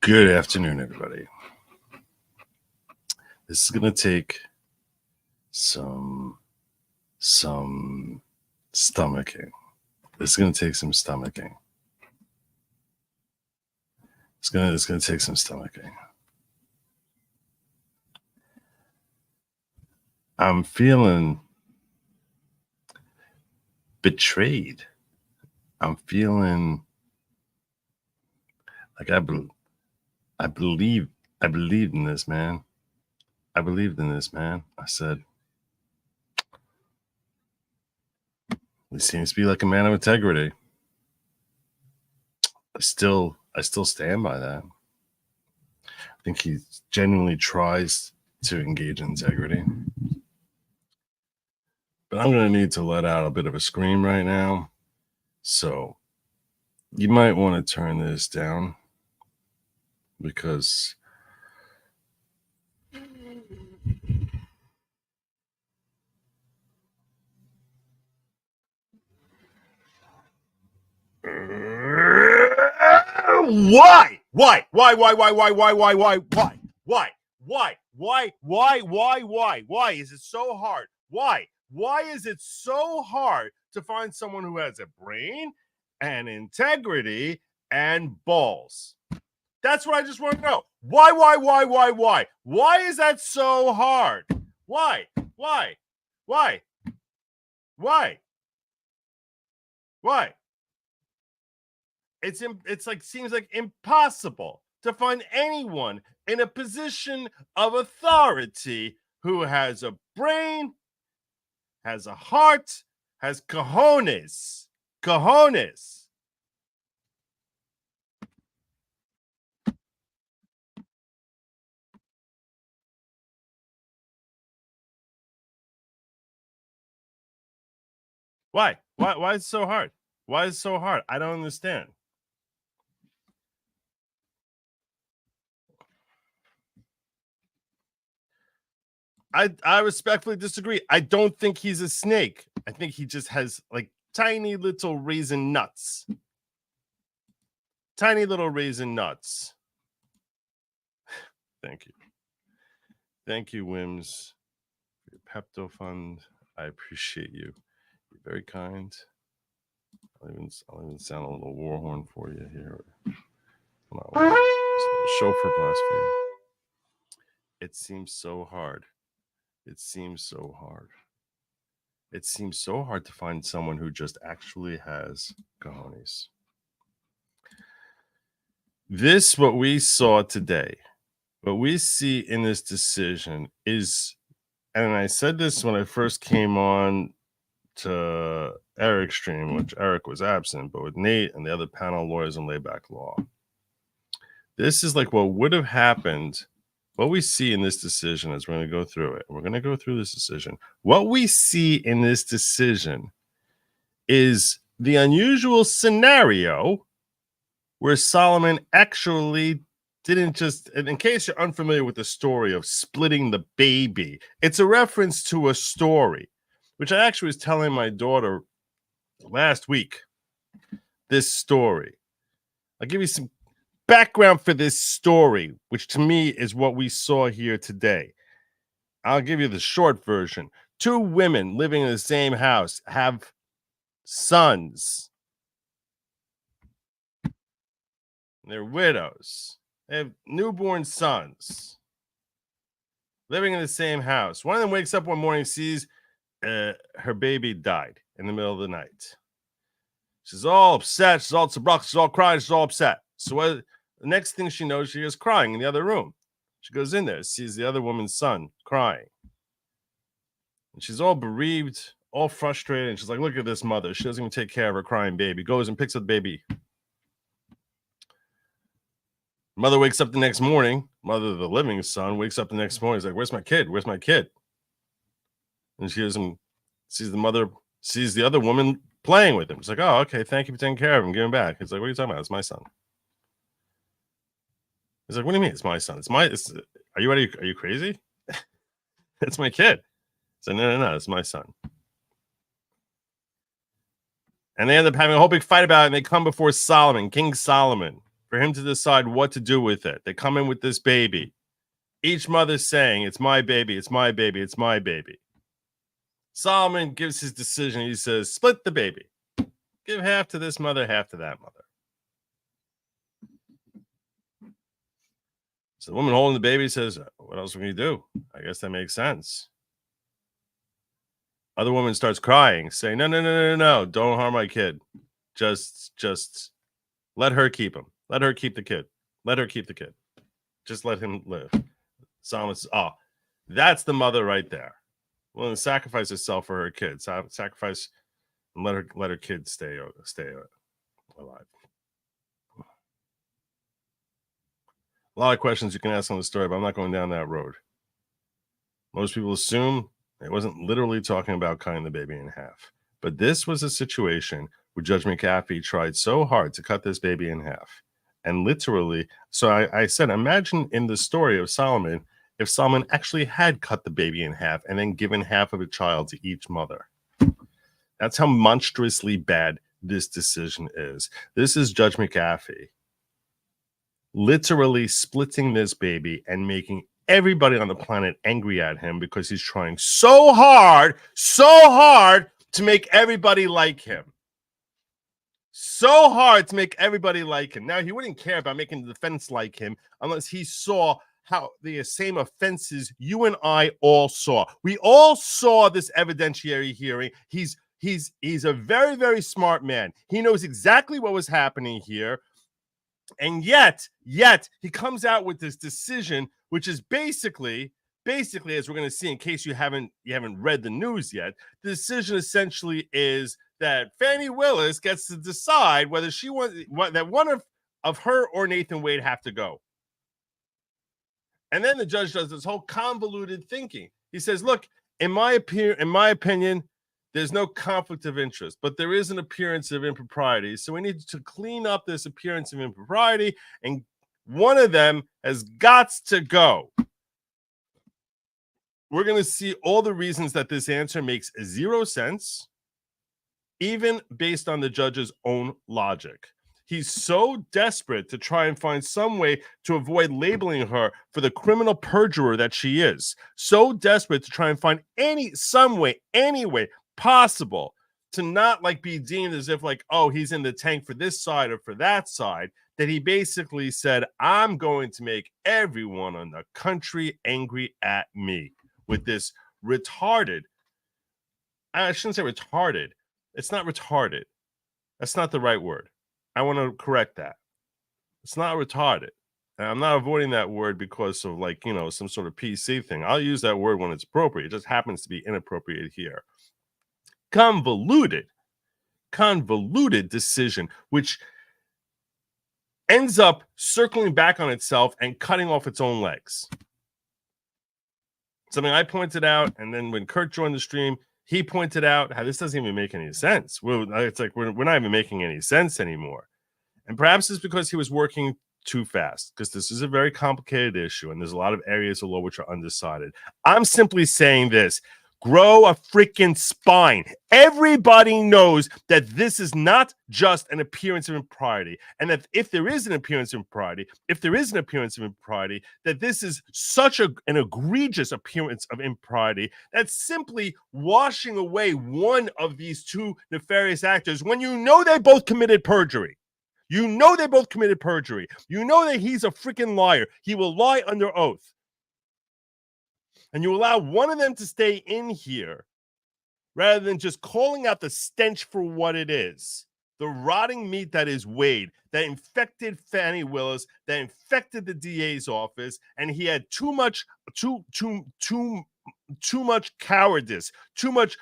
Good afternoon, everybody. This is going to take some stomaching. This is going to take some stomaching. It's going to take some stomaching. I'm feeling betrayed. I'm feeling like I believed in this, man. I believed in this, man. I said, he seems to be like a man of integrity. I still stand by that. I think he genuinely tries to engage in integrity. But I'm going to need to let out a bit of a scream right now. So you might want to turn this down because Why is it so hard? Why is it so hard to find someone who has a brain and integrity and balls? That's what I just want to know. Why? Why is that so hard? Why? It's like seems like impossible to find anyone in a position of authority who has a brain, has a heart, has cojones. Why is it so hard? Why is it so hard? I don't understand. I respectfully disagree. I don't think he's a snake. I think he just has like tiny little raisin nuts. Tiny little raisin nuts. Thank you. Thank you, Wims, for your Pepto Fund. I appreciate you. You're very kind. I'll even sound a little war horn for you here. Chauffeur blast for you. It seems so hard. It seems so hard. It seems so hard to find someone who just actually has cojones. This, what we saw today, what we see in this decision is, and I said this when I first came on to Eric's stream, which Eric was absent, but with Nate and the other panel lawyers on layback law. This is like what would have happened. What we see in this decision is we're going to go through it. We're going to go through this decision. What we see in this decision is the unusual scenario where Solomon actually didn't just, in case you're unfamiliar with the story of splitting the baby, it's a reference to a story, which I actually was telling my daughter last week. This story. I'll give you some background for this story, which to me is what we saw here today. I'll give you the short version. Two women living in the same house have sons. They're widows. They have newborn sons living in the same house. One of them wakes up one morning and sees her baby died in the middle of the night. She's all upset. She's all tzabrak. She's all crying. She's all upset. So the next thing she knows, she is crying in the other room. She goes in there, sees the other woman's son crying. And she's all bereaved, all frustrated. And she's like, look at this mother. She doesn't even take care of her crying baby. Goes and picks up the baby. Mother wakes up the next morning. Mother of the living son wakes up the next morning. He's like, where's my kid? Where's my kid? And she hears him, sees the mother, sees the other woman playing with him. It's like, oh, okay, thank you for taking care of him. Give him back. He's like, what are you talking about? It's my son. He's like, what do you mean it's my son? Are you crazy? It's my kid. So no, it's my son. And they end up having a whole big fight about it, and they come before Solomon, King Solomon, for him to decide what to do with it. They come in with this baby. Each mother's saying, it's my baby, it's my baby, it's my baby. Solomon gives his decision. He says, split the baby. Give half to this mother, half to that mother. So the woman holding the baby says, what else can you do? I guess that makes sense. Other woman starts crying, saying, no, don't harm my kid. Just let her keep him. Let her keep the kid. Let her keep the kid. Just let him live. Solomon says, oh, that's the mother right there. Willing to sacrifice herself for her kids. Sacrifice and let her kids stay alive. A lot of questions you can ask on the story, but I'm not going down that road. Most people assume it wasn't literally talking about cutting the baby in half. But this was a situation where Judge McAfee tried so hard to cut this baby in half. And literally, so I said, imagine in the story of Solomon, if Solomon actually had cut the baby in half and then given half of a child to each mother. That's how monstrously bad this decision is. This is Judge McAfee literally splitting this baby and making everybody on the planet angry at him because he's trying so hard to make everybody like him. So hard to make everybody like him. Now, he wouldn't care about making the defense like him unless he saw how the same offenses you and I all saw. We all saw this evidentiary hearing. He's a very, very smart man. He knows exactly what was happening here. And yet he comes out with this decision, which is basically, as we're going to see, in case you haven't read the news yet, the decision essentially is that Fani Willis gets to decide whether she wants that one of her or Nathan Wade have to go. And then the judge does this whole convoluted thinking. He says, look, in my opinion, there's no conflict of interest, but there is an appearance of impropriety. So we need to clean up this appearance of impropriety, and one of them has got to go. We're going to see all the reasons that this answer makes zero sense, even based on the judge's own logic. He's so desperate to try and find some way to avoid labeling her for the criminal perjurer that she is. So desperate to try and find any way possible to not like be deemed as if like, oh, he's in the tank for this side or for that side, that he basically said, I'm going to make everyone in the country angry at me with this retarded. I shouldn't say retarded. It's not retarded. That's not the right word. I want to correct that. It's not retarded. And I'm not avoiding that word because of like, some sort of PC thing. I'll use that word when it's appropriate. It just happens to be inappropriate here. Convoluted decision, which ends up circling back on itself and cutting off its own legs. Something I pointed out, and then when Kurt joined the stream, he pointed out how this doesn't even make any sense. It's like we're not even making any sense anymore. And perhaps it's because he was working too fast, because this is a very complicated issue, and there's a lot of areas of law which are undecided. I'm simply saying this. Grow a freaking spine. Everybody knows that this is not just an appearance of impropriety, and that if there is an appearance of impropriety, that this is such an egregious appearance of impropriety that's simply washing away one of these two nefarious actors when you know they both committed perjury. You know they both committed perjury. You know that he's a freaking liar. He will lie under oath. And you allow one of them to stay in here rather than just calling out the stench for what it is. The rotting meat that is Wade, that infected Fani Willis, that infected the DA's office, and he had too much cowardice, too much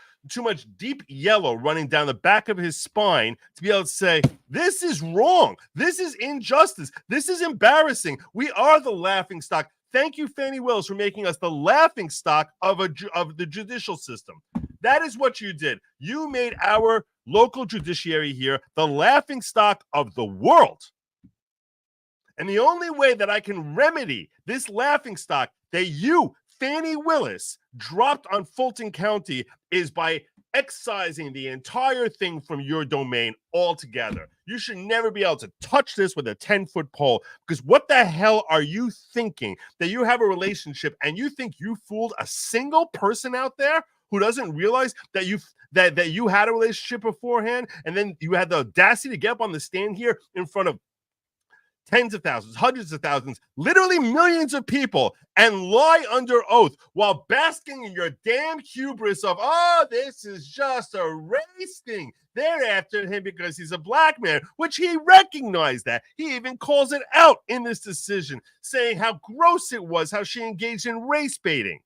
deep yellow running down the back of his spine to be able to say, this is wrong. This is injustice. This is embarrassing. We are the laughing stock. Thank you, Fani Willis, for making us the laughing stock of the judicial system. That is what you did. You made our local judiciary here the laughing stock of the world. And the only way that I can remedy this laughing stock that you, Fani Willis, dropped on Fulton County is by excising the entire thing from your domain altogether. You should never be able to touch this with a 10-foot pole, because what the hell are you thinking? That you have a relationship and you think you fooled a single person out there who doesn't realize that you had a relationship beforehand, and then you had the audacity to get up on the stand here in front of tens of thousands, hundreds of thousands, literally millions of people, and lie under oath while basking in your damn hubris of, oh, this is just a race thing. They're after him because he's a black man, which he recognized that. He even calls it out in this decision, saying how gross it was how she engaged in race baiting,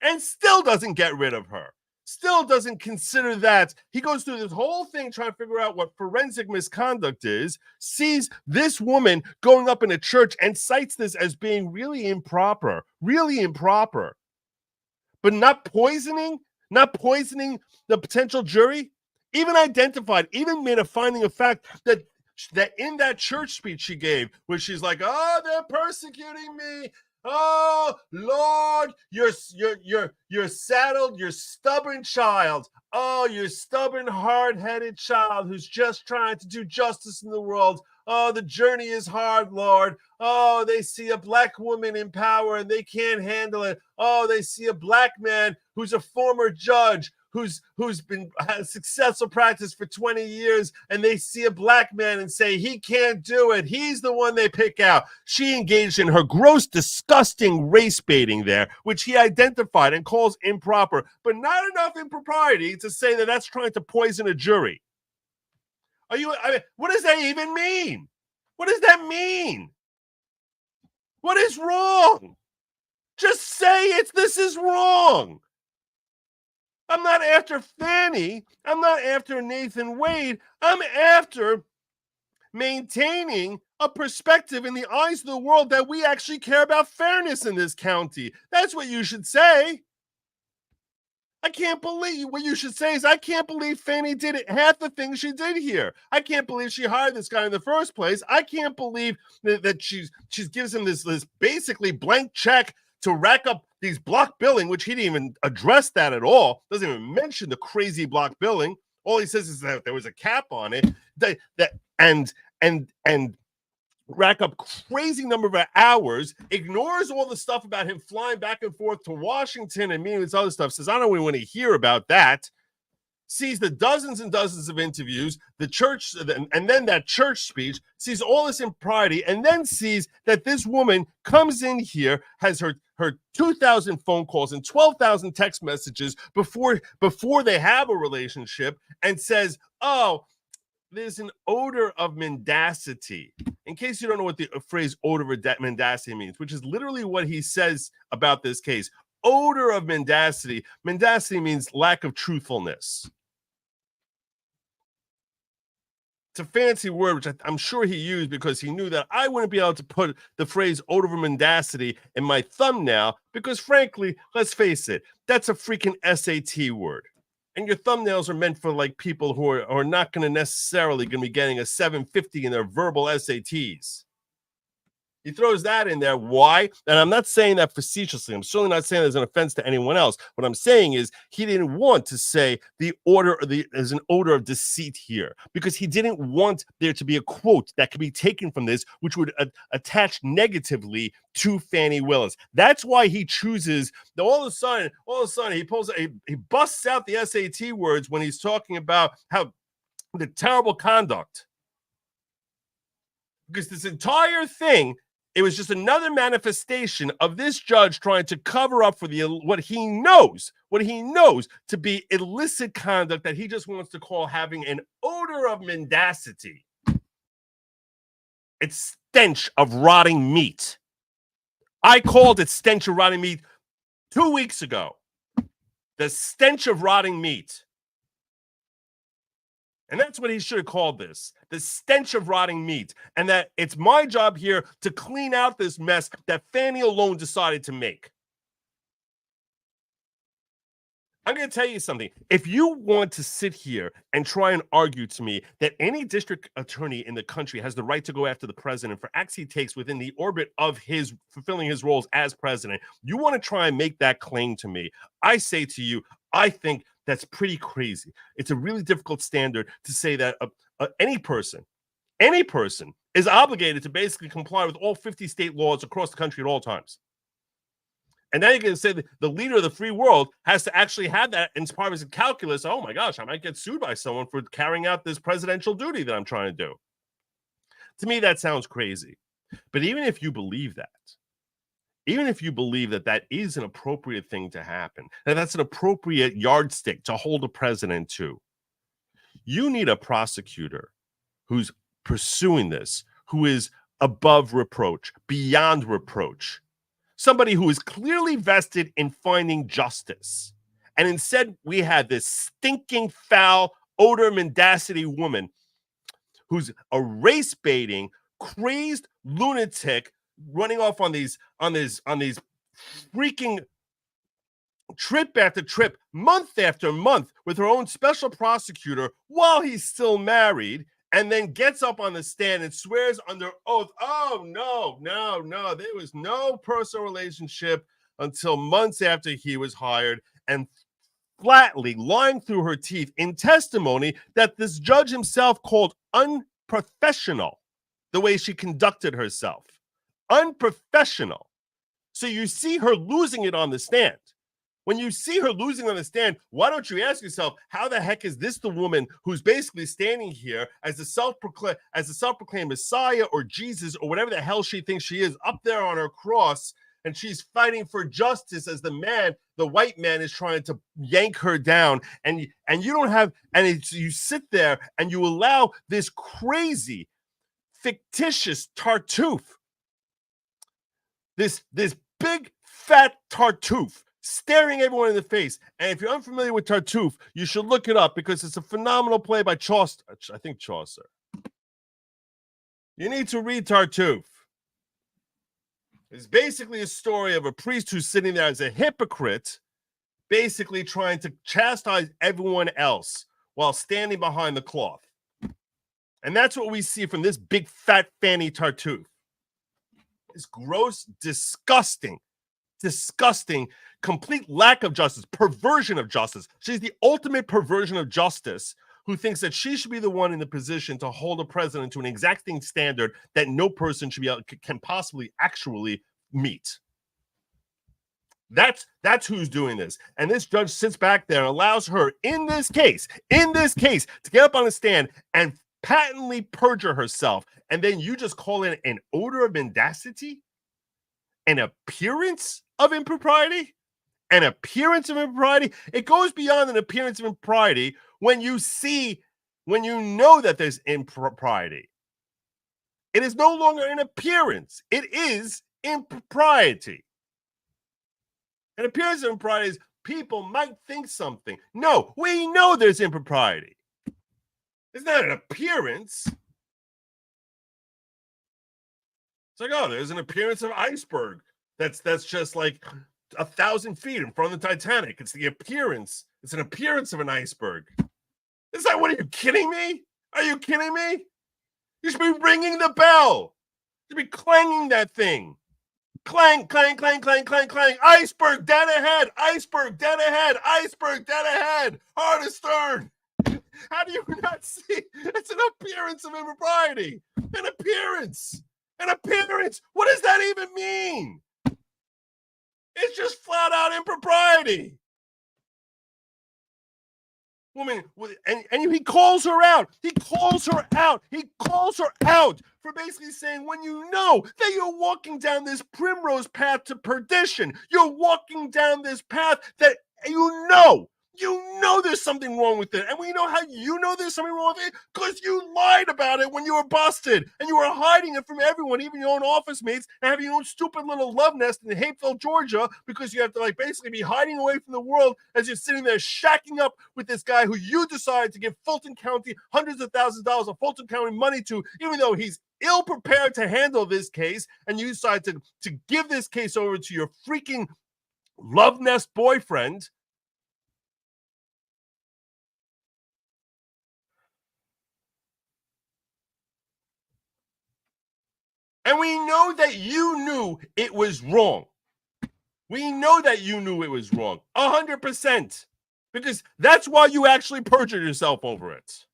and still doesn't get rid of her. Still doesn't consider that. He goes through this whole thing trying to figure out what forensic misconduct is, sees this woman going up in a church and cites this as being really improper, but not poisoning the potential jury, even identified, even made a finding of fact that in that church speech she gave, where she's like, oh, they're persecuting me. Oh, Lord, you're saddled, you're stubborn child. Oh, you're stubborn, hard-headed child who's just trying to do justice in the world. Oh, the journey is hard, Lord. Oh, they see a black woman in power and they can't handle it. Oh, they see a black man who's a former judge who's been had successful practice for 20 years, and they see a black man and say he can't do it. He's the one they pick out. She engaged in her gross, disgusting race baiting there, which he identified and calls improper, but not enough impropriety to say that that's trying to poison a jury. What does that even mean? What does that mean? What is wrong? Just say this is wrong. I'm not after Fani. I'm not after Nathan Wade. I'm after maintaining a perspective in the eyes of the world that we actually care about fairness in this county. That's what you should say. I can't believe what you should say is, I can't believe Fani did it, half the things she did here. I can't believe she hired this guy in the first place. I can't believe that she gives him this basically blank check to rack up these block billing, which he didn't even address that at all. Doesn't even mention the crazy block billing. All he says is that there was a cap on it. And rack up crazy number of hours, ignores all the stuff about him flying back and forth to Washington and meeting with other stuff, says, I don't even want to hear about that. Sees the dozens and dozens of interviews, the church, and then that church speech, sees all this impropriety, and then sees that this woman comes in here, has her 2,000 phone calls and 12,000 text messages before they have a relationship, and says, oh, there's an odor of mendacity. In case you don't know what the phrase odor of mendacity means, which is literally what he says about this case. Odor of mendacity. Mendacity means lack of truthfulness. It's a fancy word, which I'm sure he used because he knew that I wouldn't be able to put the phrase odor of mendacity in my thumbnail because, frankly, let's face it, that's a freaking SAT word. And your thumbnails are meant for like people who are not going to necessarily going to be getting a 750 in their verbal SATs. He throws that in there. Why? And I'm not saying that facetiously. I'm certainly not saying there's an offense to anyone else. What I'm saying is he didn't want to say there's an odor of deceit here because he didn't want there to be a quote that could be taken from this, which would attach negatively to Fani Willis. That's why he chooses. All of a sudden, he busts out the SAT words when he's talking about how the terrible conduct. Because this entire thing, it was just another manifestation of this judge trying to cover up for what he knows to be illicit conduct that he just wants to call having an odor of mendacity. It's stench of rotting meat. I called it stench of rotting meat 2 weeks ago. The stench of rotting meat. And that's what he should have called this, the stench of rotting meat. And that it's my job here to clean out this mess that Fani alone decided to make. I'm going to tell you something. If you want to sit here and try and argue to me that any district attorney in the country has the right to go after the president for acts he takes within the orbit of his fulfilling his roles as president, you want to try and make that claim to me. I say to you, I think that's pretty crazy. It's a really difficult standard to say that any person is obligated to basically comply with all 50 state laws across the country at all times. And then you're going to say that the leader of the free world has to actually have that in part of his calculus. Oh my gosh, I might get sued by someone for carrying out this presidential duty that I'm trying to do. To me, that sounds crazy. But even if you believe that, that is an appropriate thing to happen, and that's an appropriate yardstick to hold a president to, you need a prosecutor who's pursuing this, who is above reproach, beyond reproach. Somebody who is clearly vested in finding justice. And instead, we had this stinking, foul, odor mendacity woman who's a race baiting, crazed lunatic running off on these freaking trip after trip, month after month, with her own special prosecutor while he's still married, and then gets up on the stand and swears under oath, oh, no, there was no personal relationship until months after he was hired, and flatly lying through her teeth in testimony that this judge himself called unprofessional, the way she conducted herself. Unprofessional. So you see her losing it on the stand. When you see her losing on the stand, why don't you ask yourself, how the heck is this the woman who's basically standing here as the self-proclaimed Messiah or Jesus or whatever the hell she thinks she is, up there on her cross, and she's fighting for justice as the white man is trying to yank her down, and you don't have, you sit there and you allow this crazy, fictitious Tartuffe, this big fat Tartuffe, staring everyone in the face. And if you're unfamiliar with Tartuffe, you should look it up because it's a phenomenal play by Chaucer. I think Chaucer. You need to read Tartuffe. It's basically a story of a priest who's sitting there as a hypocrite, basically trying to chastise everyone else while standing behind the cloth. And that's what we see from this big fat Fani Tartuffe. This gross, disgusting, complete lack of justice, perversion of justice. She's the ultimate perversion of justice, who thinks that she should be the one in the position to hold a president to an exacting standard that no person can possibly actually meet. That's who's doing this. And this judge sits back there and allows her in this case, to get up on the stand and patently perjure herself. And then you just call in an odor of mendacity? An appearance of impropriety? An appearance of impropriety? It goes beyond an appearance of impropriety when you know that there's impropriety. It is no longer an appearance. It is impropriety. An appearance of impropriety is people might think something. No, we know there's impropriety. It's not an appearance. It's like, oh, there's an appearance of iceberg. That's just like 1,000 feet in front of the Titanic. It's the appearance. It's an appearance of an iceberg. Is that, what are you kidding me? Are you kidding me? You should be ringing the bell. You should be clanging that thing. Clang, clang, clang, clang, clang, clang. Iceberg dead ahead. Iceberg dead ahead. Iceberg dead ahead. Hard astern. How do you not see? It's an appearance of impropriety. An appearance. An appearance. What does that even mean? It's just flat out impropriety. Woman, and he calls her out. He calls her out for basically saying, when you know that you're walking down this primrose path to perdition, you're walking down this path that you know there's something wrong with it. And we know how you know there's something wrong with it, because you lied about it when you were busted, and you were hiding it from everyone, even your own office mates, and having your own stupid little love nest in Hapeville, Georgia, because you have to basically be hiding away from the world as you're sitting there shacking up with this guy who you decided to give Fulton County hundreds of thousands of dollars of Fulton County money to, even though he's ill prepared to handle this case, and you decide to give this case over to your freaking love nest boyfriend. And we know that you knew it was wrong. We know that you knew it was wrong. 100%. because that's why you actually perjured yourself over it.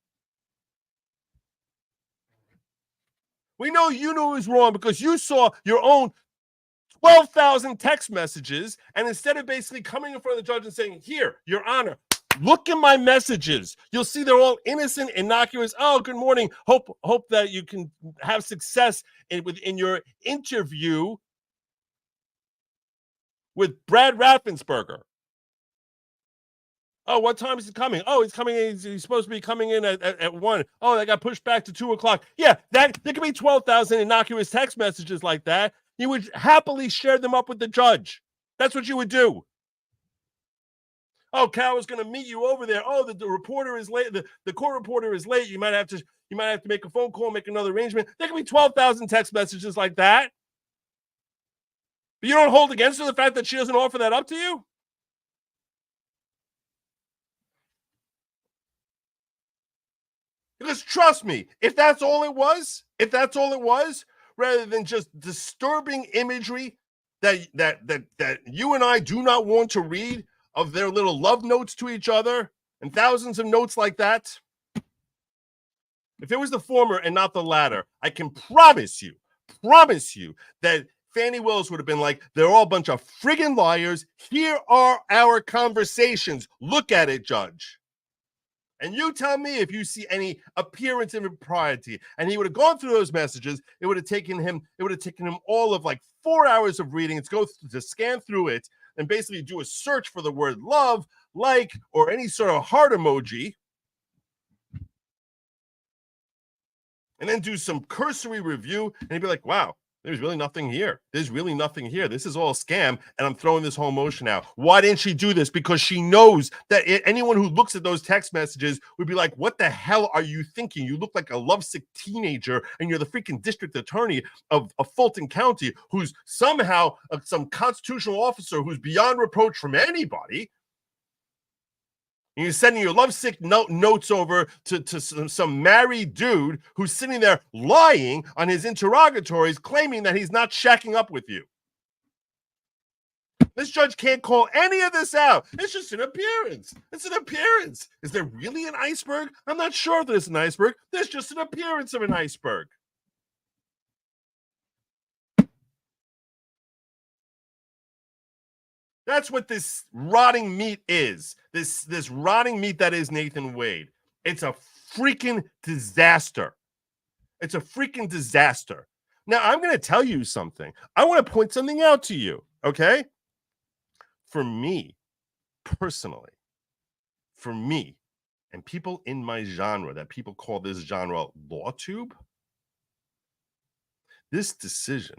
We know you knew it was wrong because you saw your own 12,000 text messages, and instead of basically coming in front of the judge and saying, here, Your Honor, look at my messages. You'll see they're all innocent, innocuous. Oh, good morning. Hope that you can have success in your interview with Brad Raffensperger. Oh, what time is he coming? Oh, he's coming in. He's supposed to be coming in at 1. Oh, that got pushed back to 2 o'clock. Yeah, there could be 12,000 innocuous text messages like that. You would happily share them up with the judge. That's what you would do. Oh, Cal is going to meet you over there. Oh, the reporter is late. The court reporter is late. You might have to make a phone call, make another arrangement. There could be 12,000 text messages like that. But you don't hold against her the fact that she doesn't offer that up to you? Because trust me, if that's all it was, rather than just disturbing imagery that you and I do not want to read of their little love notes to each other and thousands of notes like that, if it was the former and not the latter, I can promise you that Fani Willis would have been like, they're all a bunch of friggin' liars. Here are our conversations. Look at it, Judge. And you tell me if you see any appearance of impropriety. And he would have gone through those messages. It would have taken him all of like 4 hours of reading. It's go to scan through it and basically do a search for the word love, like, or any sort of heart emoji. And then do some cursory review. And he'd be like, wow, there's really nothing here. This is all a scam, and I'm throwing this whole motion out. Why didn't she do this? Because she knows that anyone who looks at those text messages would be like, what the hell are you thinking? You look like a lovesick teenager, and you're the freaking district attorney of Fulton County, who's somehow some constitutional officer who's beyond reproach from anybody. And you're sending your lovesick notes over to some married dude who's sitting there lying on his interrogatories, claiming that he's not shacking up with you. This judge can't call any of this out. It's just an appearance. It's an appearance. Is there really an iceberg? I'm not sure if there's an iceberg. There's just an appearance of an iceberg. That's what this rotting meat is. This rotting meat that is Nathan Wade. It's a freaking disaster. It's a freaking disaster. Now, I'm going to tell you something. I want to point something out to you, okay? For me, personally, and people in my genre, that people call this genre LawTube, this decision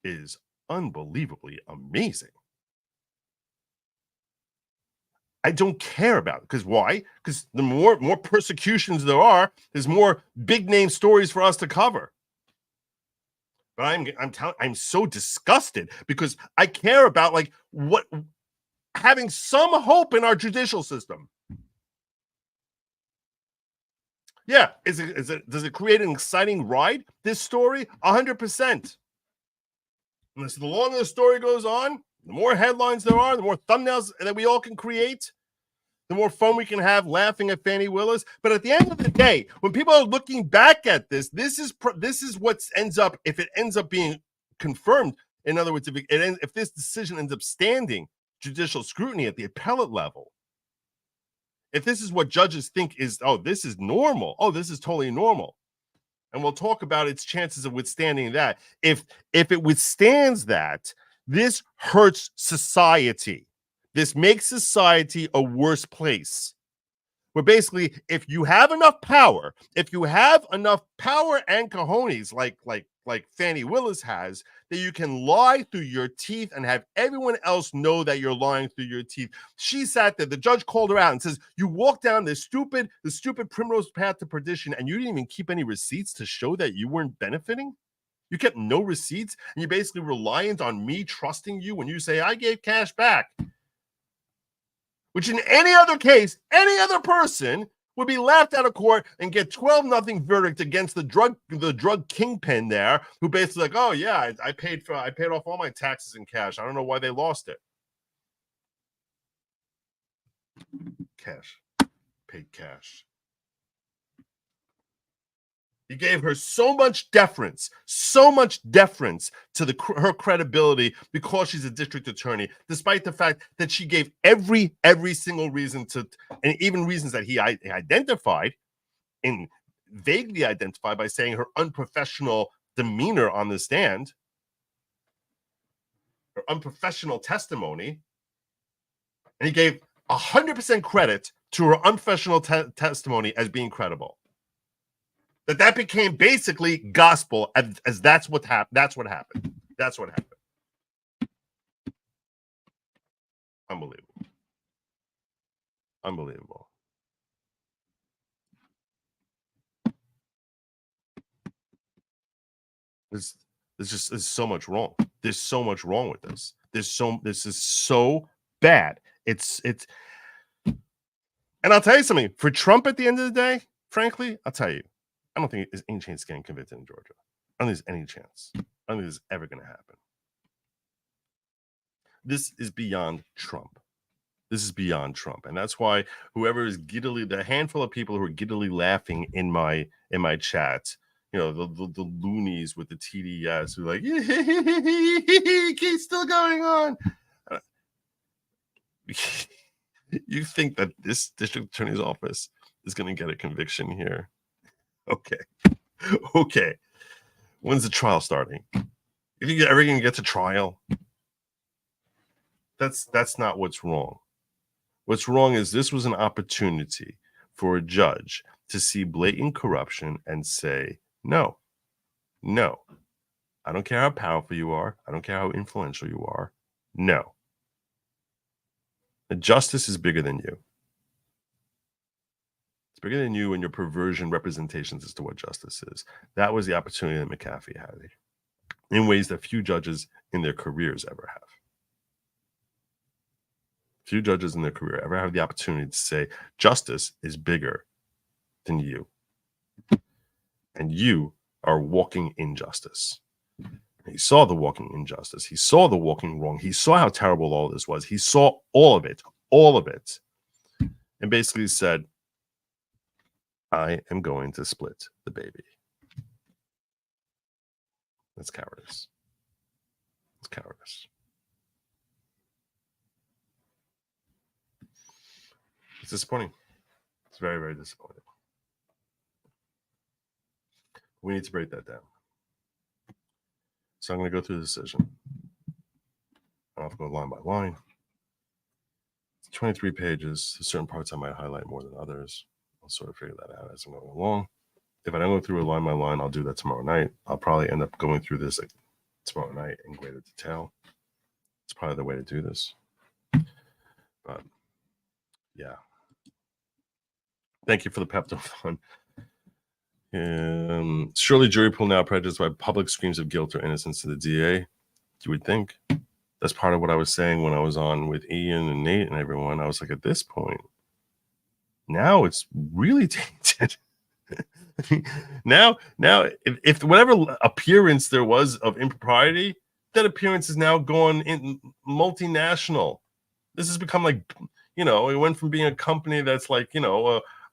is unbelievably amazing. I don't care about it. Because why? Because the more persecutions there are, there's more big name stories for us to cover. But I'm so disgusted because I care about like what having some hope in our judicial system. Yeah, does it create an exciting ride? This story, 100%. And so the longer the story goes on, the more headlines there are, the more thumbnails that we all can create, the more fun we can have laughing at Fani Willis. But at the end of the day, when people are looking back at this is what ends up, if it ends up being confirmed. In other words, if this decision ends up standing judicial scrutiny at the appellate level, if this is what judges think is, oh, this is normal, oh, this is totally normal, and we'll talk about its chances of withstanding that. If it withstands that, this hurts society. This makes society a worse place. Where basically, if you have enough power and cojones like Fani Willis has, that you can lie through your teeth and have everyone else know that you're lying through your teeth. She sat there, the judge called her out and says, you walked down the stupid primrose path to perdition, and you didn't even keep any receipts to show that you weren't benefiting? You kept no receipts, and you're basically reliant on me trusting you when you say, I gave cash back. Which in any other case, any other person would be laughed out of court and get 12-0 verdict against the drug kingpin there, who basically like, oh yeah, I paid off all my taxes in cash. I don't know why they lost it. Cash. Paid cash. He gave her so much deference to her credibility because she's a district attorney, despite the fact that she gave every single reason to, and even reasons that he identified and vaguely identified by saying her unprofessional demeanor on the stand, her unprofessional testimony, and he gave 100% credit to her unprofessional testimony as being credible. That became basically gospel, as that's what happened. That's what happened. Unbelievable. There's so much wrong. There's so much wrong with this. This is so bad. It's and I'll tell you something. For Trump at the end of the day, frankly, I'll tell you, I don't think there's any chance getting convicted in Georgia. I don't think there's any chance. I don't think this is ever going to happen. This is beyond Trump. And that's why whoever is the handful of people who are giddily laughing in my chat, the loonies with the TDS who are like, keep still going on. You think that this district attorney's office is going to get a conviction here? Okay. When's the trial starting? If you ever going to get to trial, that's not what's wrong. What's wrong is this was an opportunity for a judge to see blatant corruption and say, no, I don't care how powerful you are. I don't care how influential you are. No. The justice is bigger than you. It's bigger than you and your perversion representations as to what justice is. That was the opportunity that McAfee had in ways that few judges in their careers ever have. Few judges in their career ever have the opportunity to say justice is bigger than you. And you are walking injustice. He saw the walking injustice. He saw the walking wrong. He saw how terrible all this was. He saw all of it. And basically said, I am going to split the baby. That's cowardice. It's cowardice. It's disappointing. It's very, very disappointing. We need to break that down. So I'm going to go through the decision. I'll have to go line by line. It's 23 pages. There's certain parts I might highlight more than others. I'll sort of figure that out as I'm going along. If I don't go through it line by line, I'll do that tomorrow night. I'll probably end up going through this tomorrow night in greater detail. It's probably the way to do this. But yeah. Thank you for the Pepto Fund. Surely jury pool now prejudiced by public screams of guilt or innocence to the DA. You would think. That's part of what I was saying when I was on with Ian and Nate and everyone. I was like, at this point, now it's really tainted. now, if whatever appearance there was of impropriety, that appearance is now gone in multinational. This has become like, it went from being a company that's like,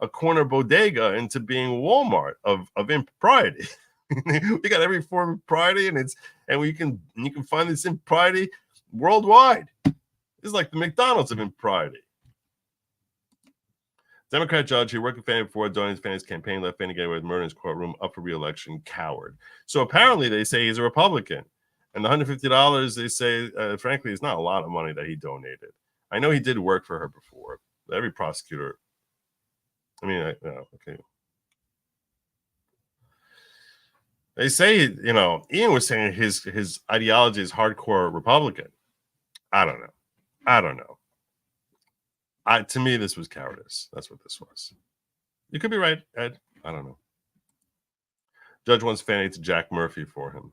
a corner bodega into being Walmart of impropriety. We got every form of impropriety, and you can find this impropriety worldwide. This is like the McDonald's of impropriety. Democrat judge who worked with Fani before joining Fani's campaign left Fani get away with murder in his courtroom, up for re-election, coward. So apparently they say he's a Republican. And the $150, they say, frankly, is not a lot of money that he donated. I know he did work for her before. Every prosecutor. Okay. They say, Ian was saying his ideology is hardcore Republican. I don't know. To me, this was cowardice. That's what this was. You could be right, Ed. I don't know. Judge wants Fani to Jack Murphy for him.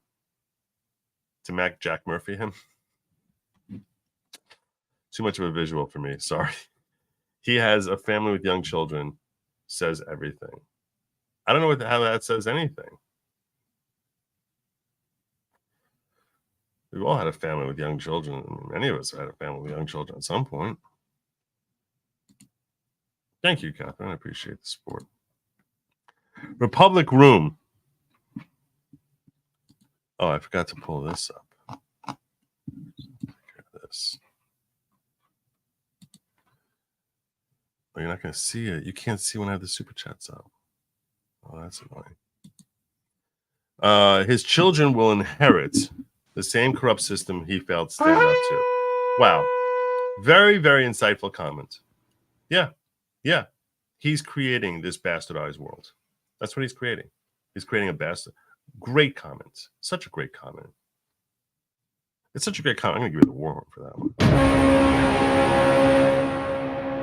To Jack Murphy him? Too much of a visual for me. Sorry. He has a family with young children. Says everything. I don't know how that says anything. We've all had a family with young children. Many of us had a family with young children at some point. Thank you, Catherine. I appreciate the support. Republic Room. Oh, I forgot to pull this up. This. Oh, you're not going to see it. You can't see when I have the super chats up. Oh, that's annoying. His children will inherit the same corrupt system he failed to stand up to. Wow. Very, very insightful comment. Yeah. Yeah. He's creating this bastardized world. That's what he's creating. He's creating a bastard. Great comment. Such a great comment. It's such a great comment. I'm going to give you the war horn for that one.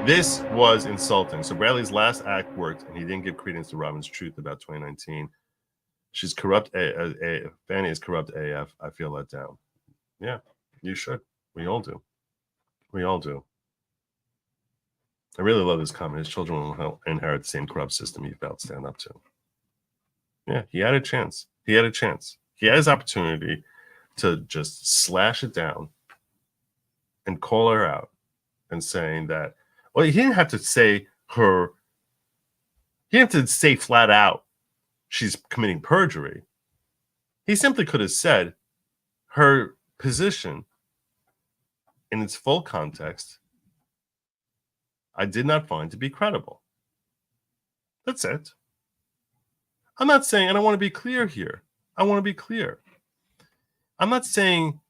This was insulting. So Bradley's last act worked, and he didn't give credence to Robin's truth about 2019. She's corrupt. Fani is corrupt AF. I feel let down. Yeah, you should. We all do. We all do. I really love this comment. His children will inherit the same corrupt system he failed to stand up to. Yeah, he had a chance. He had a chance. He had his opportunity to just slash it down and call her out and saying that, well, he didn't have to say her, he didn't have to say flat out she's committing perjury. He simply could have said her position in its full context, I did not find to be credible. That's it. I'm not saying, and I want to be clear here. I want to be clear. I'm not saying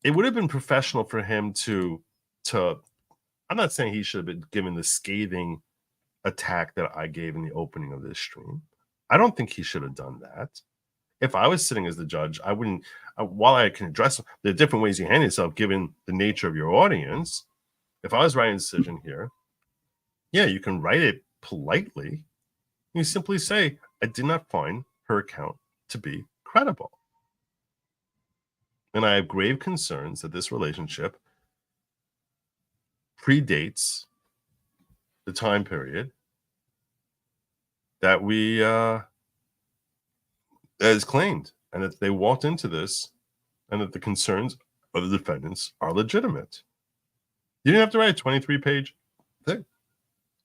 it would have been professional for him to I'm not saying he should have been given the scathing attack that I gave in the opening of this stream. I don't think he should have done that. If I was sitting as the judge, I wouldn't, while I can address the different ways you handle yourself, given the nature of your audience, if I was writing a decision here, yeah, you can write it politely. You simply say, I did not find her account to be credible. And I have grave concerns that this relationship predates the time period that we as claimed, and that they walked into this and that the concerns of the defendants are legitimate. You didn't have to write a 23-page thing.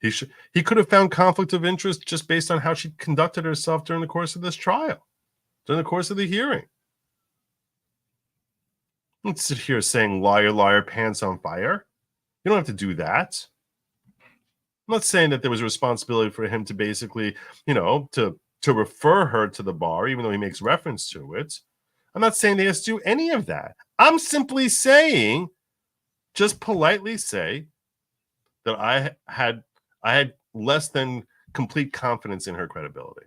He could have found conflict of interest just based on how she conducted herself during the course of this trial, during the course of the hearing. Don't sit here saying liar, liar, pants on fire. You don't have to do that. I'm not saying that there was a responsibility for him to basically, to refer her to the bar, even though he makes reference to it. I'm not saying they has to do any of that. I'm simply saying, just politely say that I had less than complete confidence in her credibility.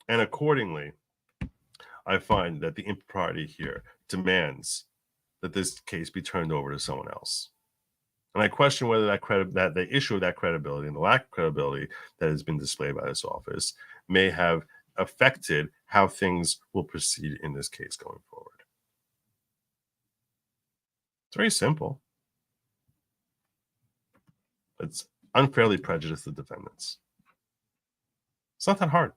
And accordingly, I find that the impropriety here demands that this case be turned over to someone else. And I question whether that the issue of that credibility and the lack of credibility that has been displayed by this office may have affected how things will proceed in this case going forward. It's very simple. It's unfairly prejudice the defendants. It's not that hard.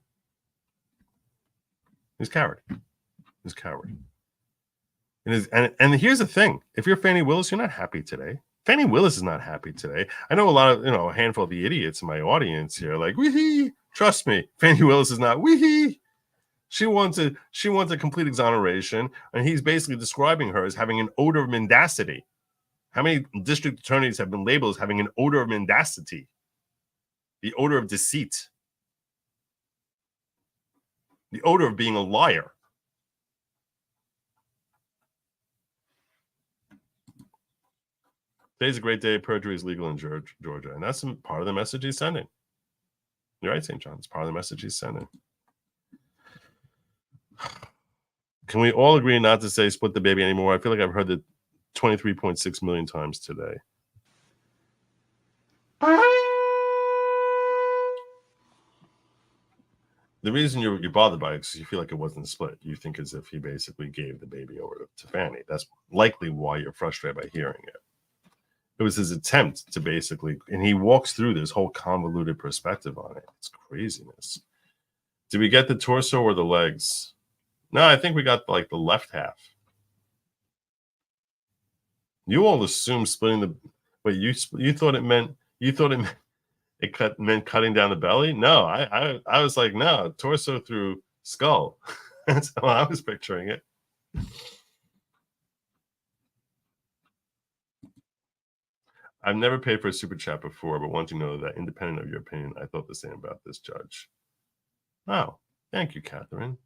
He's a coward. He's a coward. And here's the thing. If you're Fani Willis, you're not happy today. Fani Willis is not happy today. I know a lot of, a handful of the idiots in my audience here like, wee-hee. Trust me, Fani Willis is not wee-hee. She wants a complete exoneration, and he's basically describing her as having an odor of mendacity. How many district attorneys have been labeled as having an odor of mendacity? The odor of deceit. The odor of being a liar. Today's a great day. Perjury is legal in Georgia. And that's part of the message he's sending. You're right, St. John. It's part of the message he's sending. Can we all agree not to say split the baby anymore? I feel like I've heard it 23.6 million times today. The reason you're bothered by it is because you feel like it wasn't split. You think as if he basically gave the baby over to Fani. That's likely why you're frustrated by hearing it. It was his attempt to basically, and he walks through this whole convoluted perspective on it. It's craziness. Did we get the torso or the legs? No, I think we got like the left half. You all assume splitting the, wait, you thought it meant You thought it meant cutting down the belly? No, I was like, no, torso through skull. That's how I was picturing it. I've never paid for a super chat before, but want to know that independent of your opinion, I thought the same about this judge. Oh, thank you, Catherine.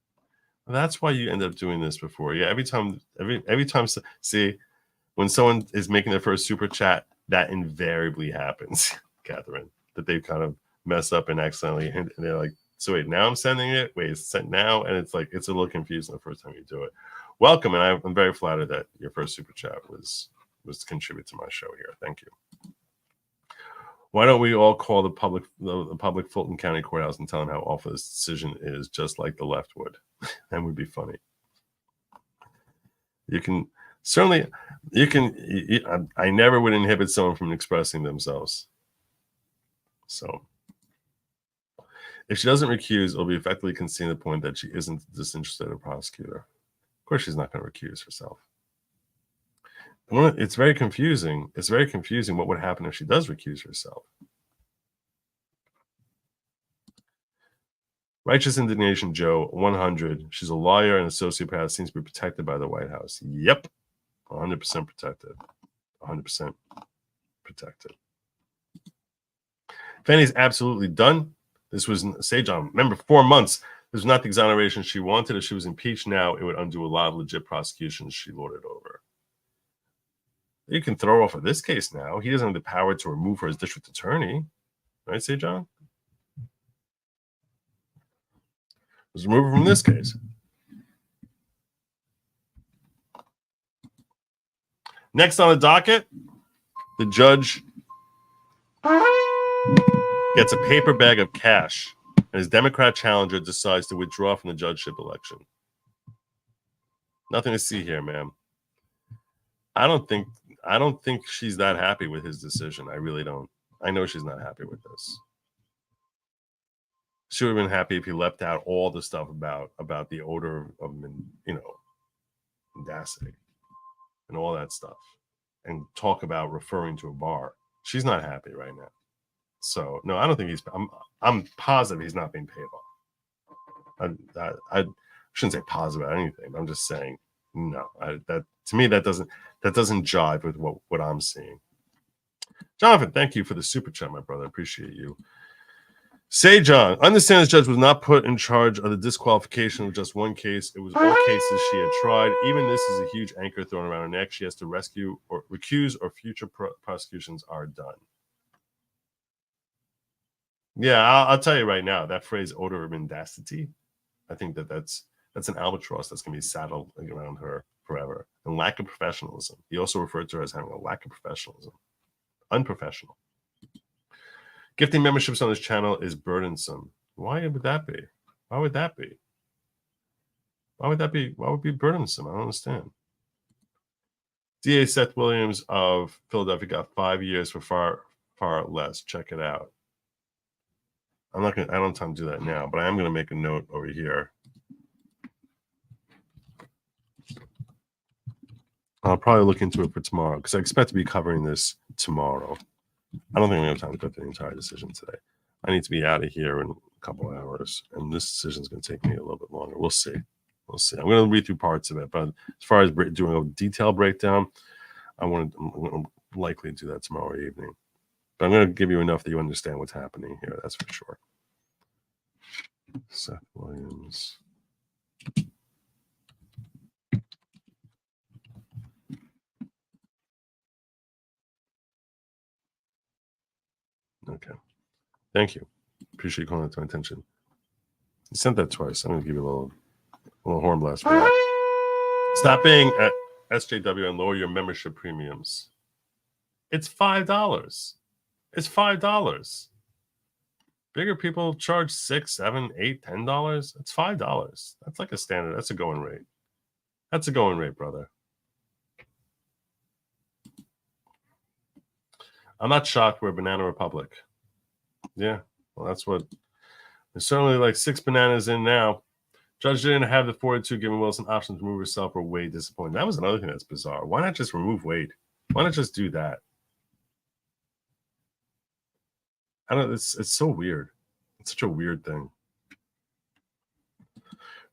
Well, that's why you end up doing this before. Yeah, every time, see, when someone is making their first super chat, that invariably happens, Catherine, that they kind of mess up and accidentally, and they're like, so wait, now I'm sending it? Wait, it's sent now? And it's like, it's a little confusing the first time you do it. Welcome, and I'm very flattered that your first super chat was to contribute to my show here. Thank you. Why don't we all call the public Fulton County Courthouse and tell them how awful this decision is, just like the left would? That would be funny. You can certainly, I never would inhibit someone from expressing themselves. So if she doesn't recuse, it'll be effectively conceding the point that she isn't disinterested in a prosecutor. Of course, she's not going to recuse herself. It's very confusing. It's very confusing what would happen if she does recuse herself. Righteous Indignation Joe, 100. She's a lawyer and a sociopath, seems to be protected by the White House. Yep. 100% protected. 100% protected. Fani's absolutely done. This was, Sejan, remember, 4 months. This was not the exoneration she wanted. If she was impeached now, it would undo a lot of legit prosecutions she lorded over. You can throw her off of this case now. He doesn't have the power to remove her as district attorney. Right, Sejan? Let's remove her from this case. Next on the docket, the judge gets a paper bag of cash, and his Democrat challenger decides to withdraw from the judgeship election. Nothing to see here, ma'am. I don't think she's that happy with his decision. I really don't. I know she's not happy with this. She would have been happy if he left out all the stuff about the odor of mendacity and all that stuff, and talk about referring to a bar. She's not happy right now. So no, I don't think I'm positive he's not being paid off. I shouldn't say positive about anything. I'm just saying no. That to me that doesn't jive with what I'm seeing. Jonathan, thank you for the super chat, my brother. I appreciate you. Say, John, understand this judge was not put in charge of the disqualification of just one case. It was all cases she had tried. Even this is a huge anchor thrown around her neck. She has to rescue or recuse, or future prosecutions are done. Yeah, I'll tell you right now, that phrase odor of mendacity, I think that's an albatross that's going to be saddled around her forever. And lack of professionalism. He also referred to her as having a lack of professionalism. Unprofessional. Gifting memberships on this channel is burdensome. Why would that be? Why would that be? Why would that be? Why would it be burdensome? I don't understand. DA Seth Williams of Philadelphia got 5 years for far less. Check it out. I don't have time to do that now, but I am gonna make a note over here. I'll probably look into it for tomorrow because I expect to be covering this tomorrow. I don't think we have time to go through the entire decision today. I need to be out of here in a couple of hours, and this decision is going to take me a little bit longer. We'll see. We'll see. I'm going to read through parts of it, but as far as doing a detailed breakdown, I'm going to likely do that tomorrow evening. But I'm going to give you enough that you understand what's happening here. That's for sure. Seth Williams. Okay. Thank you. Appreciate you calling that to my attention. You sent that twice. I'm going to give you a little horn blast for that. Stop being at SJW and lower your membership premiums. It's $5. It's $5. Bigger people charge $6, $7, $8, $10. It's $5. That's like a standard. That's a going rate. That's a going rate, brother. I'm not shocked we're Banana Republic. Yeah, well, that's what. There's certainly like 6 bananas in now. Judge didn't have the fortitude giving Wilson option to remove herself, or Wade disappointed. That was another thing that's bizarre. Why not just remove Wade? Why not just do that? I don't. It's so weird. It's such a weird thing.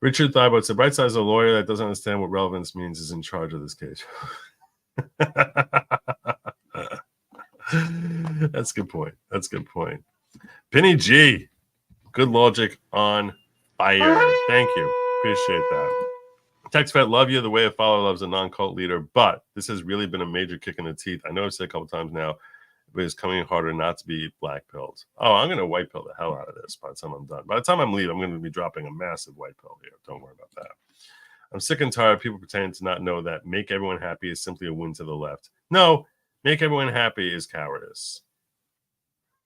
Richard Thibault said, "Bright Side's a lawyer that doesn't understand what relevance means is in charge of this case." That's a good point. That's a good point. Penny G, good logic on fire. Thank you. Appreciate that. Text Vet, love you the way a follower loves a non-cult leader, but this has really been a major kick in the teeth. I know I've said a couple times now, but it's coming harder not to be black pilled. Oh, I'm going to white pill the hell out of this by the time I'm done. By the time I'm leaving, I'm going to be dropping a massive white pill here. Don't worry about that. I'm sick and tired of people pretending to not know that make everyone happy is simply a win to the left. No, make everyone happy is cowardice.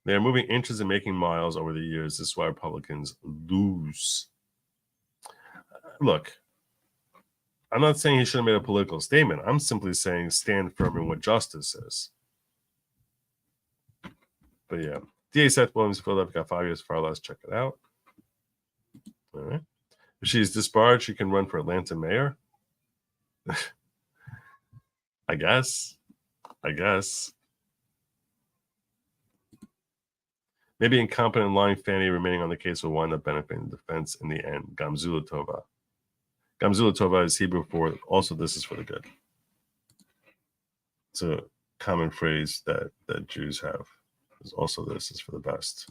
They are moving inches and making miles over the years. This is why Republicans lose. Look, I'm not saying he should have made a political statement. I'm simply saying stand firm in what justice is. But yeah, DA Seth Williams, Philadelphia, got 5 years far less. Check it out. All right. If she's disbarred, she can run for Atlanta mayor. I guess. Maybe incompetent lying Fani remaining on the case will wind up benefiting the defense in the end. Gamzula Tova. Gamzula Tova is Hebrew for also this is for the good. It's a common phrase that Jews have. Is also this is for the best.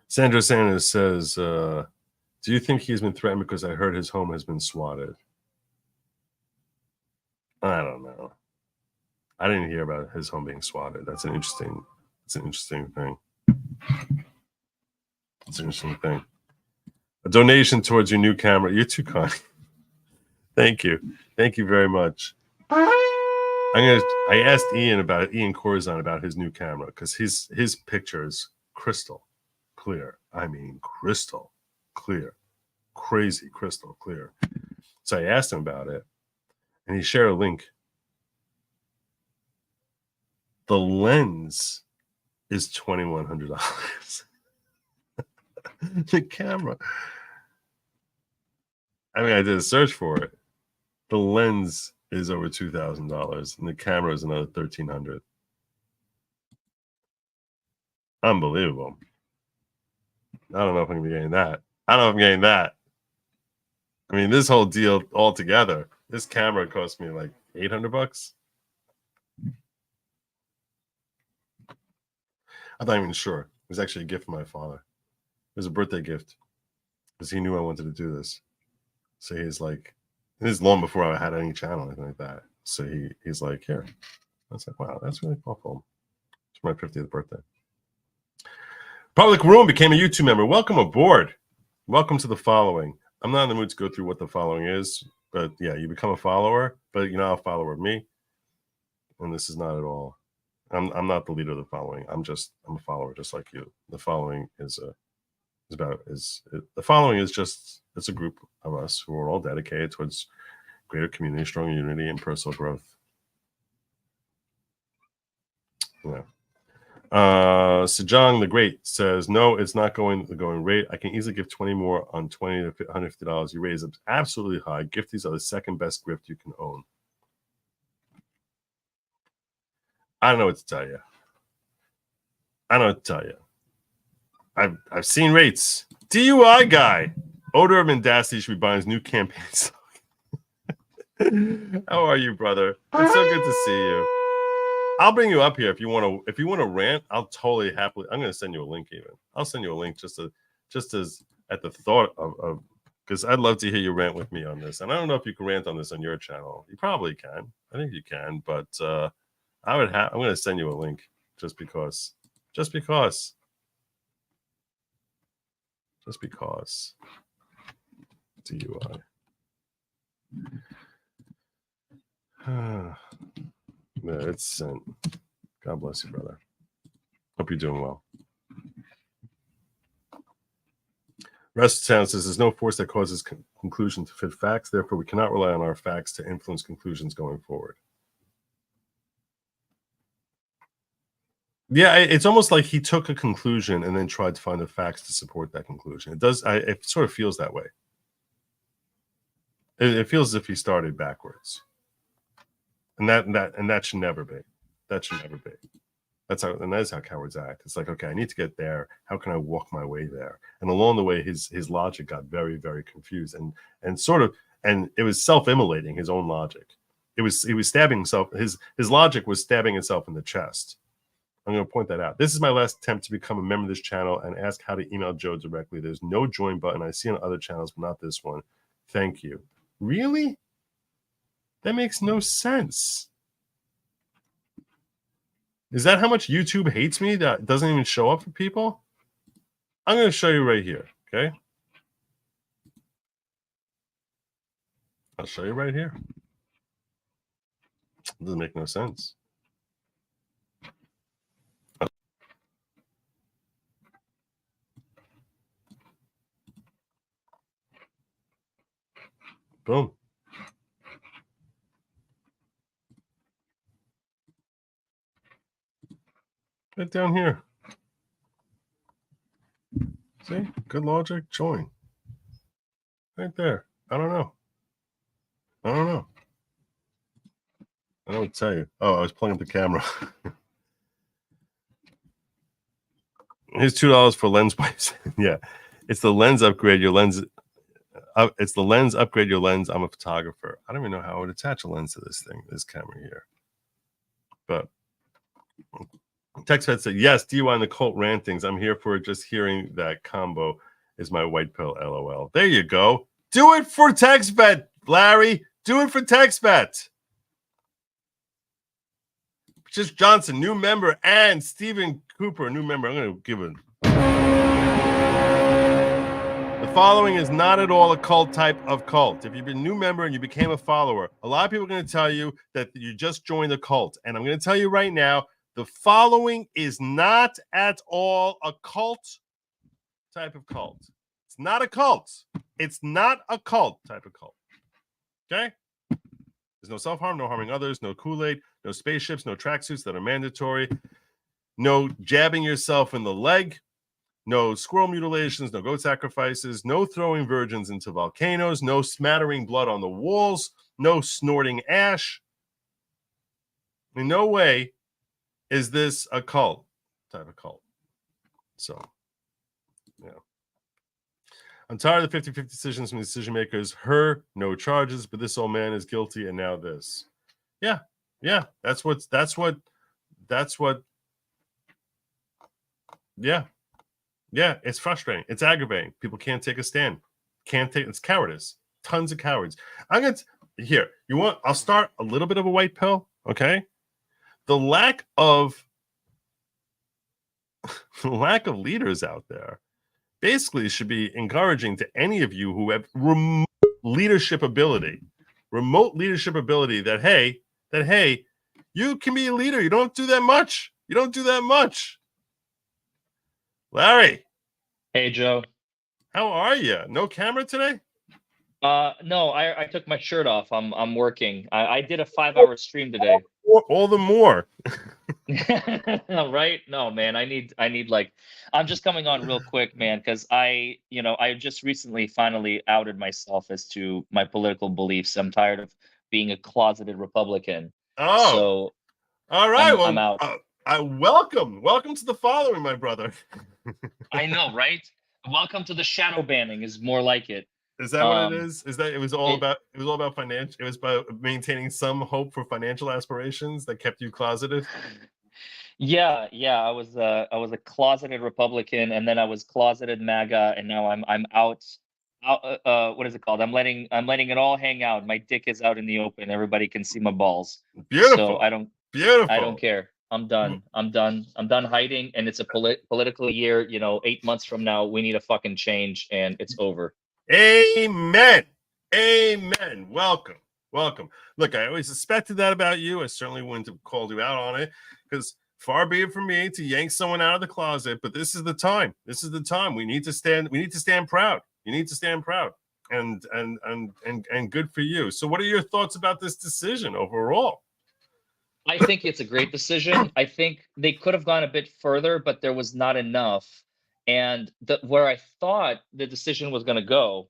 Sandra Sanders says, do you think he's been threatened because I heard his home has been swatted? I don't know. I didn't hear about his home being swatted. That's an interesting thing. It's an interesting thing. A donation towards your new camera. You're too kind. Thank you. Thank you very much. I asked Ian Corzine about his new camera because his picture is crystal clear. I mean, crystal clear. Crazy crystal clear. So I asked him about it, and he shared a link. The lens is $2,100. The camera. I mean, I did a search for it. The lens is over $2,000, and the camera is another $1,300. Unbelievable. I don't know if I'm going to be getting that. I mean, this whole deal altogether, this camera cost me like $800. I'm not even sure. It was actually a gift from my father. It was a birthday gift because he knew I wanted to do this. So he's like, this is long before I had any channel or anything like that. So he's like, here. I was like, wow, that's really thoughtful. It's my 50th birthday. Public Room became a YouTube member. Welcome aboard. Welcome to the following. I'm not in the mood to go through what the following is, but yeah, you become a follower, but you're not a follower of me. And this is not at all. I'm not the leader of the following. I'm a follower just like you. The following it's a group of us who are all dedicated towards greater community, strong unity, and personal growth. Yeah. Sejong the Great says, no, it's not going the going rate. I can easily give 20 more on $20 to $150. You raise it absolutely high. Gifties are the second best gift you can own. I don't know what to tell you. I've seen rates. DUI guy. ODOR of mendacity should be buying his new campaign song. How are you, brother? It's so good to see you. I'll bring you up here if you want to rant. I'll totally happily. I'm going to send you a link. Even I'll send you a link just as at the thought of because I'd love to hear you rant with me on this. And I don't know if you can rant on this on your channel. You probably can. I think you can. But I'm going to send you a link just because. DUI. Yeah, it's sent. God bless you, brother. Hope you're doing well. Rest of town says there's no force that causes conclusion to fit facts. Therefore, we cannot rely on our facts to influence conclusions going forward. Yeah, it's almost like he took a conclusion and then tried to find the facts to support that conclusion. It does. It sort of feels that way. It feels as if he started backwards. And that should never be. That should never be. That's how cowards act. It's like, okay, I need to get there. How can I walk my way there? And along the way, his logic got very, very confused and it was self-immolating his own logic. He was stabbing himself. His logic was stabbing itself in the chest. I'm going to point that out. This is my last attempt to become a member of this channel and ask how to email Joe directly. There's no join button. I see on other channels, but not this one. Thank you. Really? That makes no sense. Is that how much YouTube hates me that it doesn't even show up for people? I'm going to show you right here, okay? I'll show you right here. It doesn't make no sense. Boom. Right down here. See? Good logic. Join. Right there. I don't know. I don't know what to tell you. Oh, I was pulling up the camera. Here's $2 for lens wipes. Yeah. It's the lens upgrade. Your lens. It's the lens upgrade your lens. I'm a photographer. I don't even know how I would attach a lens to this thing, this camera here. But TextVet said, yes, DUI and the cult rantings. I'm here for it. Just hearing that combo is my white pill, LOL. There you go. Do it for TextVet, Larry. Do it for TextVet. Just Johnson, new member, and Stephen Cooper, new member. I'm going to give it. The following is not at all a cult type of cult. If you've been a new member and you became a follower, a lot of people are going to tell you that you just joined a cult. And I'm going to tell you right now, the following is not at all a cult type of cult. It's not a cult. It's not a cult type of cult. Okay? There's no self-harm, no harming others, no Kool-Aid, no spaceships, no tracksuits that are mandatory, no jabbing yourself in the leg, no squirrel mutilations, no goat sacrifices, no throwing virgins into volcanoes, no smattering blood on the walls, no snorting ash. In no way is this a cult type of cult. So, yeah. I'm tired of the 50-50 decisions from the decision makers. Her, no charges, but this old man is guilty, and now this. Yeah. That's what. Yeah, it's frustrating. It's aggravating. People can't take a stand. It's cowardice. Tons of cowards. Here. I'll start a little bit of a white pill. Okay. The lack of leaders out there basically should be encouraging to any of you who have remote leadership ability that, hey, you can be a leader. You don't do that much. Larry. Hey, Joe. How are you? No camera today? No, I took my shirt off. I'm working. I did a 5-hour stream today. All the more. Right? No, man, I need like, I'm just coming on real quick, man, because I just recently finally outed myself as to my political beliefs. I'm tired of being a closeted Republican. Oh, so all right. I'm out. Welcome to the following, my brother. I know, right? Welcome to the shadow banning is more like it. Is that what it is? Is that it was all about financial? It was about maintaining some hope for financial aspirations that kept you closeted. Yeah. I was a closeted Republican, and then I was closeted MAGA, and now I'm out. What is it called? I'm letting it all hang out. My dick is out in the open. Everybody can see my balls. Beautiful. So I don't care. I'm done. I'm done hiding. And it's a political year. 8 months from now, we need a fucking change, and it's over. Amen. Welcome. Look, I always suspected that about you. I certainly wouldn't have called you out on it, because far be it from me to yank someone out of the closet. But this is the time. We need to stand proud. You need to stand proud. And good for you. So what are your thoughts about this decision overall? I think it's a great decision. I think they could have gone a bit further, but there was not enough. And where I thought the decision was going to go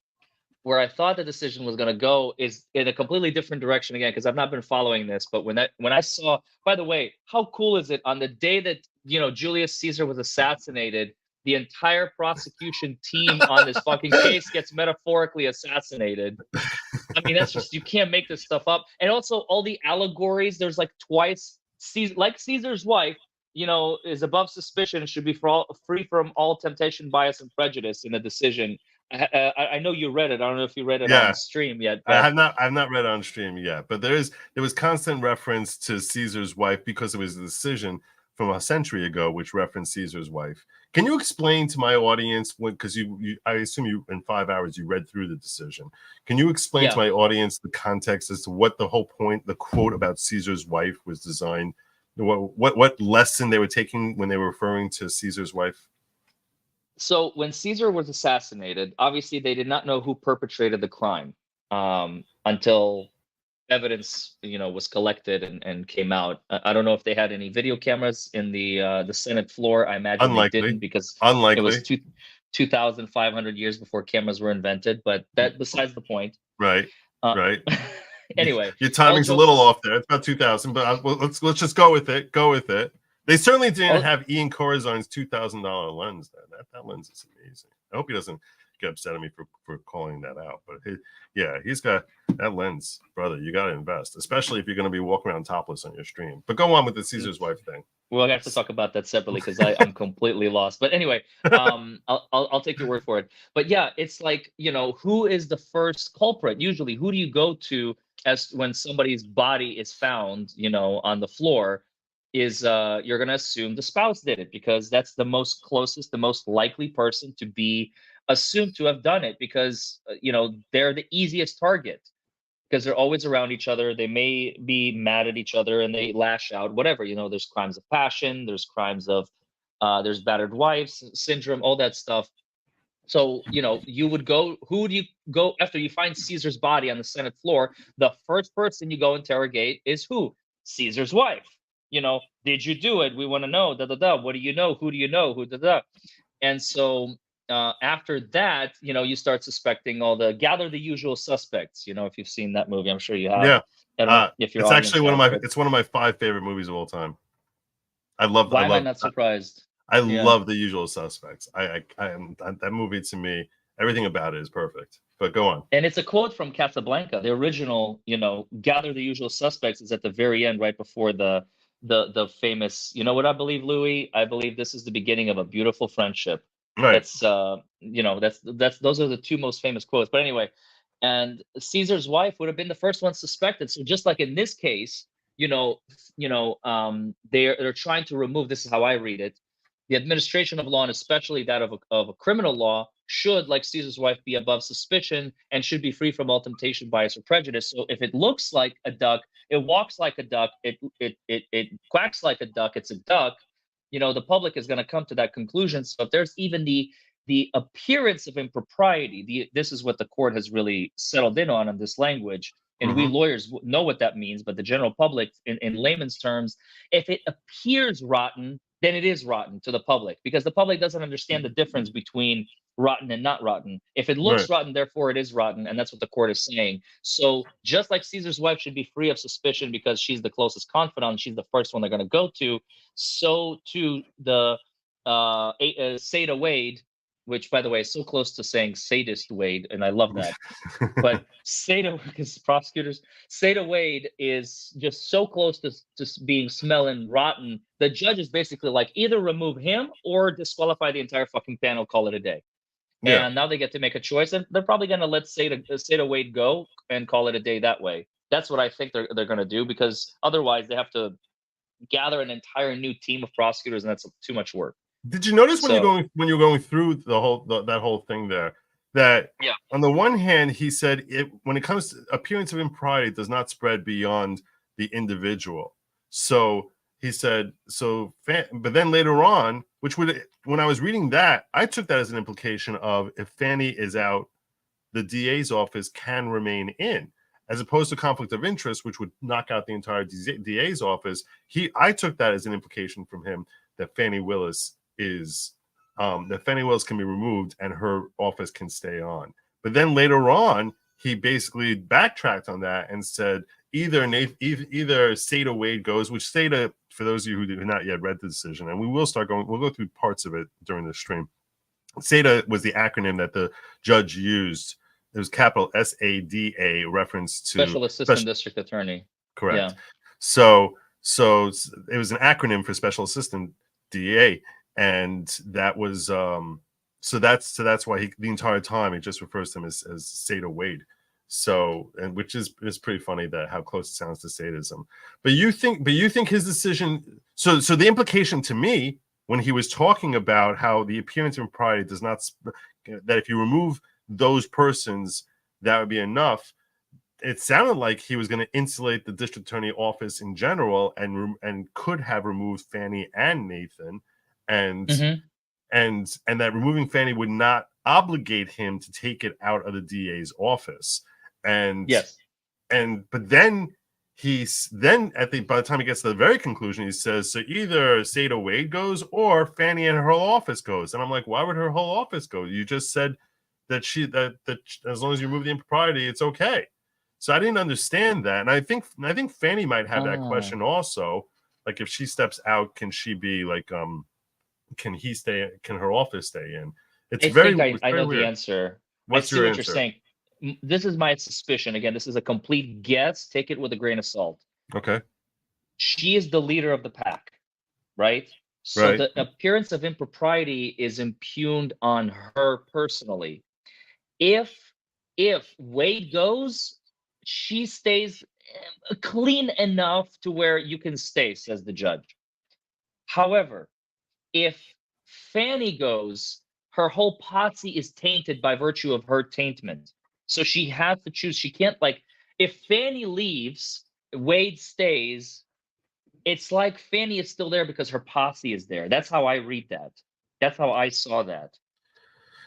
where I thought the decision was going to go is in a completely different direction again, because I've not been following this. But when I saw, by the way, how cool is it on the day that Julius Caesar was assassinated, the entire prosecution team on this fucking case gets metaphorically assassinated. I mean, that's just, you can't make this stuff up. And also all the allegories, there's like twice, like Caesar's wife, is above suspicion and should be free from all temptation, bias, and prejudice in a decision. I know you read it. I don't know if you read it on stream yet. But I've not read it on stream yet, but there was constant reference to Caesar's wife because it was a decision from a century ago which referenced Caesar's wife. Can you explain to my audience, because I assume you in 5 hours you read through the decision. Can you explain to my audience the context as to what the whole point, the quote about Caesar's wife was designed, what lesson they were taking when they were referring to Caesar's wife? So when Caesar was assassinated, obviously they did not know who perpetrated the crime until evidence, was collected and came out. I don't know if they had any video cameras in the Senate floor. I imagine they didn't, because it was 2,500 years before cameras were invented. But that besides the point. Right. Right. Anyway, your timing's a little off there. It's about 2000, but let's just go with it. Go with it. They certainly didn't have Ian Corazon's $2,000 lens. That lens is amazing. I hope he doesn't get upset at me for calling that out. But he's got that lens, brother. You got to invest, especially if you're going to be walking around topless on your stream. But go on with the Caesar's wife thing. Well, I have to talk about that separately because I'm completely lost. But anyway, I'll take your word for it. But yeah, it's like, who is the first culprit? Usually, who do you go to as when somebody's body is found, on the floor? Is you're going to assume the spouse did it, because that's the most closest, the most likely person to be assumed to have done it, because they're the easiest target, because they're always around each other. They may be mad at each other and they lash out, whatever. There's crimes of passion, there's crimes of there's battered wives syndrome, all that stuff. So you would go, who do you go after you find Caesar's body on the Senate floor? The first person you go interrogate is who? Caesar's wife. Did you do it? We want to know. What do you know? Who do you know? And so after that, you start suspecting all the gather the usual suspects. If you've seen that movie, I'm sure you have. Yeah. I don't know if it's actually one of my 5 favorite movies of all time. Why am I not surprised? I love The Usual Suspects. That movie, to me, everything about it is perfect. But go on. And it's a quote from Casablanca. The original, gather the usual suspects is at the very end, right before the famous, what I believe, Louis? I believe this is the beginning of a beautiful friendship. Right. That's those are the 2 most famous quotes. But anyway, and Caesar's wife would have been the first one suspected. So just like in this case, they're trying to remove, this is how I read it, the administration of law, and especially that of a criminal law, should, like Caesar's wife, be above suspicion and should be free from all temptation, bias, or prejudice. So if it looks like a duck, it walks like a duck, it quacks like a duck, it's a duck, the public is going to come to that conclusion. So if there's even the appearance of impropriety, this is what the court has really settled in on this language. And we lawyers know what that means, but the general public, in layman's terms, if it appears rotten, then it is rotten to the public, because the public doesn't understand the difference between rotten and not rotten. If it looks rotten, therefore it is rotten, and that's what the court is saying. So just like Caesar's wife should be free of suspicion because she's the closest confidant, she's the first one they're going to go to, so too the Seda Wade, which, by the way, is so close to saying sadist Wade, and I love that. But because prosecutors, Seda Wade is just so close to being smelling rotten. The judge is basically like, either remove him or disqualify the entire fucking panel, call it a day. Yeah. And now they get to make a choice, and they're probably going to let Seda Wade go and call it a day that way. That's what I think they're going to do, because otherwise they have to gather an entire new team of prosecutors, and that's too much work. Did you notice when you're going through that whole thing there, that on the one hand he said when it comes to appearance of impropriety, it does not spread beyond the individual. So he said but then later on, when I was reading that, I took that as an implication of, if Fani is out, the DA's office can remain in, as opposed to conflict of interest, which would knock out the entire DA's office. I took that as an implication from him that Fani Willis can be removed and her office can stay on. But then later on, he basically backtracked on that and said either Seda Wade goes, which Seda, for those of you who have not yet read the decision, and we'll go through parts of it during the stream. Seda was the acronym that the judge used. It was capital SADA, reference to Special Assistant District Attorney. Correct. Yeah. So it was an acronym for Special Assistant DA, and that was so that's why the entire time he just refers to him as Seda Wade. So, and which is pretty funny that how close it sounds to sadism. But you think his decision. So the implication to me when he was talking about how the appearance of impropriety does not, that if you remove those persons, that would be enough. It sounded like he was going to insulate the district attorney office in general, and could have removed Fani and Nathan, and that removing Fani would not obligate him to take it out of the DA's office. And yes, but then by the time he gets to the very conclusion, he says, so either Seda Wade goes or Fani and her whole office goes. And I'm like, why would her whole office go? You just said that that as long as you remove the impropriety, it's okay. So I didn't understand that, and I think Fani might have that question also. Like, if she steps out, can she be like, can he stay? Can her office stay in? I think I know weird. The answer. What's your answer? You're saying. This is my suspicion. Again, this is a complete guess. Take it with a grain of salt. Okay. She is the leader of the pack, right? So right. The appearance of impropriety is impugned on her personally. If Wade goes, she stays clean enough to where you can stay, says the judge. However, if Fani goes, her whole posse is tainted by virtue of her taintment. So she has to choose. She can't, like, if Fani leaves, Wade stays. It's like Fani is still there because her posse is there. That's how I read that. That's how I saw that.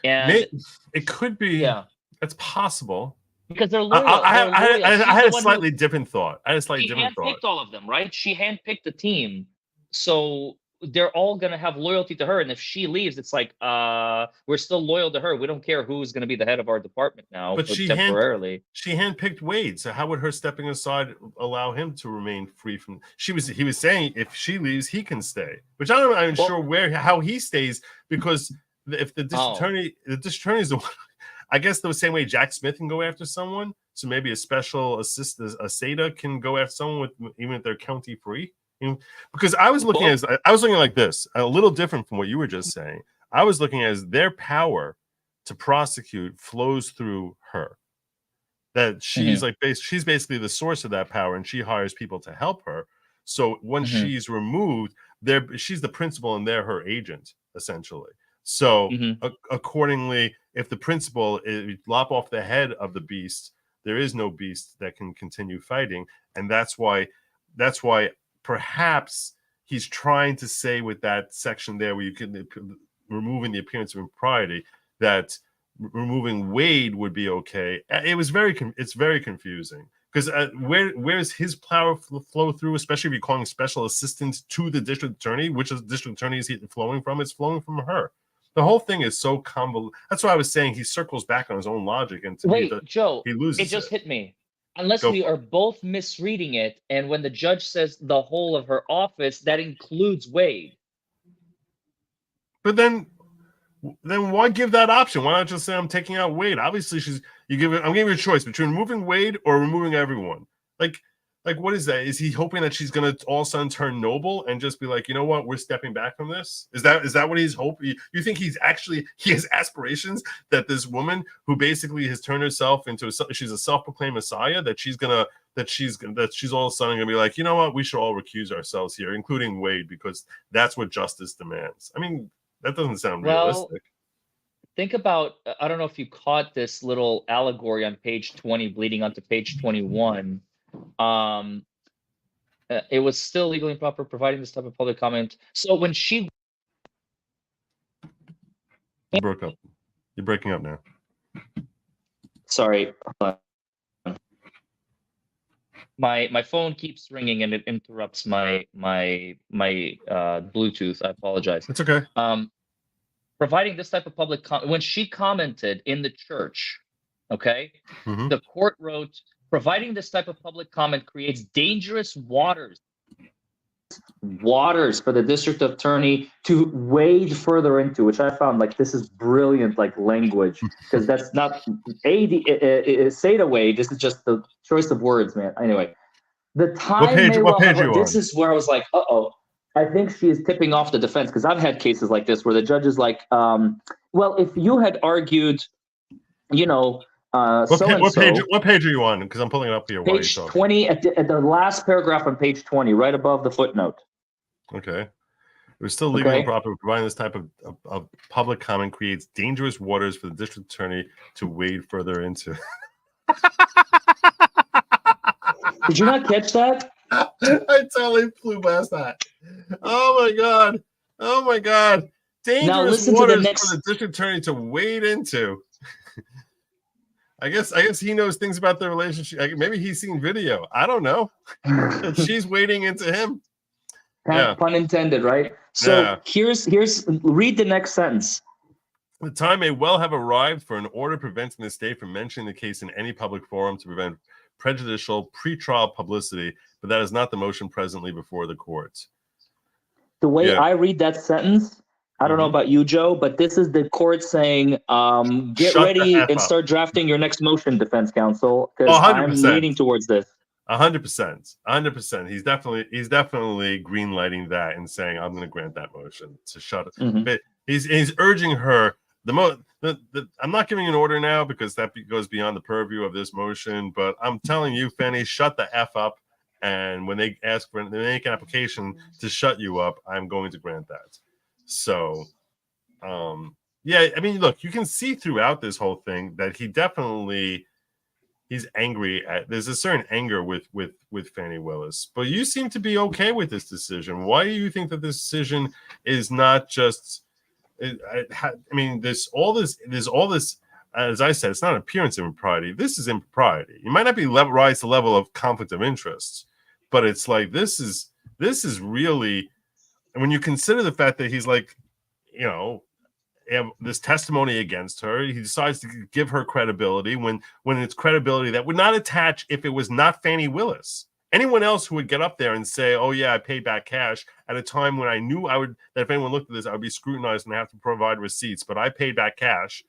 And it could be. Yeah, it's possible. Because they're loyal. I had a slightly different thought. She handpicked all of them, right? She handpicked the team. So they're all going to have loyalty to her. And if she leaves, it's like, we're still loyal to her. We don't care who's going to be the head of our department now, but temporarily. She handpicked Wade. So how would her stepping aside allow him to remain free from... He was saying if she leaves, he can stay. Which I'm sure how he stays, because if the district attorney is the one... I guess the same way Jack Smith can go after someone. So maybe a special assistant, a SADA, can go after someone even if they're county free. Because I was looking like this, a little different from what you were just saying. I was looking as their power to prosecute flows through her. That she's she's basically the source of that power, and she hires people to help her. So when she's removed, she's the principal and they're her agent, essentially. So accordingly, if the principal lop off the head of the beast, there is no beast that can continue fighting, and that's why perhaps he's trying to say with that section there, where you can removing the appearance of impropriety, that removing Wade would be okay. It's very confusing, because where's his power flow through, especially if you're calling special assistants to the district attorney, which is district attorney is he flowing from? It's flowing from her. The whole thing is so convoluted. That's why I was saying he circles back on his own logic, and Joe, he loses. It just hit me. Unless we are both misreading it, and when the judge says the whole of her office, that includes Wade. But then why give that option? Why not just say I'm taking out Wade? Obviously, I'm giving you a choice between removing Wade or removing everyone. Like what is that? Is he hoping that she's gonna all of a sudden turn noble and just be like, you know what, we're stepping back from this? Is that what he's hoping? You think he has aspirations that this woman who basically has turned herself into she's a self-proclaimed messiah, that she's all of a sudden gonna be like, you know what, we should all recuse ourselves here, including Wade, because that's what justice demands. I mean, that doesn't sound realistic. Think about, I don't know if you caught this little allegory on page 20 bleeding onto page 21. It was still legally improper providing this type of public comment. So when she broke up, you're breaking up now. Sorry, my phone keeps ringing and it interrupts my Bluetooth. I apologize. It's okay. Providing this type of public when she commented in the church, Okay. Mhm. The court wrote, providing this type of public comment creates dangerous waters for the district attorney to wade further into, which I found like this is brilliant, like language, because that's not say it away. This is just the choice of words, man. Anyway, the time may What well page have. are you This on? is where I was like, I think she is tipping off the defense, because I've had cases like this where the judge is like, well, if you had argued, you know, so and so. What page are you on? Because I'm pulling it up here while you're Page talking. 20 at the last paragraph on page 20, right above the footnote. Okay. It was still legal and proper, providing this type of public comment creates dangerous waters for the district attorney to wade further into. Did you not catch that? I totally flew past that. Oh my god! Oh my god! Dangerous waters for the district attorney to wade into. I guess he knows things about their relationship. Maybe he's seen video. I don't know. And she's wading into him. Yeah. Pun intended, right? So here's read the next sentence. The time may well have arrived for an order preventing the state from mentioning the case in any public forum to prevent prejudicial pretrial publicity, but that is not the motion presently before the courts. The way I read that sentence, I don't know about you, Joe, but this is the court saying, get ready and start drafting your next motion, defense counsel, because I'm leaning towards this. 100%. 100%. He's definitely green lighting that and saying, I'm going to grant that motion to shut it. But he's urging her. I'm not giving an order now because that goes beyond the purview of this motion, but I'm telling you, Fani, shut the F up. And when they make an application to shut you up, I'm going to grant that. So, yeah, I mean, look, you can see throughout this whole thing that he's angry there's a certain anger with Fani Willis, but you seem to be okay with this decision. Why do you think that this decision is not just, I mean, there's all this, as I said, it's not appearance of impropriety. This is impropriety. You might not be rise to the level of conflict of interest, but it's like, this is really, and when you consider the fact that he's like, you know, have this testimony against her, he decides to give her credibility when it's credibility that would not attach if it was not Fani Willis. Anyone else who would get up there and say, oh yeah, I paid back cash at a time when I knew that if anyone looked at this, I would be scrutinized and have to provide receipts, but I paid back cash.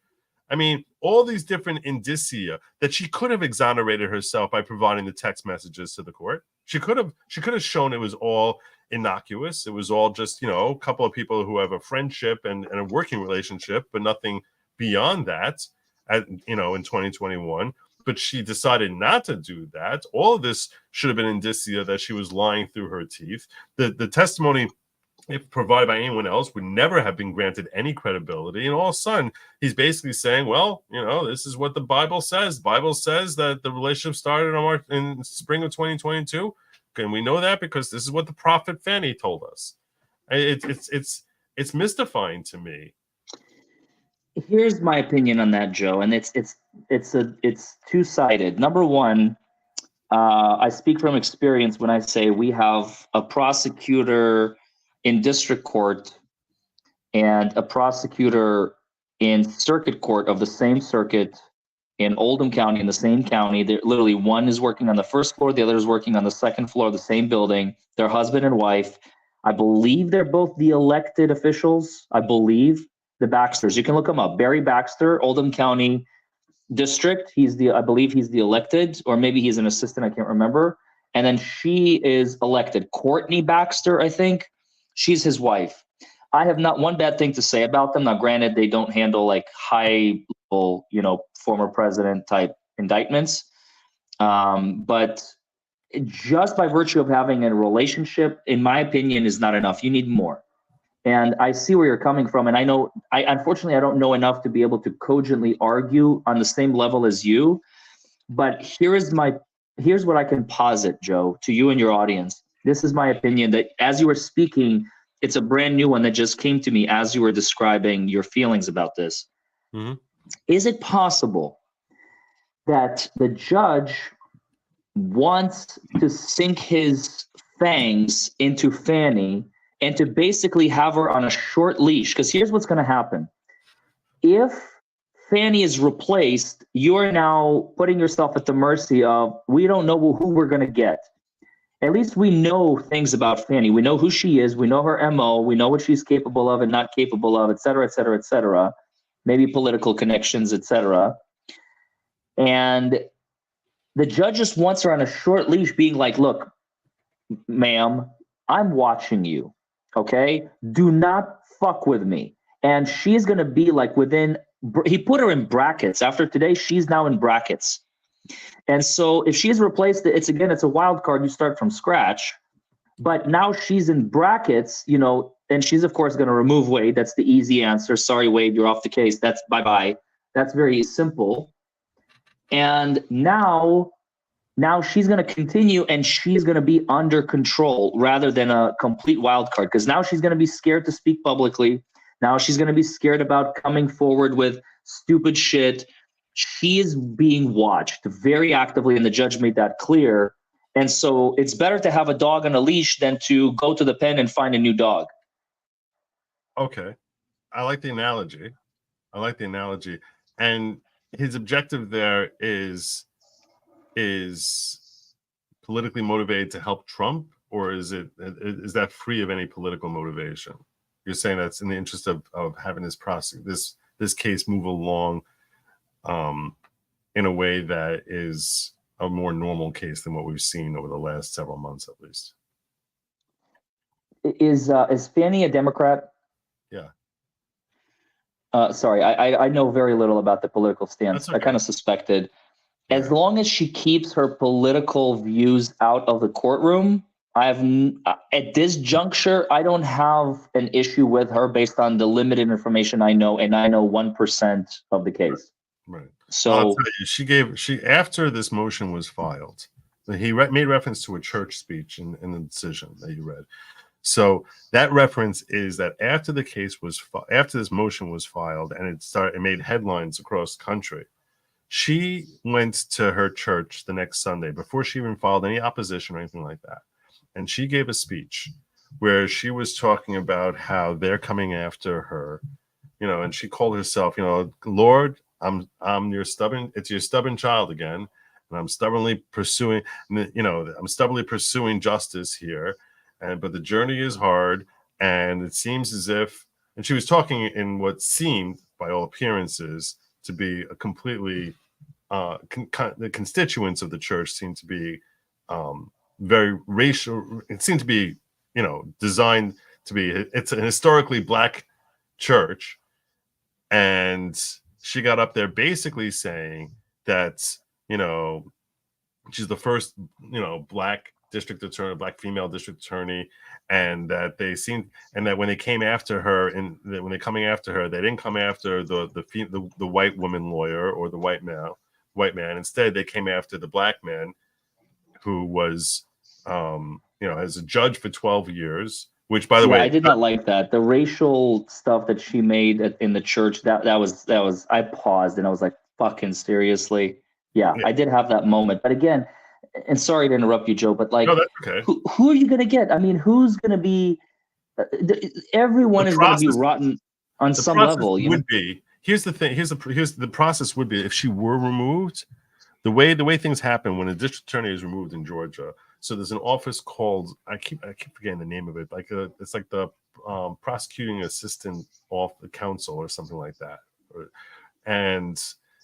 I mean, all these different indicia that she could have exonerated herself by providing the text messages to the court. She could have shown it was all innocuous. It was all just, you know, a couple of people who have a friendship and a working relationship, but nothing beyond that, in 2021. But she decided not to do that. All of this should have been indicia that she was lying through her teeth. The testimony, if provided by anyone else, would never have been granted any credibility. And all of a sudden, he's basically saying, well, you know, this is what the Bible says. The Bible says that the relationship started in spring of 2022. And we know that because this is what the prophet Fani told us. It's mystifying to me. Here's my opinion on that, Joe, and it's two-sided. Number one, I speak from experience when I say we have a prosecutor in district court and a prosecutor in circuit court of the same circuit in Oldham County, in the same county. They're literally, one is working on the first floor, the other is working on the second floor of the same building. They're husband and wife. I believe they're both the elected officials. I believe the Baxters. You can look them up. Barry Baxter, Oldham County District. I believe he's the elected, or maybe he's an assistant. I can't remember. And then she is elected. Courtney Baxter, I think. She's his wife. I have not one bad thing to say about them. Now, granted, they don't handle like high level, former president type indictments. But just by virtue of having a relationship, in my opinion, is not enough. You need more. And I see where you're coming from. And unfortunately, I don't know enough to be able to cogently argue on the same level as you. But here's what I can posit, Joe, to you and your audience. This is my opinion that as you were speaking, it's a brand new one that just came to me as you were describing your feelings about this. Mm-hmm. Is it possible that the judge wants to sink his fangs into Fani and to basically have her on a short leash? Because here's what's going to happen. If Fani is replaced, you're now putting yourself at the mercy of, we don't know who we're going to get. At least we know things about Fani. We know who she is. We know her MO. We know what she's capable of and not capable of, et cetera, et cetera, et cetera. Maybe political connections, et cetera. And the judge just wants her on a short leash being like, look, ma'am, I'm watching you, okay? Do not fuck with me. And she's going to be like he put her in brackets. After today, she's now in brackets. And so if she's replaced, it's a wild card. You start from scratch. But now she's in brackets, and she's, of course, going to remove Wade. That's the easy answer. Sorry, Wade, you're off the case. That's bye-bye. That's very simple. And now she's going to continue, and she's going to be under control rather than a complete wild card, because now she's going to be scared to speak publicly. Now she's going to be scared about coming forward with stupid shit. She is being watched very actively, and the judge made that clear. And so it's better to have a dog on a leash than to go to the pen and find a new dog. Okay. I like the analogy. And his objective there is politically motivated to help Trump, or is that free of any political motivation? You're saying that's in the interest of having this case move along in a way that is a more normal case than what we've seen over the last several months, at least. Is Fani a Democrat? Yeah. Sorry, I know very little about the political stance. Okay. I kind of suspected. As long as she keeps her political views out of the courtroom, at this juncture, I don't have an issue with her based on the limited information I know, and I know 1% of the case. Right. So I'll tell you, she after this motion was filed, he made reference to a church speech in the decision that you read. So that reference is that after this motion was filed and it made headlines across the country, she went to her church the next Sunday before she even filed any opposition or anything like that. And she gave a speech where she was talking about how they're coming after her, and she called herself, Lord, I'm your stubborn child again. And I'm stubbornly pursuing justice here. But the journey is hard. And it seems as if, and she was talking in what seemed, by all appearances, to be a completely, the constituents of the church seemed to be very racial. It seemed to be, designed to be, it's a historically black church. And she got up there basically saying that, she's the first, black district attorney, black female district attorney, and that when they came after her, when they're coming after her, they didn't come after the white woman lawyer or the white man. Instead, they came after the black man who was, as a judge for 12 years. Which, by the way, I did not like that. The racial stuff that she made in the church, that was. I paused and I was like, "Fucking seriously." Yeah, I did have that moment. But again, and sorry to interrupt you, Joe, but like, no, that's okay. Who are you going to get? I mean, who's going to be? Everyone is going to be rotten on some level. Here's the thing. Here's the process would be if she were removed. The way things happen when a district attorney is removed in Georgia. So there's an office called, I keep forgetting the name of it. It's like the prosecuting assistant off the counsel or something like that. And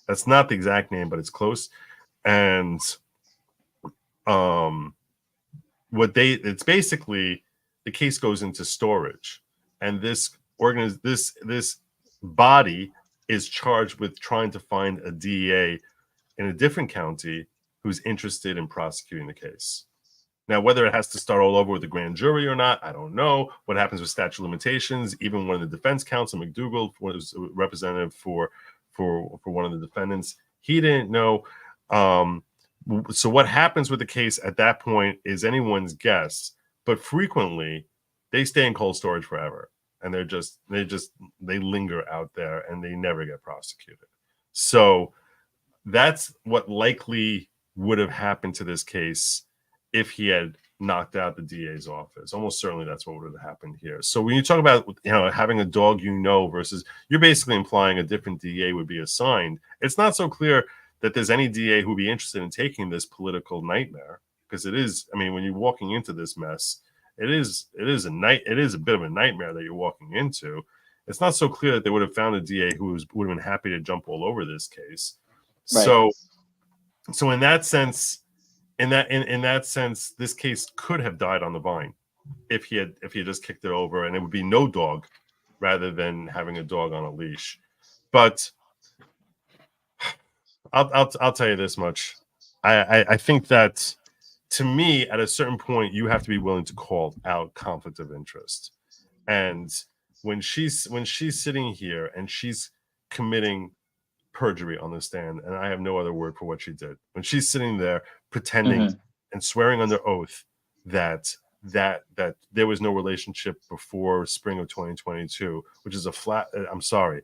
that's not the exact name, but it's close. And it's basically the case goes into storage, and this body is charged with trying to find a DEA in a different county who's interested in prosecuting the case. Now, whether it has to start all over with the grand jury or not, I don't know. What happens with statute of limitations? Even one of the defense counsel, McDougal, was a representative for one of the defendants. He didn't know. So what happens with the case at that point is anyone's guess. But frequently, they stay in cold storage forever, and they linger out there, and they never get prosecuted. So that's what likely would have happened to this case if he had knocked out the DA's office. Almost certainly that's what would have happened here. So when you talk about, having a dog, versus you're basically implying a different DA would be assigned. It's not so clear that there's any DA who would be interested in taking this political nightmare, because it is. I mean, when you're walking into this mess, it is a bit of a nightmare that you're walking into. It's not so clear that they would have found a DA who would have been happy to jump all over this case. Right. So in that sense. In that sense, this case could have died on the vine if he had just kicked it over, and it would be no dog rather than having a dog on a leash. But I'll tell you this much: I think that, to me, at a certain point, you have to be willing to call out conflict of interest. And when she's sitting here and she's committing perjury on the stand, and I have no other word for what she did, when she's sitting there pretending and swearing under oath that there was no relationship before spring of 2022, which is I'm sorry,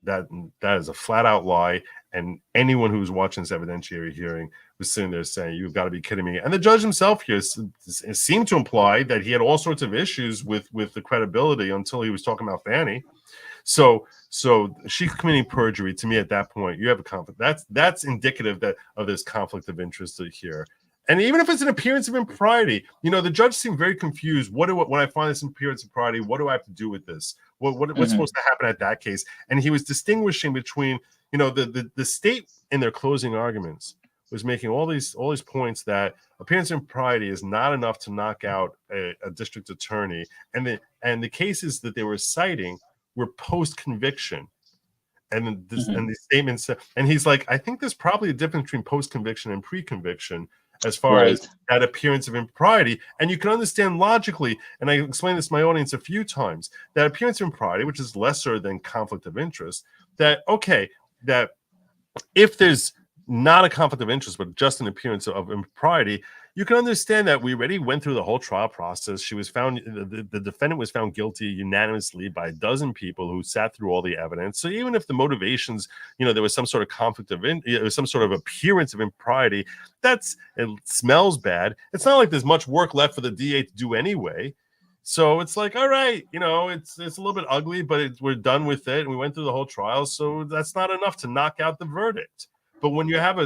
that is a flat out lie. And anyone who was watching this evidentiary hearing was sitting there saying, "You've got to be kidding me." And the judge himself here seemed to imply that he had all sorts of issues with the credibility until he was talking about Fani. So she's committing perjury. To me, at that point, you have a conflict. That's indicative of this conflict of interest here. And even if it's an appearance of impropriety, the judge seemed very confused. When I find this appearance of impropriety, what do I have to do with this? What's supposed to happen at that case? And he was distinguishing between, the state in their closing arguments was making all these points that appearance of impropriety is not enough to knock out a district attorney, and the cases that they were citing were post-conviction, and the statements, and he's like, I think there's probably a difference between post-conviction and pre-conviction as far as that appearance of impropriety. And you can understand logically, and I explained this to my audience a few times, that appearance of impropriety, which is lesser than conflict of interest, that if there's not a conflict of interest, but just an appearance of impropriety, you can understand that we already went through the whole trial process. She was found, the defendant was found guilty unanimously by a dozen people who sat through all the evidence. So even if the motivations, there was some sort of conflict of, some sort of appearance of impropriety, it smells bad. It's not like there's much work left for the DA to do anyway. So it's like, all right, it's a little bit ugly, but we're done with it, and we went through the whole trial. So that's not enough to knock out the verdict. But when you have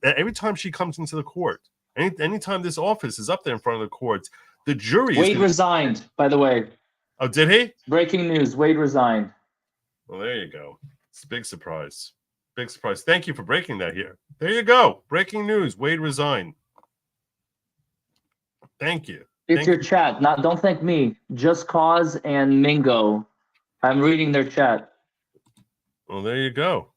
every time she comes into the court, anytime this office is up there in front of the courts, the jury Wade resigned, by the way. Oh, did he? Breaking news, Wade resigned. Well, there you go. It's a big surprise. Big surprise. Thank you for breaking that here. There you go. Breaking news, Wade resigned. Thank you. It's your chat. Don't thank me. Just Cause and Mingo. I'm reading their chat. Well, there you go.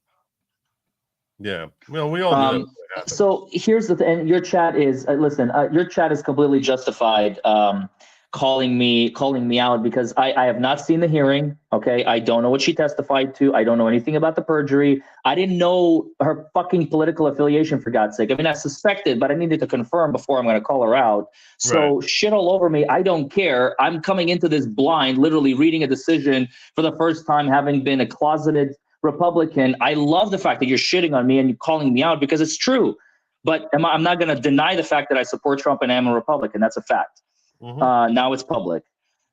Yeah, well, we all know that. So here's the thing. Your chat is your chat is completely justified calling me out, because I have not seen the hearing. Okay, I don't know what she testified to. I don't know anything about the perjury. I didn't know her fucking political affiliation, for God's sake. I mean, I suspected, but I needed to confirm before I'm going to call her out. So shit all over me. I don't care. I'm coming into this blind, literally reading a decision for the first time, having been a closeted Republican. I love the fact that you're shitting on me and you're calling me out, because it's true. But I'm not going to deny the fact that I support Trump and am a Republican. That's a fact. Now it's public.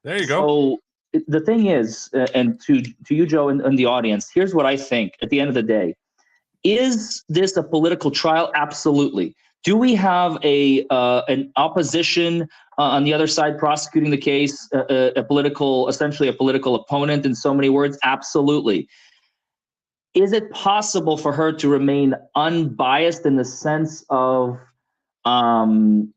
There you go. So the thing is, and to you, Joe, and the audience, here's what I think at the end of the day. Is this a political trial? Absolutely. Do we have an opposition on the other side prosecuting the case, essentially a political opponent in so many words? Absolutely. Is it possible for her to remain unbiased in the sense of, like,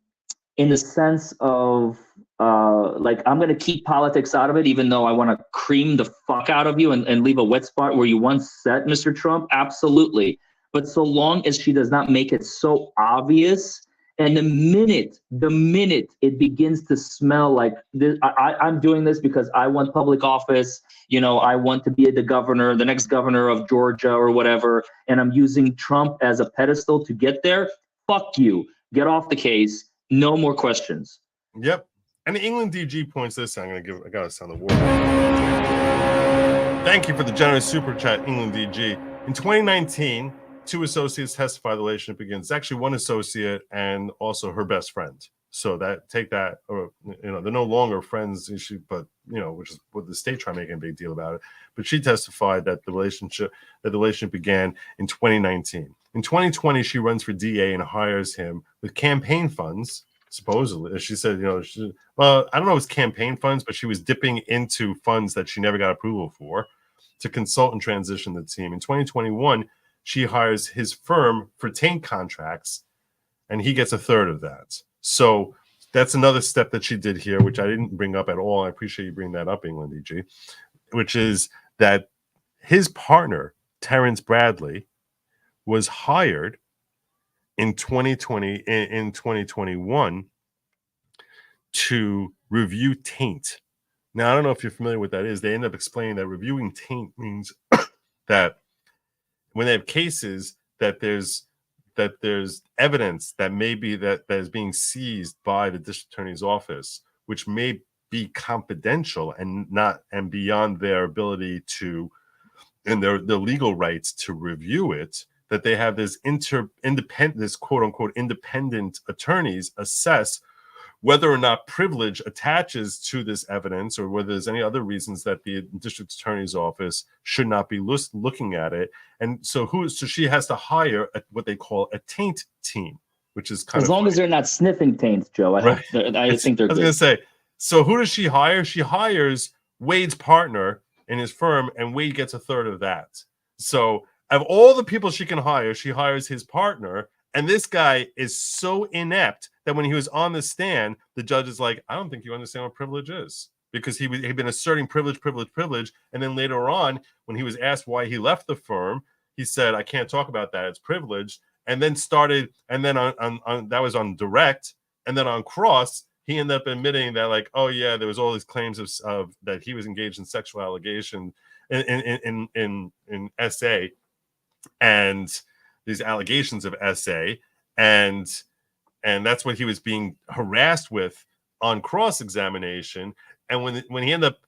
I'm going to keep politics out of it, even though I want to cream the fuck out of you and leave a wet spot where you once sat, Mr. Trump? Absolutely. But so long as she does not make it so obvious, and the minute it begins to smell like this, I'm doing this because I want public office, I want to be the governor, the next governor of Georgia or whatever, and I'm using Trump as a pedestal to get there, fuck you. Get off the case. No more questions. Yep. And the England DG points this. I got to sound the word. Thank you for the generous super chat, England DG. In 2019, 2 associates testified the relationship begins. Actually, 1 associate and also her best friend. So that take that, or they're no longer friends. But which is what the state tried making a big deal about it. But she testified that the relationship began in 2019. In 2020, she runs for DA and hires him with campaign funds. Supposedly, she said, well, I don't know if it's campaign funds, but she was dipping into funds that she never got approval for to consult and transition the team. In 2021, she hires his firm for taint contracts, and he gets a third of that. So that's another step that she did here, which I didn't bring up at all. I appreciate you bringing that up, England EG, which is that his partner, Terrence Bradley, was hired in 2021 to review taint. Now, I don't know if you're familiar with what that is. They end up explaining that reviewing taint means that when they have cases that there's evidence that maybe that is being seized by the district attorney's office, which may be confidential and beyond their ability to, and their legal rights to review it, that they have this quote unquote independent attorneys assess whether or not privilege attaches to this evidence, or whether there's any other reasons that the district attorney's office should not be looking at it. And so she has to hire what they call a taint team, which is kind of, as long as they're not sniffing taints, Joe. I think they're good. I was going to say, so who does she hire? She hires Wade's partner in his firm, and Wade gets a third of that. So of all the people she can hire, she hires his partner. And this guy is so inept that when he was on the stand, the judge is like, I don't think you understand what privilege is, because he'd been asserting privilege. And then later on, when he was asked why he left the firm, he said, I can't talk about that. It's privilege. And then on that was on direct. And then on cross, he ended up admitting that, like, oh yeah, there was all these claims of that he was engaged in sexual allegation in SA, and these allegations of SA, and that's what he was being harassed with on cross-examination. And when he ended up,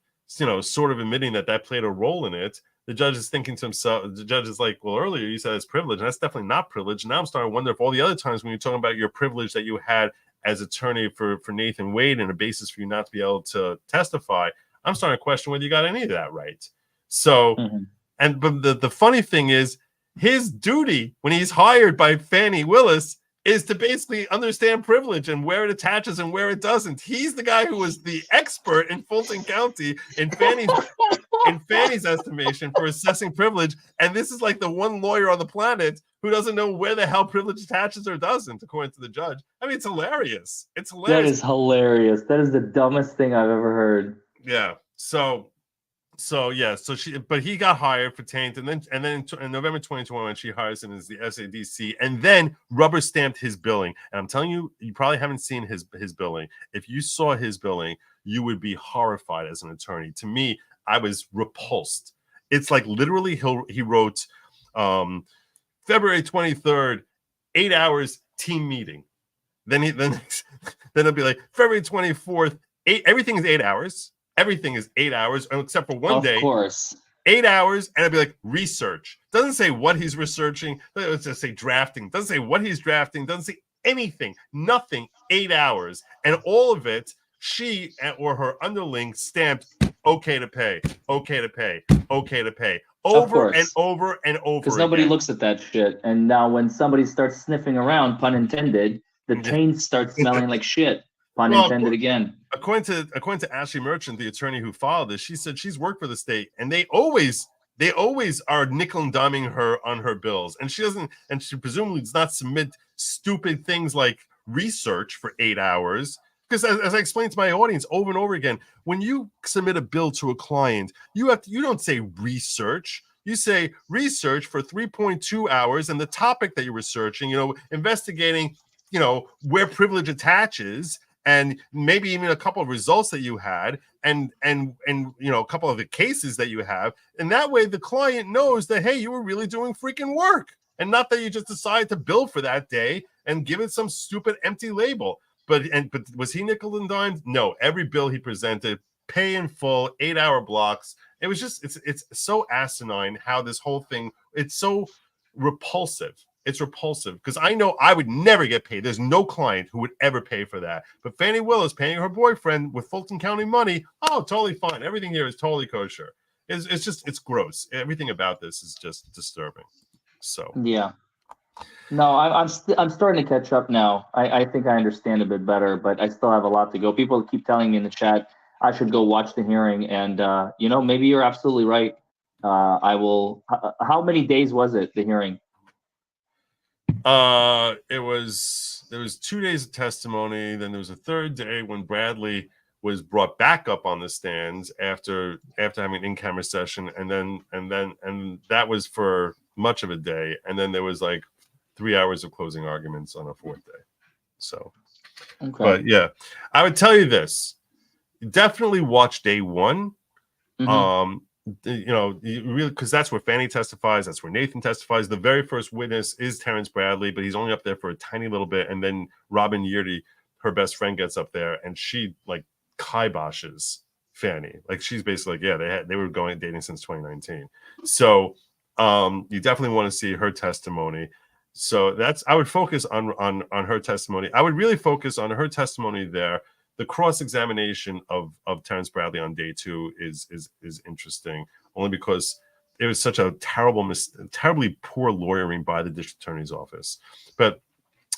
sort of admitting that played a role in it, the judge is thinking to himself, the judge is like, well, earlier you said it's privilege, and that's definitely not privilege. Now I'm starting to wonder if all the other times when you're talking about your privilege that you had as attorney for Nathan Wade and a basis for you not to be able to testify, I'm starting to question whether you got any of that right. So, but the funny thing is, his duty when he's hired by Fani Willis is to basically understand privilege and where it attaches and where it doesn't. He's the guy who was the expert in Fulton County in Fani's estimation for assessing privilege. And this is like the one lawyer on the planet who doesn't know where the hell privilege attaches or doesn't, according to the judge. I mean, it's hilarious. It's hilarious. That is hilarious. That is the dumbest thing I've ever heard. Yeah. But he got hired for taint, and then in November 2021, she hires him as the SADC, and then rubber stamped his billing. And I'm telling you, you probably haven't seen his billing. If you saw his billing, you would be horrified as an attorney. To me, I was repulsed. It's like literally he wrote February 23rd, 8 hours team meeting. Then it'll be like February 24th, everything is 8 hours. Everything is 8 hours, except for one day. Of course. 8 hours, and it'd be like research. Doesn't say what he's researching. Let's just say drafting. Doesn't say what he's drafting. Doesn't say anything. Nothing. 8 hours. And all of it, she or her underling stamped okay to pay, okay to pay, okay to pay. Over and over and over. Because nobody looks at that shit. And now when somebody starts sniffing around, pun intended, the taint starts smelling like shit. Pun intended again. According to Ashley Merchant, the attorney who filed this, she said she's worked for the state, and they always are nickel and diming her on her bills, and she presumably does not submit stupid things like research for 8 hours. Because as I explained to my audience over and over again, when you submit a bill to a client, you don't say research. You say research for 3.2 hours, and the topic that you're researching, investigating, where privilege attaches, and maybe even a couple of results that you had, and a couple of the cases that you have. And that way the client knows that, hey, you were really doing freaking work, and not that you just decided to bill for that day and give it some stupid empty label. But was he nickel and dimed? No, every bill he presented, pay in full, 8 hour blocks. It was just, it's so asinine how this whole thing, it's so repulsive. It's repulsive because I know I would never get paid. There's no client who would ever pay for that. But Fani Willis paying her boyfriend with Fulton County money, oh, totally fine. Everything here is totally kosher. It's gross. Everything about this is just disturbing. So yeah. No, I'm starting to catch up now. I think I understand a bit better, but I still have a lot to go. People keep telling me in the chat I should go watch the hearing, and maybe you're absolutely right. I will. How many days was it, the hearing? There was 2 days of testimony. Then there was a third day when Bradley was brought back up on the stands after having an in-camera session, and that was for much of a day. And then there was like 3 hours of closing arguments on a fourth day. So, okay. But yeah, I would tell you this: definitely watch day one. Mm-hmm. Really, because that's where Fani testifies, that's where Nathan testifies. The very first witness is Terrence Bradley, but he's only up there for a tiny little bit, and then Robin Yeardy, her best friend, gets up there, and she like kiboshes Fani. Like she's basically like, they were dating since 2019. So you definitely want to see her testimony. So I would focus on her testimony. I would really focus on her testimony there. The cross-examination of Terrence Bradley on day two is interesting, only because it was such a terribly poor lawyering by the district attorney's office. But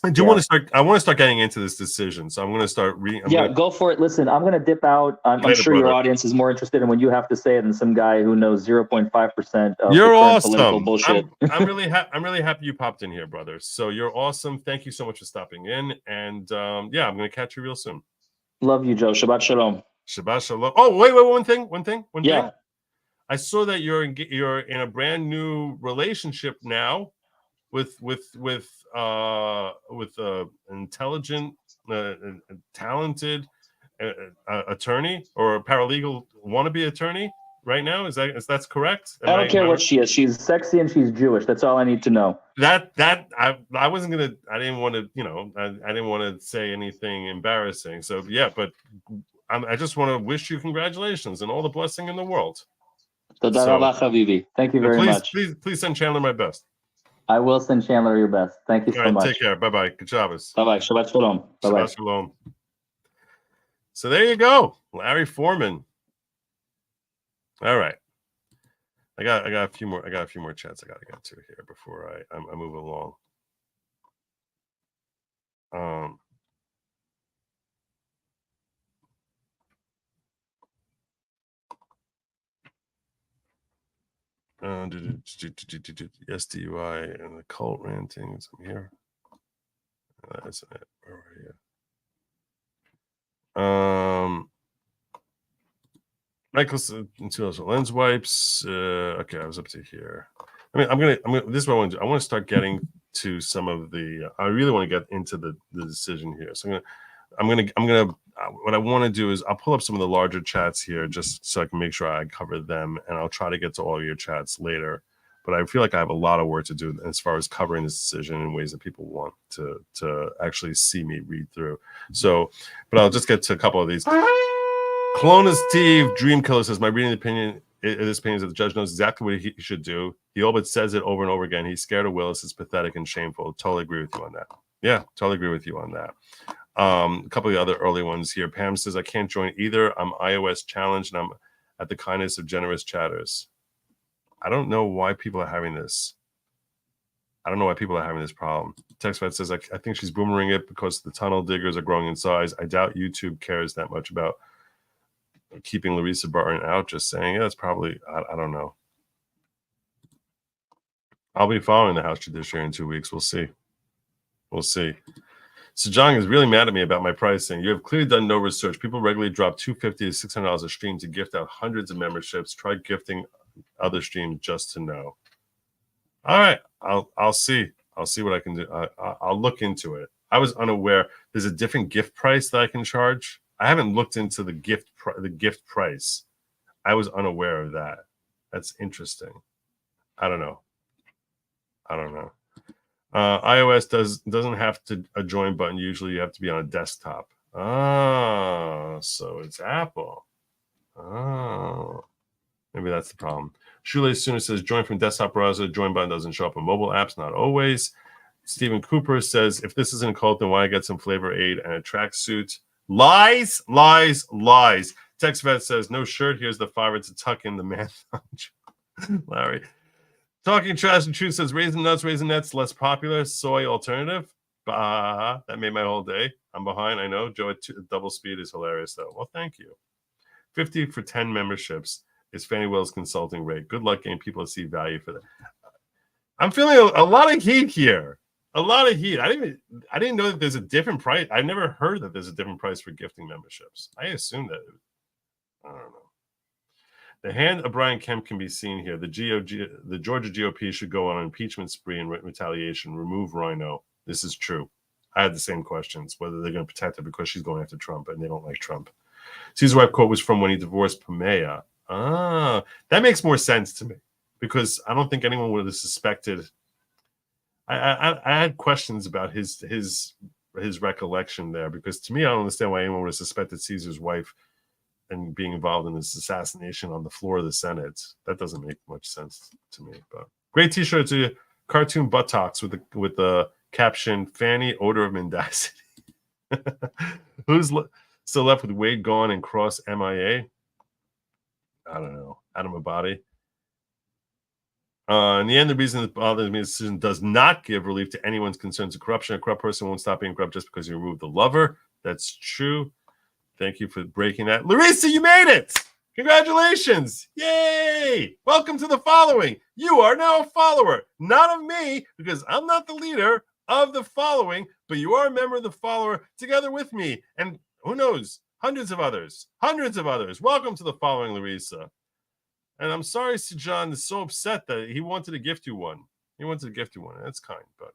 I do want to start. I want to start getting into this decision, so I'm going to start reading. Go for it. Listen, I'm going to dip out. I'm sure your audience is more interested in what you have to say than some guy who knows 0.5% of you're awesome. Political bullshit. I'm really happy you popped in here, brother. So you're awesome. Thank you so much for stopping in, and I'm going to catch you real soon. Love you, Joe. Shabbat shalom. Shabbat shalom. Oh, wait, one thing. Yeah. Thing. I saw that you're in a brand new relationship now with intelligent, talented attorney or a paralegal wannabe attorney right now. Is that's correct? I don't care what she is. She's sexy and she's Jewish. That's all I need to know. I wasn't gonna. I didn't want to. I didn't want to say anything embarrassing. So yeah, but I just want to wish you congratulations and all the blessing in the world. Thank you very much. Please send Chandler my best. I will send Chandler your best. Thank you so much. Take care. Bye bye. Good Shabbos. Bye bye. Shabbat shalom. Bye bye. Shabbat shalom. So there you go, Larry Foreman. All right. I got a few more chats I got to get to here before I move along. SDUI and the cult rantings. I'm here. That's it. Where are you? Michael's lens wipes. Okay, I was up to here. I mean, I'm gonna. This is what I want to do. I want to start getting to some of the. I really want to get into the decision here. So I'm gonna. What I want to do is I'll pull up some of the larger chats here just so I can make sure I cover them, and I'll try to get to all your chats later. But I feel like I have a lot of work to do as far as covering this decision in ways that people want to actually see me read through. So, but I'll just get to a couple of these. Kelowna Steve Dream Killer says, my reading opinion is that the judge knows exactly what he should do. He all but says it over and over again. He's scared of Willis. It's pathetic and shameful. Totally agree with you on that. Yeah, totally agree with you on that. A couple of the other early ones here. Pam says, I can't join either. I'm iOS challenged and I'm at the kindness of generous chatters. I don't know why people are having this. I don't know why people are having this problem. TextFed says, I think she's boomerang it because the tunnel diggers are growing in size. I doubt YouTube cares that much about keeping Larissa Barton out. Just saying, yeah, that's probably, I don't know. I'll be following the House Judiciary in 2 weeks. We'll see. Sejong is really mad at me about my pricing. You have clearly done no research. People regularly drop $250 to $600 a stream to gift out hundreds of memberships. Try gifting other streams just to know. All right, I'll see. I'll see what I can do. I'll look into it. I was unaware there's a different gift price that I can charge. I haven't looked into the gift price. I was unaware of that. That's interesting. I don't know. iOS doesn't have a join button. Usually you have to be on a desktop. Oh, so it's Apple. Oh, maybe that's the problem. Shoelace Sooner says join from desktop browser. Join button doesn't show up on mobile apps. Not always. Stephen Cooper says, if this isn't a cult, then why get some flavor aid and a tracksuit? Lies, lies, lies. Tex Vet says, no shirt. Here's the fiver to tuck in the man. Larry. Talking Trash and Truth says, raisin nuts, raisinets, less popular. Soy alternative. Bah, that made my whole day. I'm behind, I know. Joe at double speed is hilarious, though. Well, thank you. 50 for 10 memberships is Fannie Will's consulting rate. Good luck getting people to see value for that. I'm feeling a lot of heat here. A lot of heat. I didn't know that there's a different price. I never heard that there's a different price for gifting memberships. I assume that. I don't know. The hand of Brian Kemp can be seen here. The Georgia GOP should go on an impeachment spree in retaliation. Remove Rhino. This is true. I had the same questions, whether they're going to protect her because she's going after Trump and they don't like Trump. Caesar Webb quote was from when he divorced Pamea. Ah, that makes more sense to me because I don't think anyone would have suspected. I had questions about his recollection there because to me, I don't understand why anyone would have suspected Caesar's wife and being involved in this assassination on the floor of the Senate. That doesn't make much sense to me. But great T-shirt to cartoon buttocks with the caption "Fani, odor of mendacity." Who's still left with Wade gone and Cross MIA? I don't know. Adam Abadi. In the end, the reason that bothers me, the decision does not give relief to anyone's concerns of corruption. A corrupt person won't stop being corrupt just because you remove the lover. That's true. Thank you for breaking that. Larissa, you made it! Congratulations! Yay! Welcome to the following. You are now a follower, not of me, because I'm not the leader of the following, but you are a member of the follower together with me. And who knows, hundreds of others. Welcome to the following, Larissa. And I'm sorry, Sijan is so upset that he wanted to gift you one. That's kind, but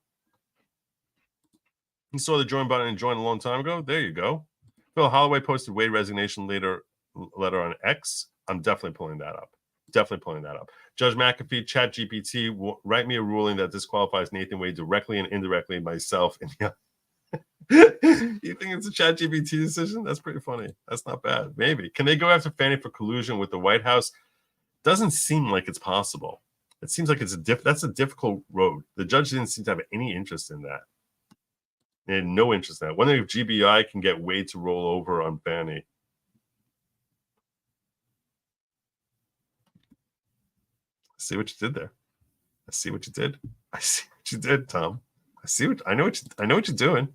he saw the join button and joined a long time ago. There you go. Phil Holloway posted Wade resignation letter on X. I'm definitely pulling that up. Judge McAfee, Chat GPT, write me a ruling that disqualifies Nathan Wade directly and indirectly myself. You think it's a Chat GPT decision? That's pretty funny. That's not bad. Maybe. Can they go after Fannie for collusion with the White House? Doesn't seem like it's possible. It seems like that's a difficult road. The judge didn't seem to have any interest in that. They had no interest in that. Wondering if GBI can get Wade to roll over on Fannie. I see what you did there. I see what you did, Tom. I know what you're doing.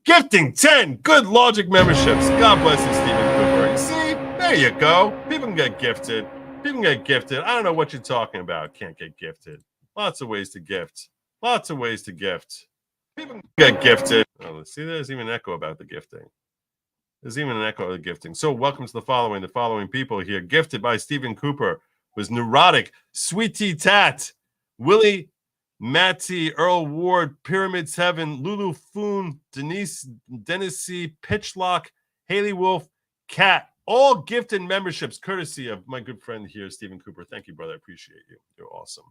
Gifting 10 good Lawgic memberships. God bless you, Stephen Cooper. You see, there you go. People can get gifted. I don't know what you're talking about. Can't get gifted. Lots of ways to gift. People get gifted. Oh, see, there's even an echo about the gifting. So welcome to the following. The following people here, gifted by Stephen Cooper, was Neurotic, Sweetie Tat, Willie, Matty, Earl Ward, Pyramid 7, Lulu Foon, Denise C, Pitchlock, Haley Wolf, Cat, all gifted memberships courtesy of my good friend here, Stephen Cooper. Thank you, brother. I appreciate you. You're awesome.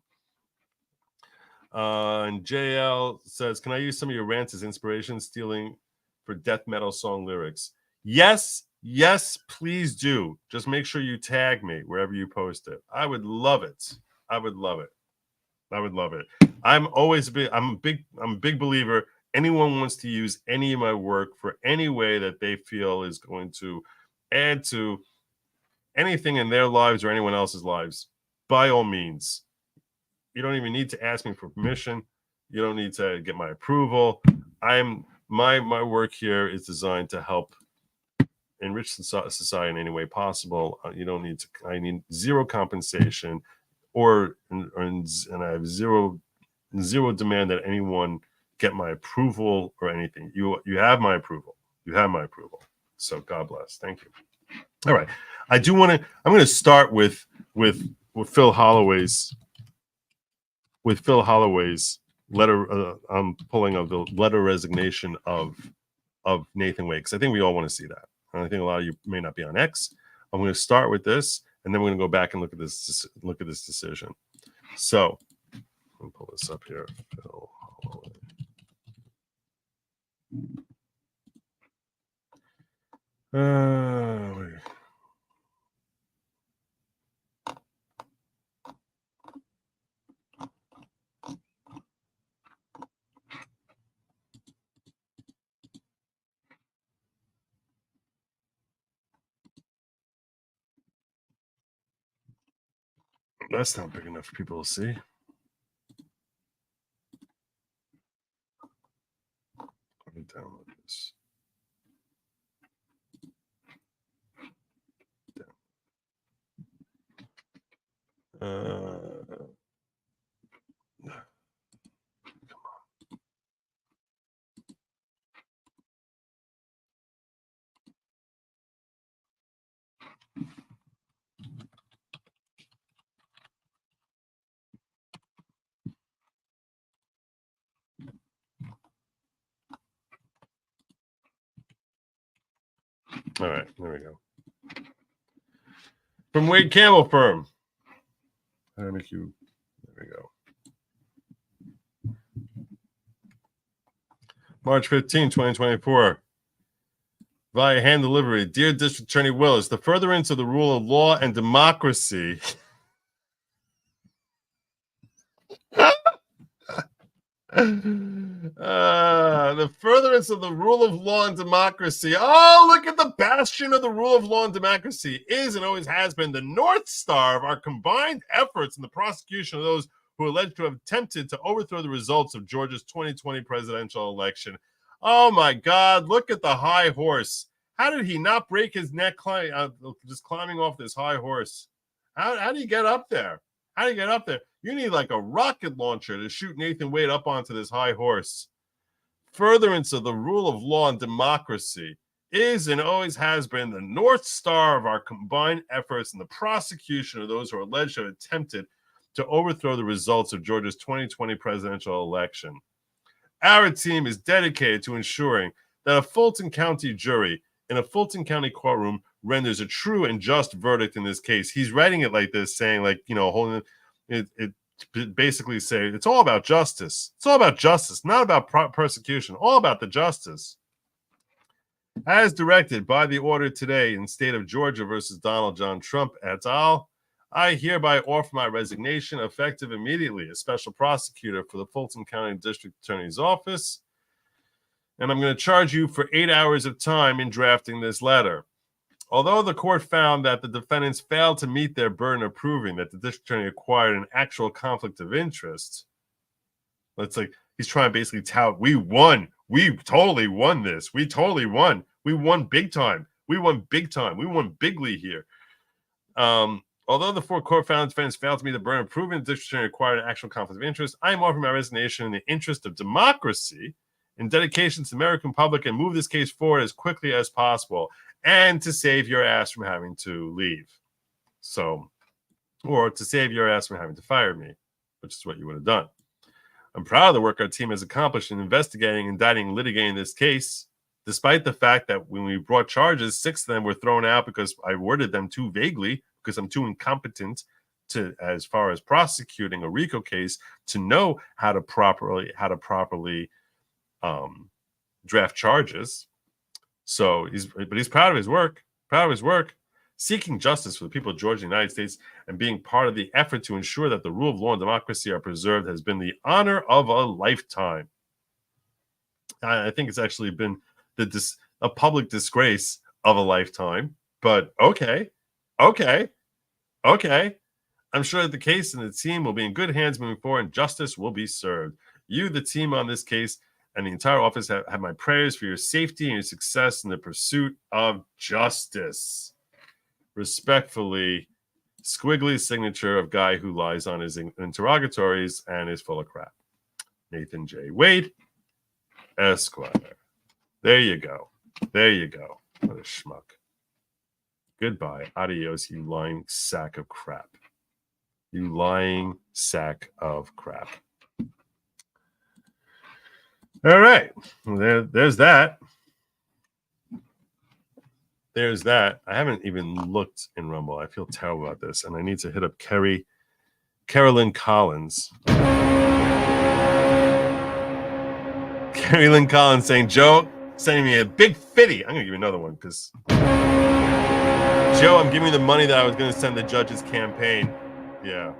And JL says, can I use some of your rants as inspiration, stealing for death metal song lyrics? Yes, please do. Just make sure you tag me wherever you post it. I would love it. I'm a big believer. Anyone wants to use any of my work for any way that they feel is going to add to anything in their lives or anyone else's lives, by all means. You don't even need to ask me for permission. You don't need to get my approval. My work here is designed to help enrich society in any way possible. You don't need to. I need zero compensation, and I have zero demand that anyone get my approval or anything. You have my approval. So God bless. Thank you. All right. I'm going to start with Phil Holloway's. With Phil Holloway's letter, I'm pulling of the letter resignation of Nathan Wade, because I think we all want to see that. And I think a lot of you may not be on X. I'm going to start with this, and then we're going to go back and look at this decision. So let me pull this up here. Phil Holloway. That's not big enough for people to see. Let me download this. All right, there we go. From Wade Campbell Firm. How do I make you? There we go. March 15, 2024. Via hand delivery. Dear District Attorney Willis, the furtherance of the rule of law and democracy. The furtherance of the rule of law and democracy. Oh, look at the bastion of the rule of law and democracy is and always has been the North Star of our combined efforts in the prosecution of those who are alleged to have attempted to overthrow the results of Georgia's 2020 presidential election. Oh my God, look at the high horse. How did he not break his neck just climbing off this high horse? How do you get up there? How do you get up there? You need like a rocket launcher to shoot Nathan Wade up onto this high horse. Furtherance of the rule of law and democracy is and always has been the North Star of our combined efforts in the prosecution of those who are alleged to have attempted to overthrow the results of Georgia's 2020 presidential election. Our team is dedicated to ensuring that a Fulton County jury in a Fulton County courtroom renders a true and just verdict in this case. He's writing it like this, saying like, holding it basically say it's all about justice. It's all about justice, not about persecution, all about the justice. As directed by the order today in state of Georgia versus Donald John Trump et al., I hereby offer my resignation effective immediately as special prosecutor for the Fulton County District Attorney's Office. And I'm going to charge you for 8 hours of time in drafting this letter. Although the court found that the defendants failed to meet their burden of proving that the district attorney acquired an actual conflict of interest, it's like he's trying to basically tout, we won. We totally won this. We totally won. We won big time. We won big time. We won bigly here. Although the court found defendants failed to meet the burden of proving the district attorney acquired an actual conflict of interest, I am offering my resignation in the interest of democracy and dedication to the American public and move this case forward as quickly as possible and to save your ass from having to leave. Or to save your ass from having to fire me, which is what you would have done. I'm proud of the work our team has accomplished in investigating, indicting, and litigating this case, despite the fact that when we brought charges, 6 of them were thrown out because I worded them too vaguely, because I'm too incompetent to, as far as prosecuting a RICO case, to know how to properly draft charges. So he's proud of his work, seeking justice for the people of Georgia and the United States and being part of the effort to ensure that the rule of law and democracy are preserved has been the honor of a lifetime. I think it's actually been a public disgrace of a lifetime, but okay. I'm sure that the case and the team will be in good hands moving forward and justice will be served. You, the team on this case, and the entire office have my prayers for your safety and your success in the pursuit of justice. Respectfully, squiggly signature of guy who lies on his interrogatories and is full of crap. Nathan J. Wade, Esquire. There you go. What a schmuck. Goodbye. Adios, you lying sack of crap. You lying sack of crap. All right. Well, there's that. I haven't even looked in Rumble. I feel terrible about this, and I need to hit up Carolyn Collins. Carolyn Collins saying, Joe, sending me a big fitty. I'm going to give you another one because, Joe, I'm giving you the money that I was going to send the judge's campaign. Yeah.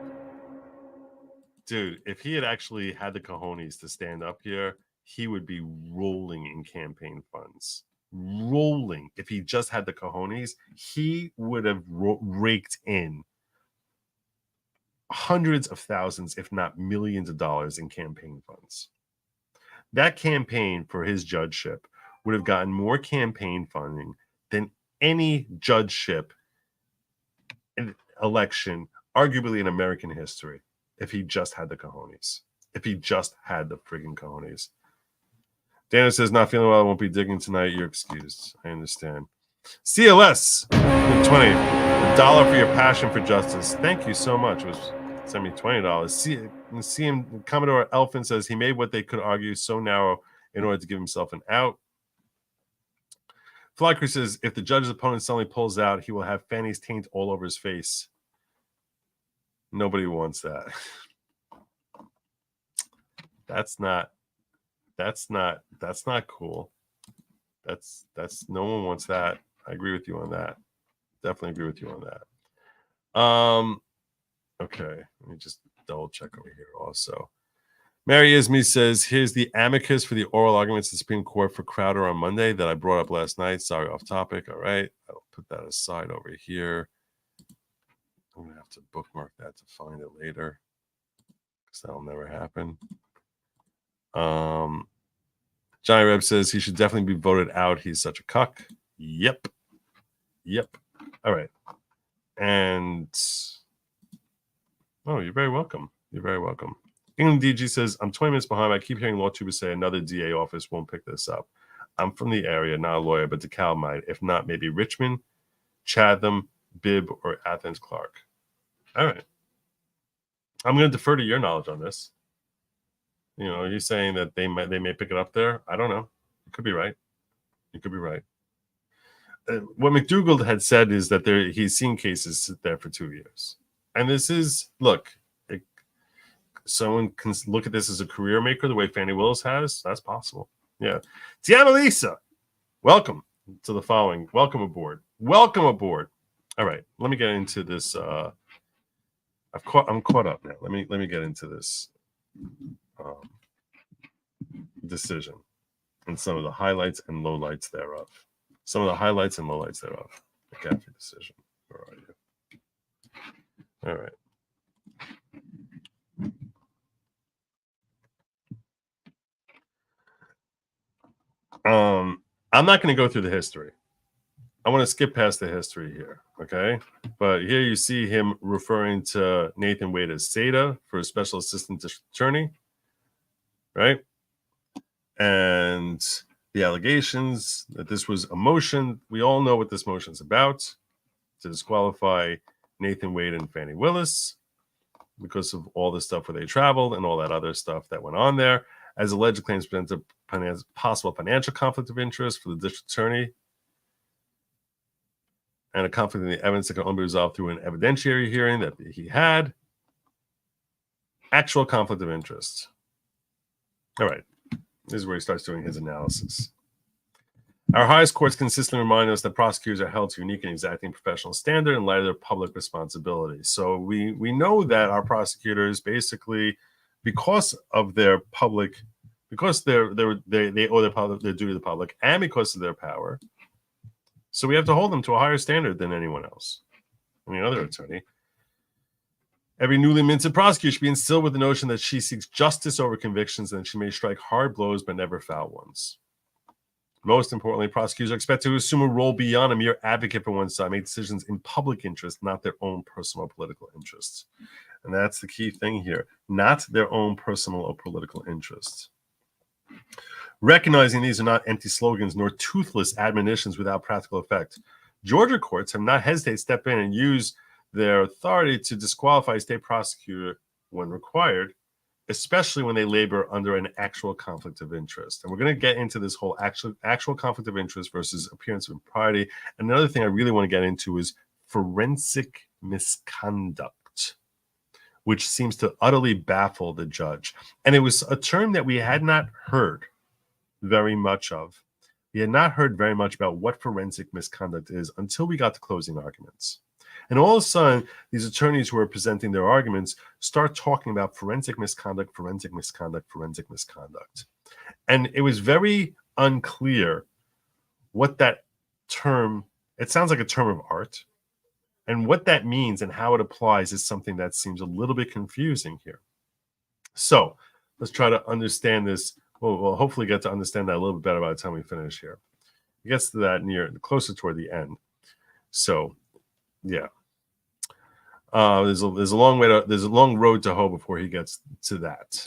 Dude, if he had actually had the cojones to stand up here, he would be rolling in campaign funds. Rolling. If he just had the cojones, he would have raked in hundreds of thousands, if not millions of dollars in campaign funds. That campaign for his judgeship would have gotten more campaign funding than any judgeship election, arguably in American history, if he just had the cojones. If he just had the friggin' cojones. Dana says, not feeling well, I won't be digging tonight. You're excused. I understand. CLS 20, $1 for your passion for justice. Thank you so much. It was send me $20. CM Commodore Elfin says he made what they could argue so narrow in order to give himself an out. Flycrew says if the judge's opponent suddenly pulls out, he will have Fani's taint all over his face. Nobody wants that. That's not cool. That's no one wants that. I agree with you on that. Definitely agree with you on that. Okay, let me just double check over here also. Mary Isme says, here's the amicus for the oral arguments of the Supreme Court for Crowder on Monday that I brought up last night. Sorry, off topic. All right, I'll put that aside over here. I'm going to have to bookmark that to find it later because that'll never happen. Johnny Reb says he should definitely be voted out. He's such a cuck. Yep. All right. And, oh, you're very welcome. You're very welcome. England DG says, I'm 20 minutes behind. I keep hearing law tubers say another DA office won't pick this up. I'm from the area, not a lawyer, but DeKalb might. If not, maybe Richmond, Chatham, Bibb, or Athens Clark. All right. I'm going to defer to your knowledge on this. You know, you're saying that they may pick it up there. I don't know. You could be right. You could be right. What McDougall had said is that he's seen cases sit there for 2 years. And this is, look, someone can look at this as a career maker the way Fani Willis has. That's possible. Yeah. Tiana Lisa, welcome to the following. Welcome aboard. Welcome aboard. All right. Let me get into this. I'm caught up now. Let me get into this decision and some of the highlights and lowlights thereof. The McAfee decision. Where are you? All right. I'm not going to go through the history. I want to skip past the history here, okay? But here you see him referring to Nathan Wade as SATA for a special assistant district attorney, right? And the allegations that this was a motion. We all know what this motion is about, to disqualify Nathan Wade and Fani Willis because of all the stuff where they traveled and all that other stuff that went on there, as alleged claims present a possible financial conflict of interest for the district attorney and a conflict in the evidence that can only be resolved through an evidentiary hearing that he had. Actual conflict of interest. All right. This is where he starts doing his analysis. Our highest courts consistently remind us that prosecutors are held to unique and exacting professional standard in light of their public responsibility. So we know that our prosecutors basically, because of their public, because they owe their duty to the public, and because of their power, so we have to hold them to a higher standard than anyone else, any other attorney. Every newly minted prosecutor should be instilled with the notion that she seeks justice over convictions and that she may strike hard blows but never foul ones. Most importantly, prosecutors are expected to assume a role beyond a mere advocate for one side, make decisions in public interest, not their own personal political interests. And that's the key thing here, not their own personal or political interests. Recognizing these are not empty slogans nor toothless admonitions without practical effect, Georgia courts have not hesitated to step in and use their authority to disqualify a state prosecutor when required, especially when they labor under an actual conflict of interest. And we're going to get into this whole actual conflict of interest versus appearance of impropriety. And another thing I really want to get into is forensic misconduct, which seems to utterly baffle the judge. And it was a term that we had not heard very much of. We had not heard very much about what forensic misconduct is until we got to closing arguments. And all of a sudden, these attorneys who are presenting their arguments start talking about forensic misconduct. And it was very unclear what that term, it sounds like a term of art. And what that means and how it applies is something that seems a little bit confusing here. So let's try to understand this. We'll hopefully get to understand that a little bit better by the time we finish here. It gets to that closer toward the end. So, yeah. There's a long road to hoe before he gets to that.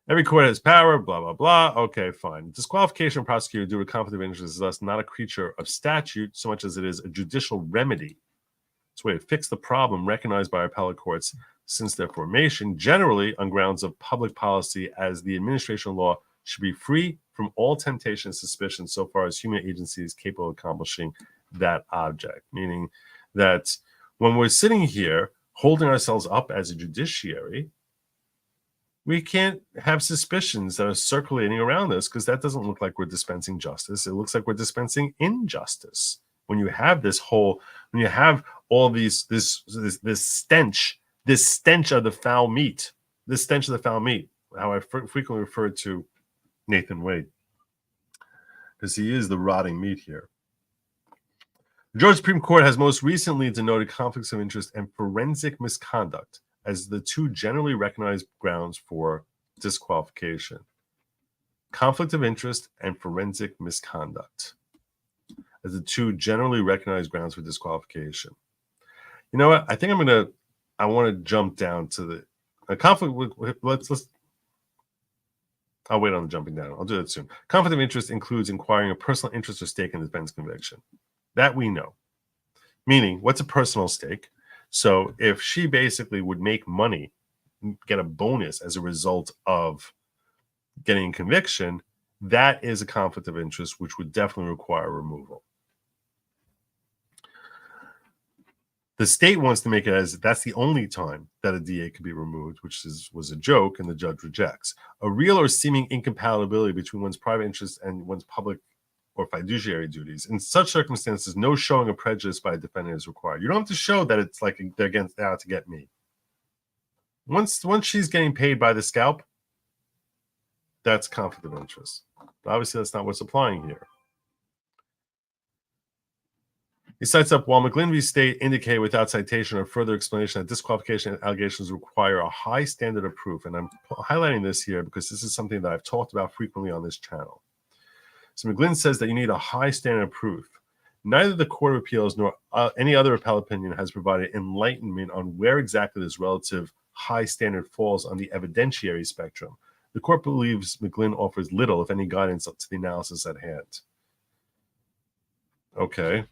Every court has power, blah, blah, blah. Okay, fine. Disqualification of prosecutor due to conflict of interest is thus not a creature of statute so much as it is a judicial remedy. It's a way to fix the problem recognized by appellate courts since their formation, generally on grounds of public policy, as the administration of law should be free from all temptation and suspicion so far as human agency is capable of accomplishing that object. Meaning that when we're sitting here holding ourselves up as a judiciary, we can't have suspicions that are circulating around us because that doesn't look like we're dispensing justice. It looks like we're dispensing injustice. When you have when you have all this stench of the foul meat, how I frequently refer to Nathan Wade, because he is the rotting meat here. The Georgia Supreme Court has most recently denoted conflicts of interest and forensic misconduct as the two generally recognized grounds for disqualification. Conflict of interest and forensic misconduct as the two generally recognized grounds for disqualification. You know what? I think I want to jump down to the conflict. I'll wait on the jumping down. I'll do that soon. Conflict of interest includes inquiring a personal interest or stake in the defendant's conviction. That we know. Meaning, what's a personal stake? So if she basically would make money, get a bonus as a result of getting a conviction, that is a conflict of interest, which would definitely require removal. The state wants to make it as that's the only time that a DA could be removed, which was a joke, and the judge rejects. A real or seeming incompatibility between one's private interest and one's public or fiduciary duties. In such circumstances, no showing of prejudice by a defendant is required. You don't have to show that it's like they're out to get me. Once she's getting paid by the scalp, that's conflict of interest. But obviously, that's not what's applying here. He cites up, while McGlynn v. State indicate without citation or further explanation that disqualification allegations require a high standard of proof. And I'm highlighting this here because this is something that I've talked about frequently on this channel. So McGlynn says that you need a high standard of proof. Neither the Court of Appeals nor any other appellate opinion has provided enlightenment on where exactly this relative high standard falls on the evidentiary spectrum. The court believes McGlynn offers little, if any, guidance to the analysis at hand. Okay.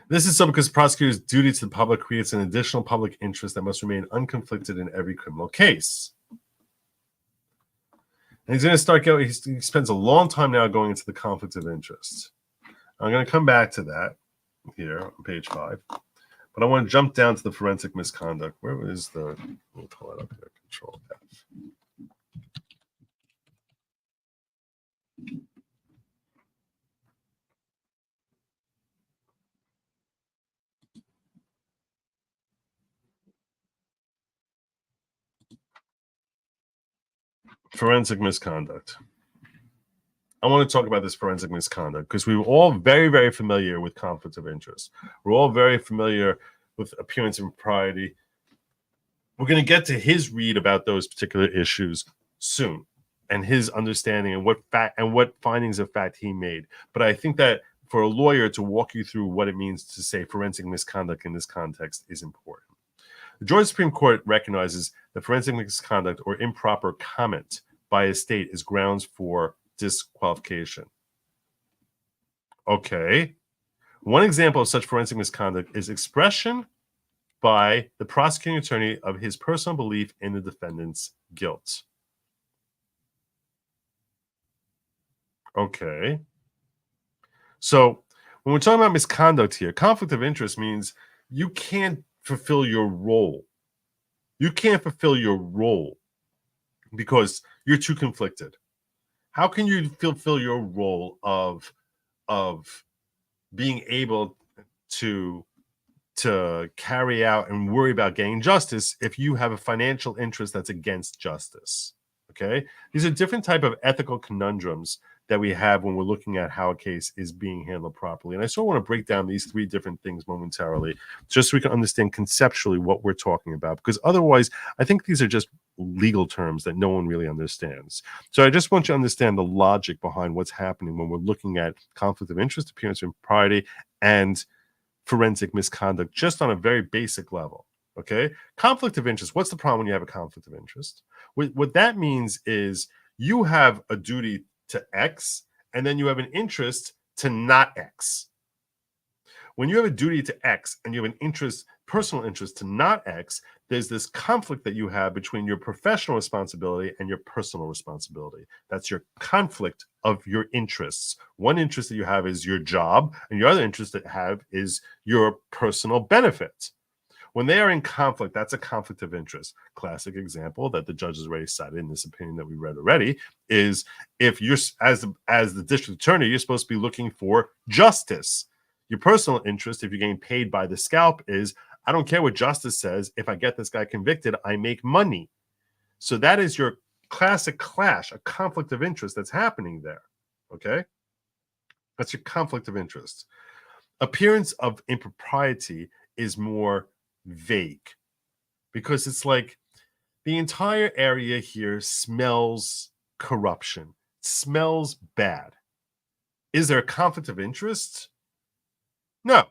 This is so because prosecutor's duty to the public creates an additional public interest that must remain unconflicted in every criminal case. And he's going to start going, he spends a long time now going into the conflict of interest. I'm going to come back to that here on page 5. But I want to jump down to the forensic misconduct. Where is the, we'll pull it up here, Control F. Forensic misconduct. I want to talk about this forensic misconduct because we were all very, very familiar with conflicts of interest. We're all very familiar with appearance of impropriety. We're going to get to his read about those particular issues soon and his understanding and what findings of fact he made. But I think that for a lawyer to walk you through what it means to say forensic misconduct in this context is important. The Georgia Supreme Court recognizes that forensic misconduct or improper comment by a state is grounds for disqualification. Okay. One example of such forensic misconduct is expression by the prosecuting attorney of his personal belief in the defendant's guilt. Okay. So when we're talking about misconduct here, conflict of interest means you can't fulfill your role. You can't fulfill your role because you're too conflicted. How can you fulfill your role of being able to carry out and worry about getting justice if you have a financial interest that's against justice? Okay, these are different type of ethical conundrums that we have when we're looking at how a case is being handled properly. And I sort of want to break down these three different things momentarily, just so we can understand conceptually what we're talking about, because otherwise I think these are just legal terms that no one really understands. So I just want you to understand the logic behind what's happening when we're looking at conflict of interest, appearance of impropriety, and forensic misconduct, just on a very basic level. Okay, conflict of interest. What's the problem when you have a conflict of interest? What that means is you have a duty to X, and then you have an interest to not X. When you have a duty to X and you have an interest, personal interest to not X, there's this conflict that you have between your professional responsibility and your personal responsibility. That's your conflict of your interests. One interest that you have is your job, and your other interest that you have is your personal benefit. When they are in conflict, that's a conflict of interest. Classic example that the judge has already cited in this opinion that we read already is if you're, as the district attorney, you're supposed to be looking for justice. Your personal interest, if you're getting paid by the scalp, is I don't care what justice says. If I get this guy convicted, I make money. So that is your classic clash, a conflict of interest that's happening there. Okay? That's your conflict of interest. Appearance of impropriety is more vague because it's like the entire area here smells corruption, smells bad. Is there a conflict of interest? No.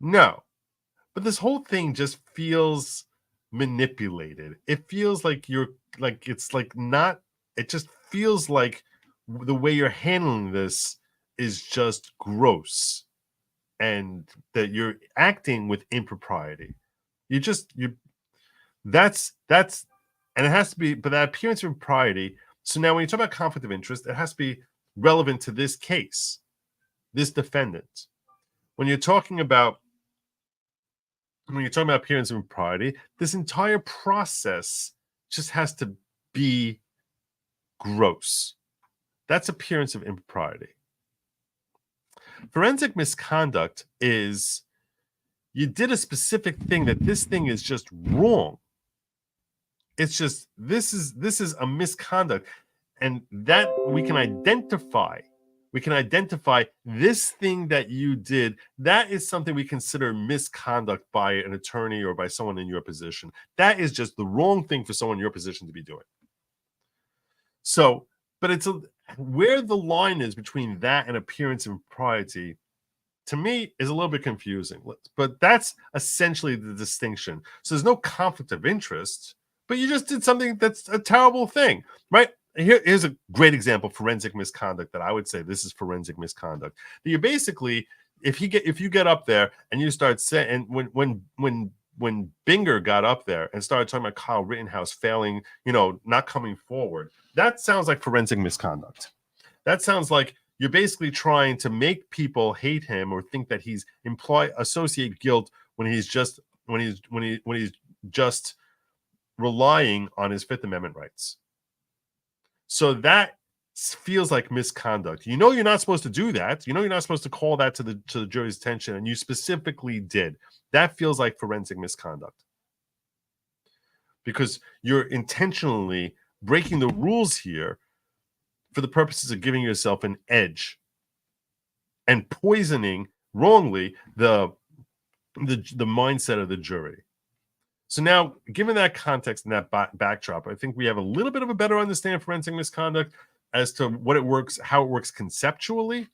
But this whole thing just feels manipulated. It feels like it's like not, it just feels like the way you're handling this is just gross, and that you're acting with impropriety. That's and it has to be, but that appearance of impropriety. So now when you talk about conflict of interest, it has to be relevant to this case, this defendant. When you're talking about appearance of impropriety, this entire process just has to be gross. That's appearance of impropriety. Forensic misconduct is you did a specific thing that this thing is just wrong. It's just this is a misconduct, and that we can identify. We can identify this thing that you did. That is something we consider misconduct by an attorney or by someone in your position. That is just the wrong thing for someone in your position to be doing. So, but where the line is between that and appearance of impropriety, to me, is a little bit confusing. But that's essentially the distinction. So there's no conflict of interest, but you just did something that's a terrible thing, right? Here's a great example of forensic misconduct that I would say this is forensic misconduct. That you basically, if you get up there and you start saying, and when Binger got up there and started talking about Kyle Rittenhouse failing, not coming forward, that sounds like forensic misconduct. That sounds like you're basically trying to make people hate him or think that he's associate guilt when he's just relying on his Fifth Amendment rights. So that feels like misconduct. You're not supposed to do that. You're not supposed to call that to the jury's attention, and you specifically did. That feels like forensic misconduct because you're intentionally breaking the rules here for the purposes of giving yourself an edge and poisoning wrongly the mindset of the jury. So now, given that context and that backdrop, I think we have a little bit of a better understanding of forensic misconduct as to how it works conceptually.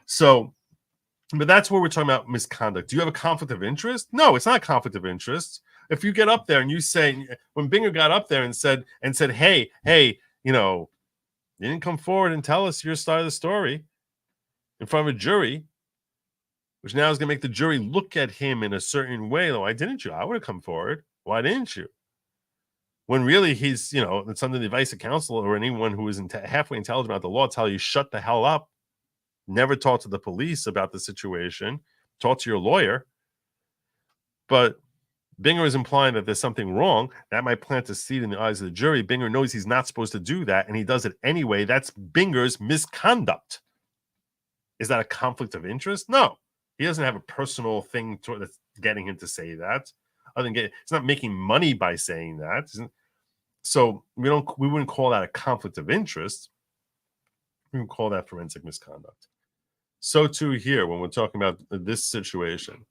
So, but that's where we're talking about misconduct. Do you have a conflict of interest? No, it's not a conflict of interest. If you get up there and you say, when Binger got up there and said, hey, you didn't come forward and tell us your side of the story in front of a jury, which now is going to make the jury look at him in a certain way. Why didn't you? I would have come forward. Why didn't you? When really he's, it's under the advice of counsel or anyone who is halfway intelligent about the law tell you, shut the hell up. Never talk to the police about the situation. Talk to your lawyer. But Binger is implying that there's something wrong. That might plant a seed in the eyes of the jury. Binger knows he's not supposed to do that, and he does it anyway. That's Binger's misconduct. Is that a conflict of interest? No. He doesn't have a personal thing that's getting him to say that. He's not making money by saying that. So we wouldn't call that a conflict of interest. We can call that forensic misconduct. So too here, when we're talking about this situation.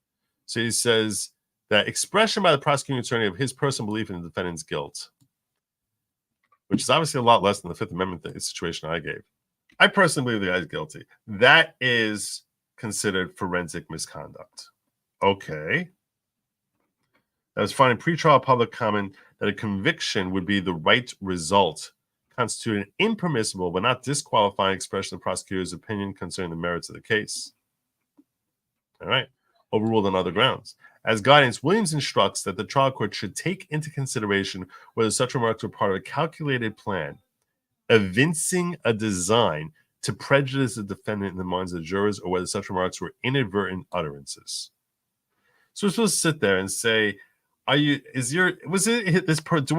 So he says that expression by the prosecuting attorney of his personal belief in the defendant's guilt, which is obviously a lot less than the Fifth Amendment situation I gave. I personally believe the guy's guilty. That is considered forensic misconduct. Okay. That was finding pretrial public comment that a conviction would be the right result, constitute an impermissible but not disqualifying expression of the prosecutor's opinion concerning the merits of the case. All right. Overruled on other grounds. As guidance, Williams instructs that the trial court should take into consideration whether such remarks were part of a calculated plan, evincing a design to prejudice the defendant in the minds of the jurors, or whether such remarks were inadvertent utterances. So we're supposed to sit there and say, do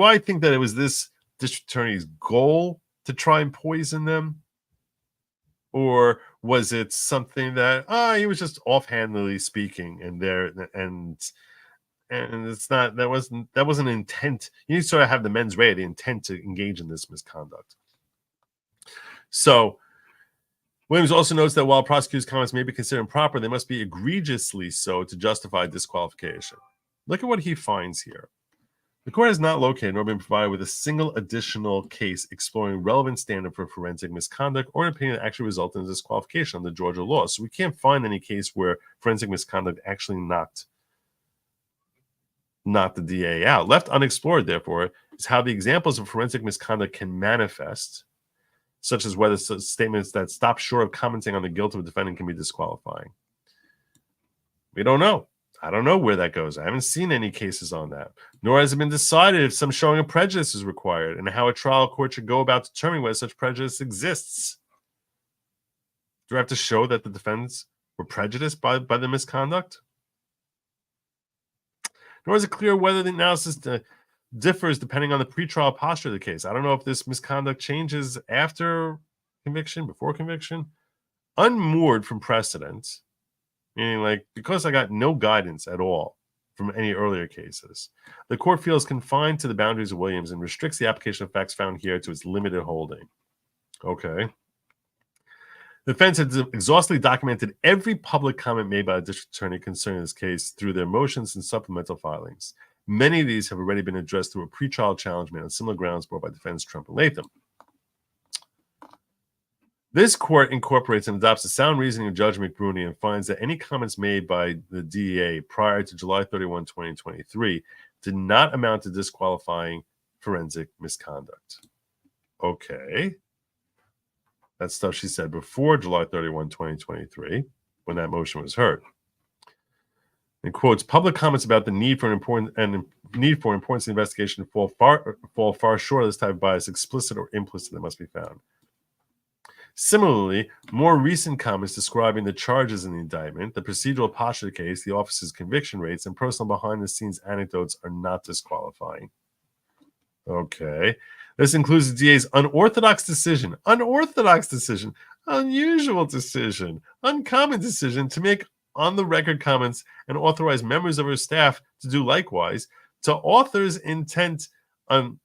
I think that it was this district attorney's goal to try and poison them? Or was it something that he was just offhandedly speaking and it's not, that wasn't intent. You need to sort of have the mens rea, the intent to engage in this misconduct. So Williams also notes that while prosecutors' comments may be considered improper, they must be egregiously so to justify disqualification. Look at what he finds here. The court has not located nor been provided with a single additional case exploring relevant standard for forensic misconduct or an opinion that actually resulted in disqualification under Georgia law. So we can't find any case where forensic misconduct actually knocked the DA out. Left unexplored, therefore, is how the examples of forensic misconduct can manifest, such as whether statements that stop short of commenting on the guilt of a defendant can be disqualifying. We don't know. I don't know where that goes. I haven't seen any cases on that. Nor has it been decided if some showing of prejudice is required and how a trial court should go about determining whether such prejudice exists. Do we have to show that the defendants were prejudiced by the misconduct? Nor is it clear whether the analysis differs depending on the pretrial posture of the case. I don't know if this misconduct changes after conviction, before conviction. Unmoored from precedent, meaning like because I got no guidance at all from any earlier cases, the court feels confined to the boundaries of Williams and restricts the application of facts found here to its limited holding. Okay. The defense has exhaustively documented every public comment made by the district attorney concerning this case through their motions and supplemental filings. Many of these have already been addressed through a pretrial challenge made on similar grounds brought by defendants Trump and Latham. This court incorporates and adopts the sound reasoning of Judge McBrooney and finds that any comments made by the DEA prior to July 31, 2023 did not amount to disqualifying forensic misconduct. Okay. That's stuff she said before July 31, 2023, when that motion was heard. And quotes, public comments about the need for importance of the investigation fall far short of this type of bias, explicit or implicit, that must be found. Similarly, more recent comments describing the charges in the indictment, the procedural posture of the case, the officer's conviction rates, and personal behind-the-scenes anecdotes are not disqualifying. Okay. This includes the DA's unusual decision, uncommon decision to make on-the-record comments and authorize members of her staff to do likewise, to author's intent on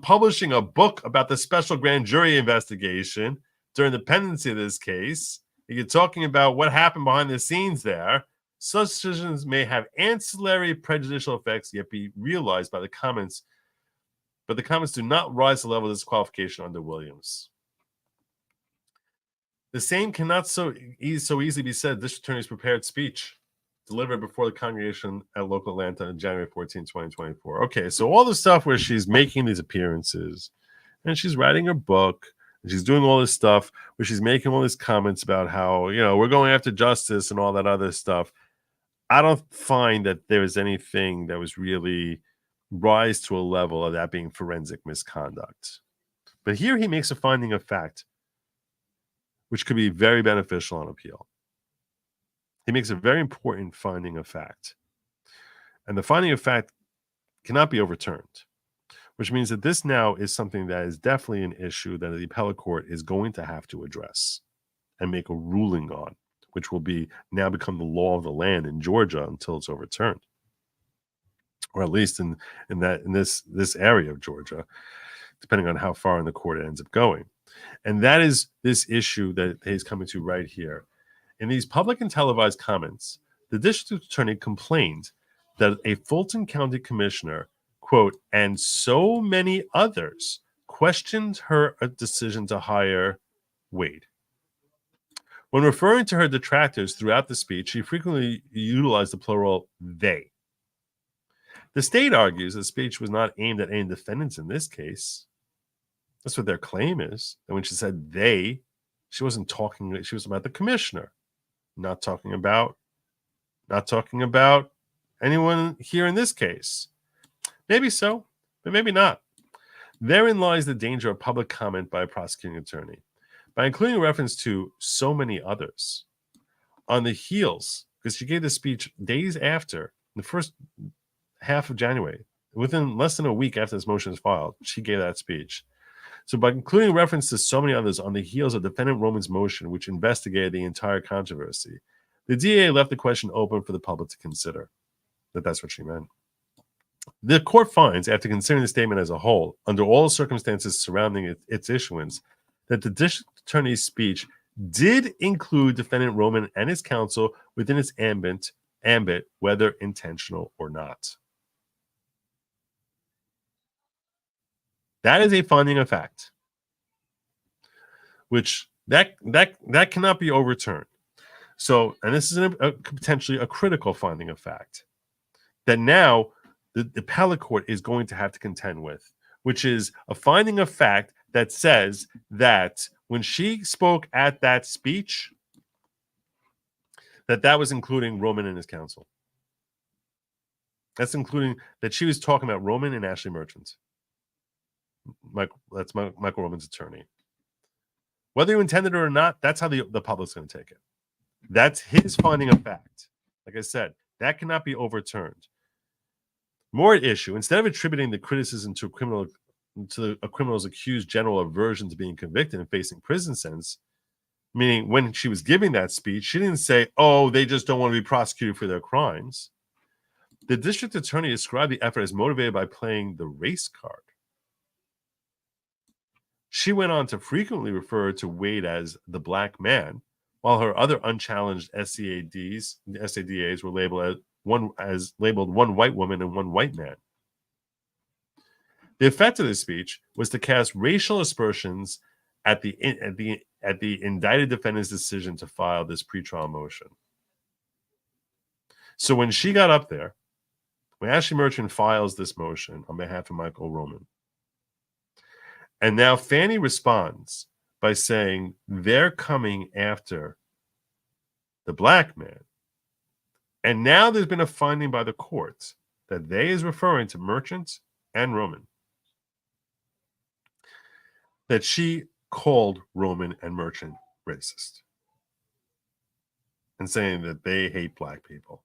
publishing a book about the special grand jury investigation during the pendency of this case. You're talking about what happened behind the scenes there. Such decisions may have ancillary prejudicial effects, yet be realized by the comments, but the comments do not rise to the level of disqualification under Williams. The same cannot so easily be said of District Attorney's prepared speech delivered before the congregation at local Atlanta on January 14, 2024. Okay, so all the stuff where she's making these appearances and she's writing her book, and she's doing all this stuff where she's making all these comments about how, we're going after justice and all that other stuff. I don't find that there is anything that was really rise to a level of that being forensic misconduct. But here he makes a finding of fact, which could be very beneficial on appeal. He makes a very important finding of fact. And the finding of fact cannot be overturned, which means that this now is something that is definitely an issue that the appellate court is going to have to address and make a ruling on, which will now become the law of the land in Georgia until it's overturned, or at least in this area of Georgia, depending on how far in the court it ends up going. And that is this issue that he's coming to right here. In these public and televised comments, the district attorney complained that a Fulton County commissioner, quote, and so many others questioned her decision to hire Wade. When referring to her detractors throughout the speech, she frequently utilized the plural they. The state argues the speech was not aimed at any defendants in this case. That's what their claim is. And when she said they, she wasn't talking, she was about the commissioner, not talking about anyone here in this case. Maybe so, but maybe not. Therein lies the danger of public comment by a prosecuting attorney. By including a reference to so many others on the heels, because she gave the speech days after, the first half of January, within less than a week after this motion is filed, she gave that speech. So by including reference to so many others on the heels of defendant Roman's motion, which investigated the entire controversy, the DA left the question open for the public to consider. That's what she meant. The court finds, after considering the statement as a whole, under all circumstances surrounding its issuance, that the district attorney's speech did include defendant Roman and his counsel within its ambit, whether intentional or not. That is a finding of fact, which that cannot be overturned. So, and this is potentially a critical finding of fact that now the appellate court is going to have to contend with, which is a finding of fact that says that when she spoke at that speech, that was including Roman and his counsel. That's including that she was talking about Roman and Ashley Merchant. That's Michael Roman's attorney. Whether you intended it or not, that's how the public's going to take it. That's his finding of fact. Like I said, that cannot be overturned. More at issue, instead of attributing the criticism to a criminal's accused general aversion to being convicted and facing prison sentence, meaning when she was giving that speech, she didn't say, oh, they just don't want to be prosecuted for their crimes. The district attorney described the effort as motivated by playing the race card. She went on to frequently refer to Wade as the black man, while her other unchallenged SADAs were labeled one white woman and one white man. The effect of this speech was to cast racial aspersions at the indicted defendant's decision to file this pretrial motion. So when she got up there, when Ashley Merchant files this motion on behalf of Michael Roman, and now Fani responds by saying they're coming after the black man. And now there's been a finding by the court that they is referring to Merchant and Roman. That she called Roman and Merchant racist. And saying that they hate black people.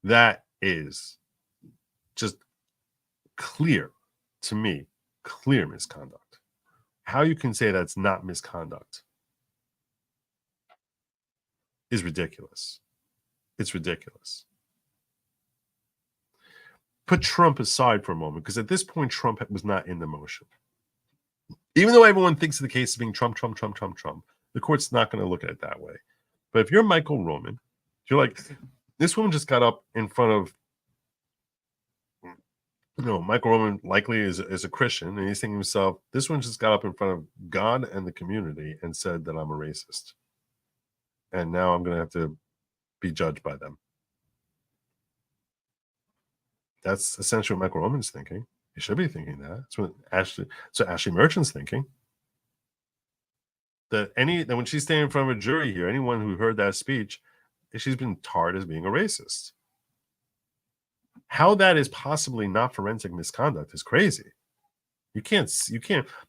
That is just clear, to me, clear misconduct. How you can say that's not misconduct is ridiculous. It's ridiculous. Put Trump aside for a moment, because at this point, Trump was not in the motion. Even though everyone thinks of the case as being Trump, the court's not going to look at it that way. But if you're Michael Roman, you're like, this woman just got up in front of, Michael Roman likely is a Christian, and he's thinking to himself, this one just got up in front of God and the community and said that I'm a racist. And now I'm going to have to be judged by them. That's essentially what Michael Roman's thinking. He should be thinking that. That's what Ashley Merchant's thinking. That when she's standing in front of a jury here, anyone who heard that speech, she's been tarred as being a racist. How that is possibly not forensic misconduct is crazy. You can't,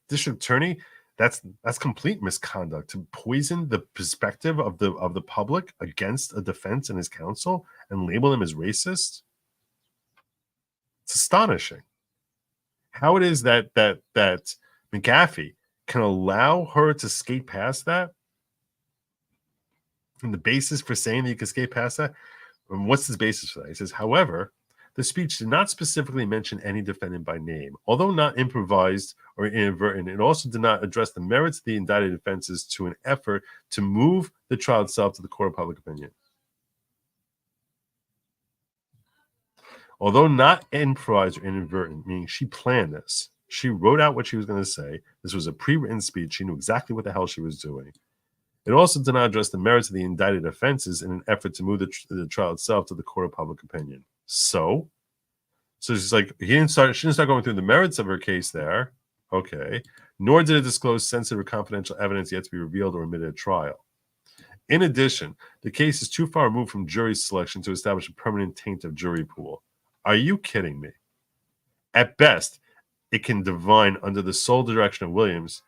district attorney, that's complete misconduct to poison the perspective of the public against a defense and his counsel and label them as racist. It's astonishing how it is that McAfee can allow her to skate past that. And the basis for saying that you can skate past that, and what's his basis for that? He says, however, The speech did not specifically mention any defendant by name. Although not improvised or inadvertent, it also did not address the merits of the indicted offenses to an effort to move the trial itself to the court of public opinion. Although not improvised or inadvertent, meaning she planned this, she wrote out what she was going to say. This was a pre-written speech. She knew exactly what the hell she was doing. It also did not address the merits of the indicted offenses in an effort to move the trial itself to the court of public opinion. So she's like, she didn't start going through the merits of her case there. Okay. Nor did it disclose sensitive or confidential evidence yet to be revealed or admitted at trial. In addition, the case is too far removed from jury selection to establish a permanent taint of jury pool. Are you kidding me? At best, it can divine under the sole direction of Williams.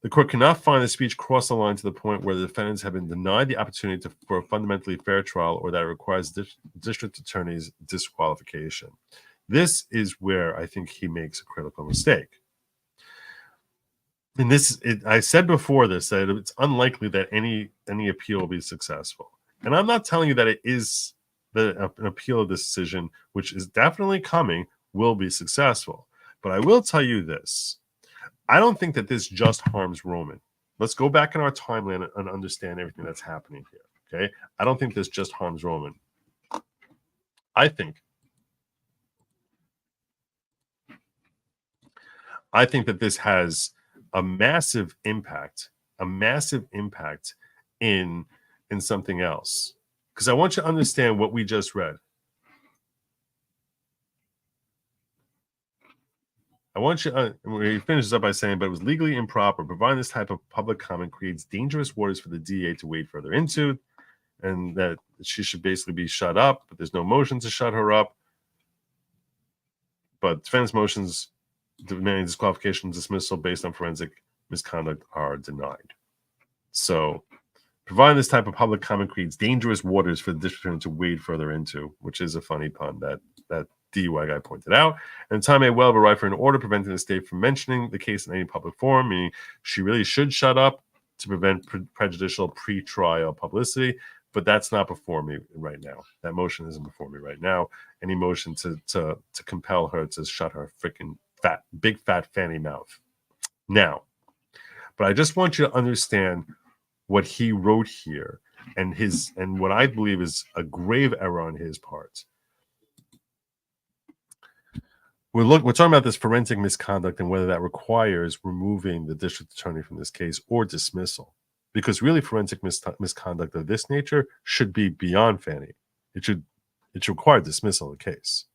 The court cannot find the speech cross the line to the point where the defendants have been denied the opportunity for a fundamentally fair trial or that it requires district attorney's disqualification. This is where I think he makes a critical mistake. And I said before this that it's unlikely that any appeal will be successful. And I'm not telling you that it is an appeal of this decision, which is definitely coming, will be successful. But I will tell you this. I don't think that this just harms Roman. Let's go back in our timeline and understand everything that's happening here. Okay? I don't think this just harms Roman. I think that this has a massive impact in something else. Because I want you to understand what we just read. I want you, he finishes up by saying, but it was legally improper. Providing this type of public comment creates dangerous waters for the DA to wade further into, and that she should basically be shut up, but there's no motion to shut her up. But defense motions demanding disqualification and dismissal based on forensic misconduct are denied. So, providing this type of public comment creates dangerous waters for the district attorney to wade further into, which is a funny pun that DUI guy pointed out. And the time may well have arrived for an order preventing the state from mentioning the case in any public forum, meaning she really should shut up to prevent prejudicial pre-trial publicity. But that's not before me right now. That motion isn't before me right now. Any motion to compel her to shut her freaking big fat Fani mouth. Now, but I just want you to understand what he wrote here and what I believe is a grave error on his part. We're talking about this forensic misconduct and whether that requires removing the district attorney from this case or dismissal. Because really forensic misconduct of this nature should be beyond Fani. It should require dismissal of the case.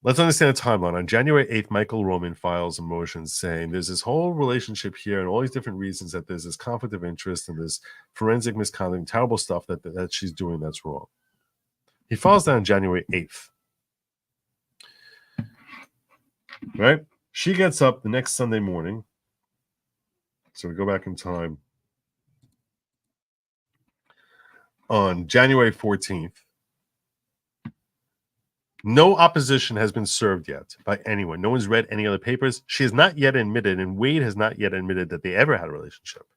Let's understand the timeline. On January 8th, Michael Roman files a motion saying there's this whole relationship here and all these different reasons that there's this conflict of interest and this forensic misconduct and terrible stuff that she's doing that's wrong. He files that on January 8th. Right? She gets up the next Sunday morning. So we go back in time. On January 14th, no opposition has been served yet by anyone. No one's read any other papers. She has not yet admitted, and Wade has not yet admitted that they ever had a relationship.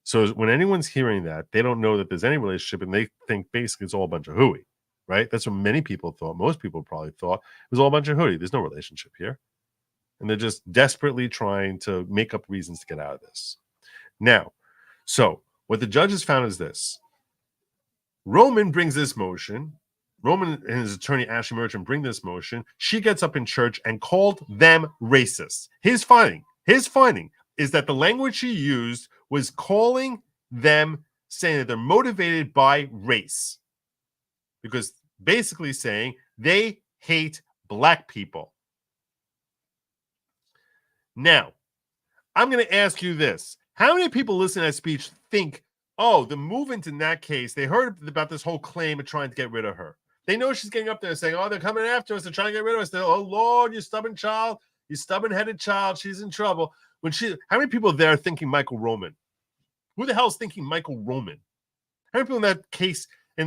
So when anyone's hearing that, they don't know that there's any relationship, and they think basically it's all a bunch of hooey, right? That's what many people thought. Most people probably thought it was all a bunch of hooey. There's no relationship here. And they're just desperately trying to make up reasons to get out of this. Now, so what the judge has found is this. Roman brings this motion. Roman and his attorney, Ashley Merchant, bring this motion. She gets up in church and called them racist. His finding is that the language she used was calling them, saying that they're motivated by race. Because basically saying they hate black people. Now, I'm going to ask you this. How many people listening to that speech think, oh, the movement in that case, they heard about this whole claim of trying to get rid of her. They know she's getting up there saying, oh, they're coming after us. They're trying to get rid of us. They're, oh, Lord, you stubborn child. You stubborn-headed child. She's in trouble. How many people there are thinking Michael Roman? Who the hell is thinking Michael Roman? How many people in that case, how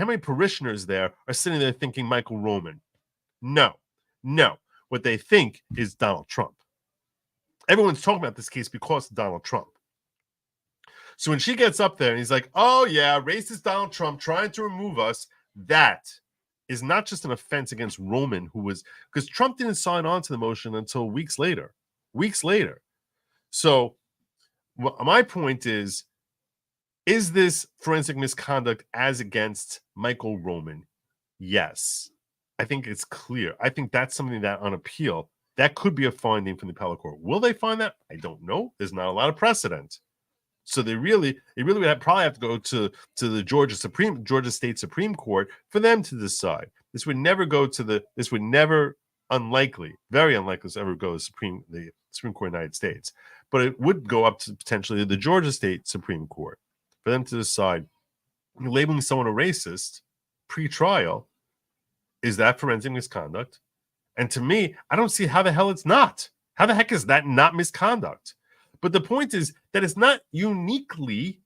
many parishioners there are sitting there thinking Michael Roman? No. What they think is Donald Trump. Everyone's talking about this case because of Donald Trump. So when she gets up there and he's like, oh yeah, racist Donald Trump trying to remove us, that is not just an offense against Roman, who was, because Trump didn't sign on to the motion until weeks later. So my point is this forensic misconduct as against Michael Roman? Yes. I think it's clear. I think that's something that on appeal, that could be a finding from the appellate court. Will they find that? I don't know. There's not a lot of precedent. So they really would probably have to go to the Georgia State Supreme Court for them to decide. This would never go to very unlikely to ever go to the Supreme Court of the United States. But it would go up to potentially the Georgia State Supreme Court for them to decide, labeling someone a racist pre-trial, is that forensic misconduct? And to me, I don't see how the hell it's not. How the heck is that not misconduct? But the point is that it's not uniquely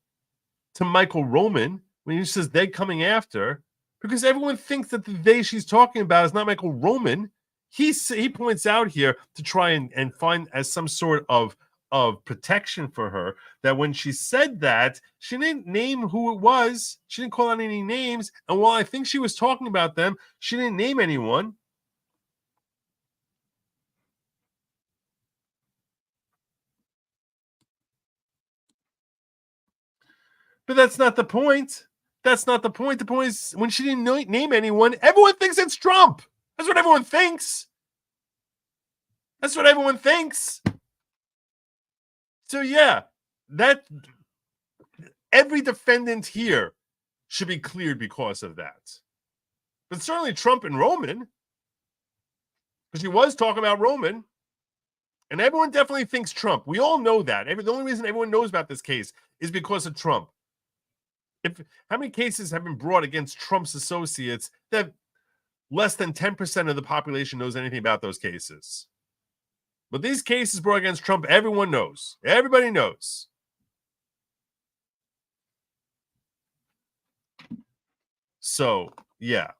to Michael Roman when he says they coming after, because everyone thinks that the they she's talking about is not Michael Roman. He points out here to try and find as some sort of protection for her, that when she said that, she didn't name who it was. She didn't call out any names. And while I think she was talking about them, she didn't name anyone. But that's not the point. That's not the point. The point is, when she didn't name anyone, everyone thinks it's Trump. That's what everyone thinks. That's what everyone thinks. So yeah, that every defendant here should be cleared because of that. But certainly Trump and Roman, because he was talking about Roman, and everyone definitely thinks Trump. We all know that. The only reason everyone knows about this case is because of Trump. How many cases have been brought against Trump's associates that less than 10% of the population knows anything about those cases? But these cases brought against Trump, everyone knows. Everybody knows. So, yeah.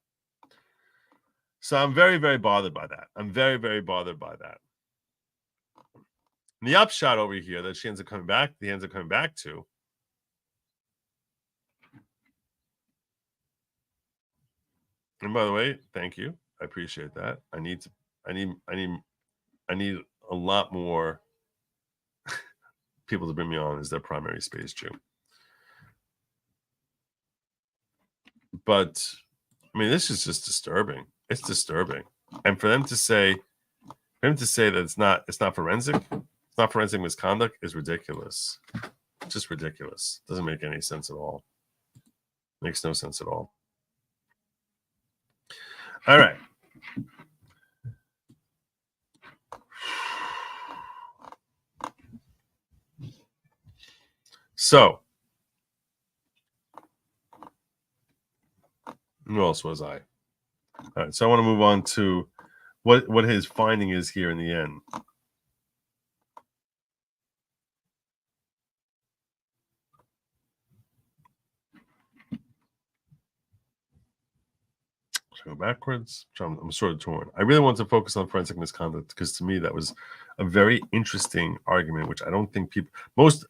So I'm very, very bothered by that. I'm very, very bothered by that. And the upshot over here that he ends up coming back to, and by the way, thank you. I appreciate that. I need a lot more people to bring me on as their primary space Jew. But I mean, this is just disturbing. It's disturbing. And for them to say that it's not forensic, it's not forensic misconduct, is ridiculous. Just ridiculous. Doesn't make any sense at all. Makes no sense at all. All right. So, who else was I? All right, so I want to move on to what his finding is here in the end. Go backwards. I'm sort of torn. I really want to focus on forensic misconduct because to me that was a very interesting argument, which I don't think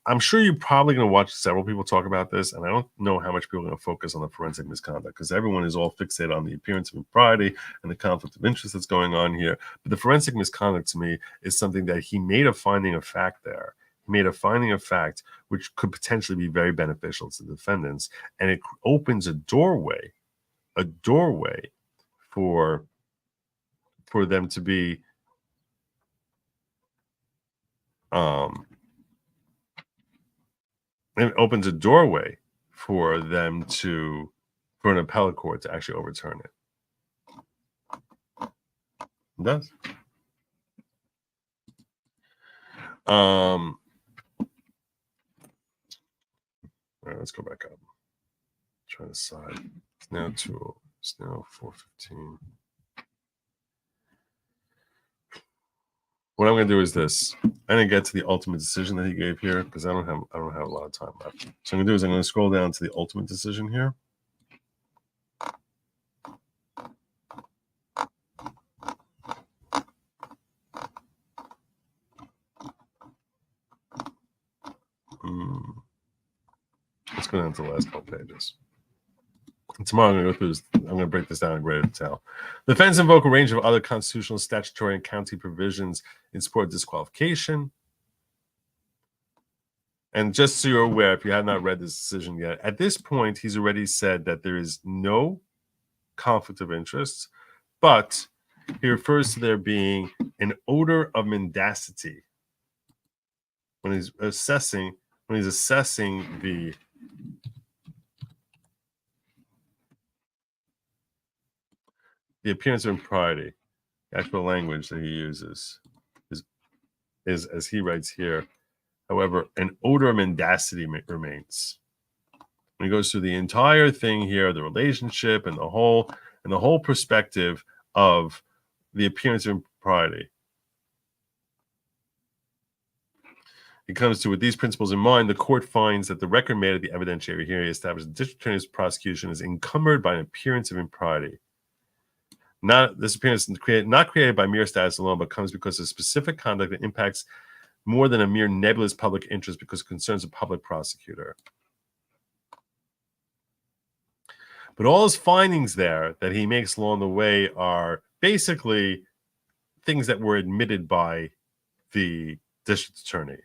I'm sure you're probably going to watch several people talk about this, and I don't know how much people are going to focus on the forensic misconduct because everyone is all fixated on the appearance of impropriety and the conflict of interest that's going on here. But the forensic misconduct to me is something that he made a finding of fact there. He made a finding of fact which could potentially be very beneficial to the defendants, and it opens a doorway for them to be it opens a doorway for an appellate court to actually overturn it. It does. All right, let's go back up. Try to decide. It's now 4:15. What I'm going to do is this. I'm going to get to the ultimate decision that he gave here because I don't have a lot of time left. So I'm going to scroll down to the ultimate decision here. Let's go down to the last couple pages. And tomorrow I'm going to go through this. I'm going to break this down in greater detail. The defendants invoke a range of other constitutional, statutory, and county provisions in support of disqualification. And just so you're aware, if you have not read this decision yet, at this point, he's already said that there is no conflict of interest, but he refers to there being an odor of mendacity when he's assessing the appearance of impropriety. The actual language that he uses is as he writes here. However, an odor of mendacity remains. When he goes through the entire thing here, the relationship and the whole perspective of the appearance of impropriety. It comes to, with these principles in mind, the court finds that the record made at the evidentiary hearing established the district attorney's prosecution is encumbered by an appearance of impropriety. This appearance is not created by mere status alone, but comes because of specific conduct that impacts more than a mere nebulous public interest because it concerns a public prosecutor. But all his findings there that he makes along the way are basically things that were admitted by the district attorney.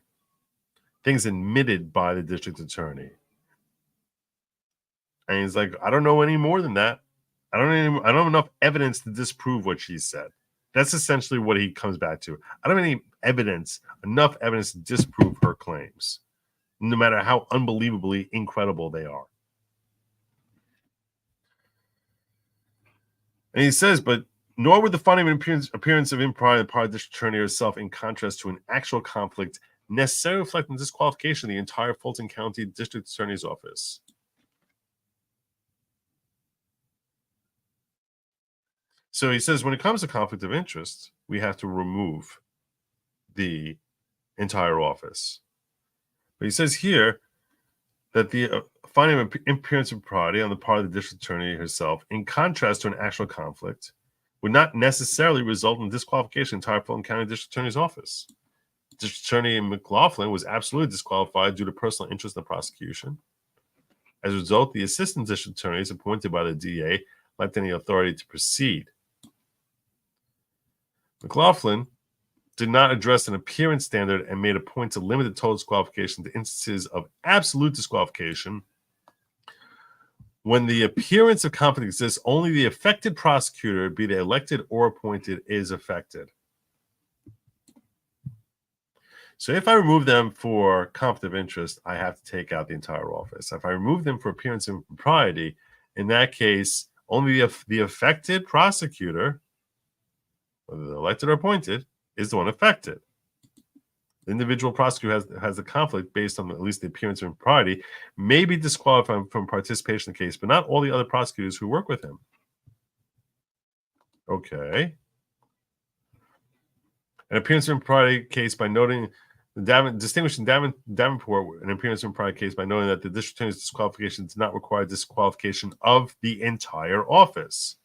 Things admitted by the district attorney. And he's like, I don't know any more than that. I don't have enough evidence to disprove what she said. That's essentially what he comes back to. I don't have any enough evidence to disprove her claims, no matter how unbelievably incredible they are. And he says, but nor would the finding of an appearance of impropriety on the part of the district attorney herself, in contrast to an actual conflict, necessarily reflect the disqualification of the entire Fulton County District Attorney's Office. So he says, when it comes to conflict of interest, we have to remove the entire office. But he says here that the finding of appearance of impropriety on the part of the district attorney herself, in contrast to an actual conflict, would not necessarily result in disqualification of the entire Fulton County District Attorney's Office. District Attorney McLaughlin was absolutely disqualified due to personal interest in the prosecution. As a result, the assistant district attorneys appointed by the DA lacked any authority to proceed. McLaughlin did not address an appearance standard and made a point to limit the total disqualification to instances of absolute disqualification. When the appearance of conflict exists, only the affected prosecutor, be they elected or appointed, is affected. So if I remove them for conflict of interest, I have to take out the entire office. If I remove them for appearance of impropriety, in that case, only the affected prosecutor, whether they're elected or appointed, is the one affected. The individual prosecutor has the conflict based on at least the appearance of impropriety, may be disqualified from participation in the case, but not all the other prosecutors who work with him. Okay. An appearance of impropriety case by noting distinguishing Davenport, an appearance of impropriety case by noting that the district attorney's disqualification does not require disqualification of the entire office.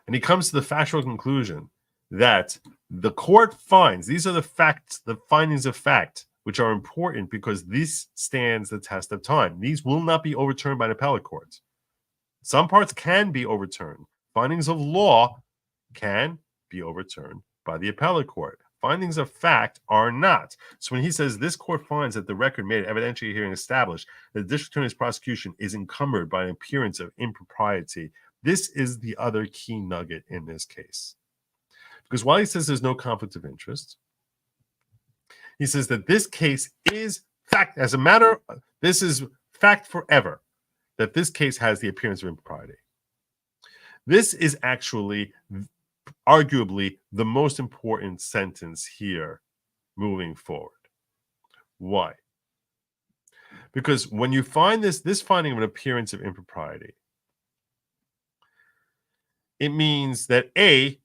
And he comes to the factual conclusion that the court finds, these are the facts, the findings of fact, which are important because this stands the test of time. These will not be overturned by an appellate court. Some parts can be overturned. Findings of law can be overturned by the appellate court. Findings of fact are not. So when he says this court finds that the record made at evidentiary hearing established that the district attorney's prosecution is encumbered by an appearance of impropriety, this is the other key nugget in this case. Because while he says there's no conflict of interest, he says that this case is fact, this is fact forever, that this case has the appearance of impropriety. This is actually, arguably, the most important sentence here moving forward. Why? Because when you find this finding of an appearance of impropriety, it means that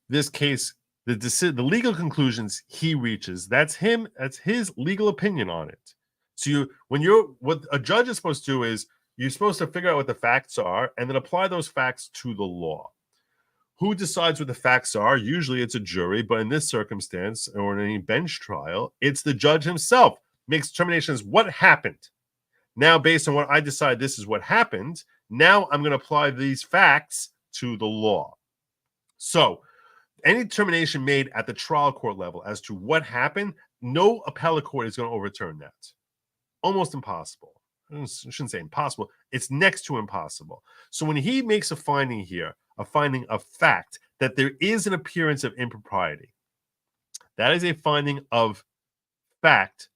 this case, the legal conclusions he reaches, that's his legal opinion on it. So what a judge is supposed to do is you're supposed to figure out what the facts are and then apply those facts to the law. Who decides what the facts are? Usually it's a jury, but in this circumstance or in any bench trial, it's the judge himself makes determinations what happened. Now, based on what I decide this is what happened, now I'm going to apply these facts to the law. So any determination made at the trial court level as to what happened, no appellate court is going to overturn that. Almost impossible. I shouldn't say impossible. It's next to impossible. So when he makes a finding here, a finding of fact, that there is an appearance of impropriety, that is a finding of fact,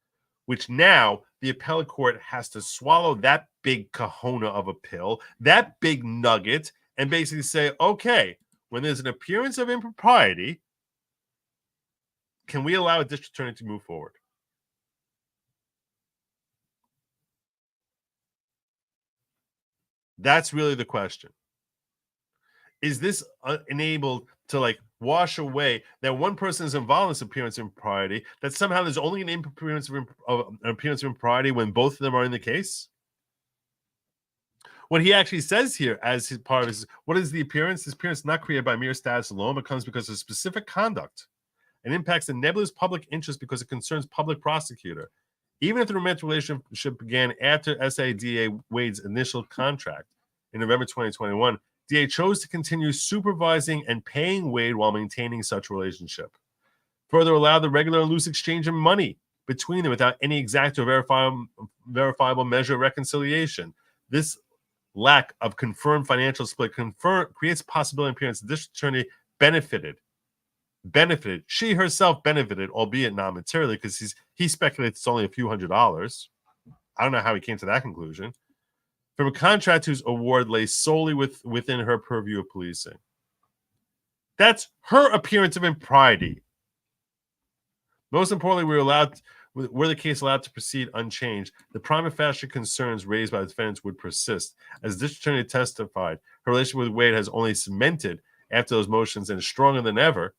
which now the appellate court has to swallow that big kahuna of a pill, that big nugget, and basically say, okay, when there's an appearance of impropriety, can we allow a district attorney to move forward? That's really the question. Is this enabled to like wash away that one person is involved in this appearance of impropriety, that somehow there's only an appearance of impropriety when both of them are in the case? What he actually says here as his part of his, what is the appearance? This appearance is not created by mere status alone, but comes because of specific conduct and impacts the nebulous public interest because it concerns public prosecutor. Even if the romantic relationship began after SADA Wade's initial contract in November 2021, DA chose to continue supervising and paying Wade while maintaining such relationship. Further, allowed the regular and loose exchange of money between them without any exact or verifiable measure of reconciliation. This lack of confirmed financial split creates a possibility appearance the district attorney benefited. She herself benefited, albeit not materially, because he speculates it's only a few $100s. I don't know how he came to that conclusion. From a contract whose award lay solely within her purview of policing. That's her appearance of impropriety. Most importantly, were the case allowed to proceed unchanged, the prima facie concerns raised by the defendants would persist. As the district attorney testified, her relationship with Wade has only cemented after those motions and is stronger than ever.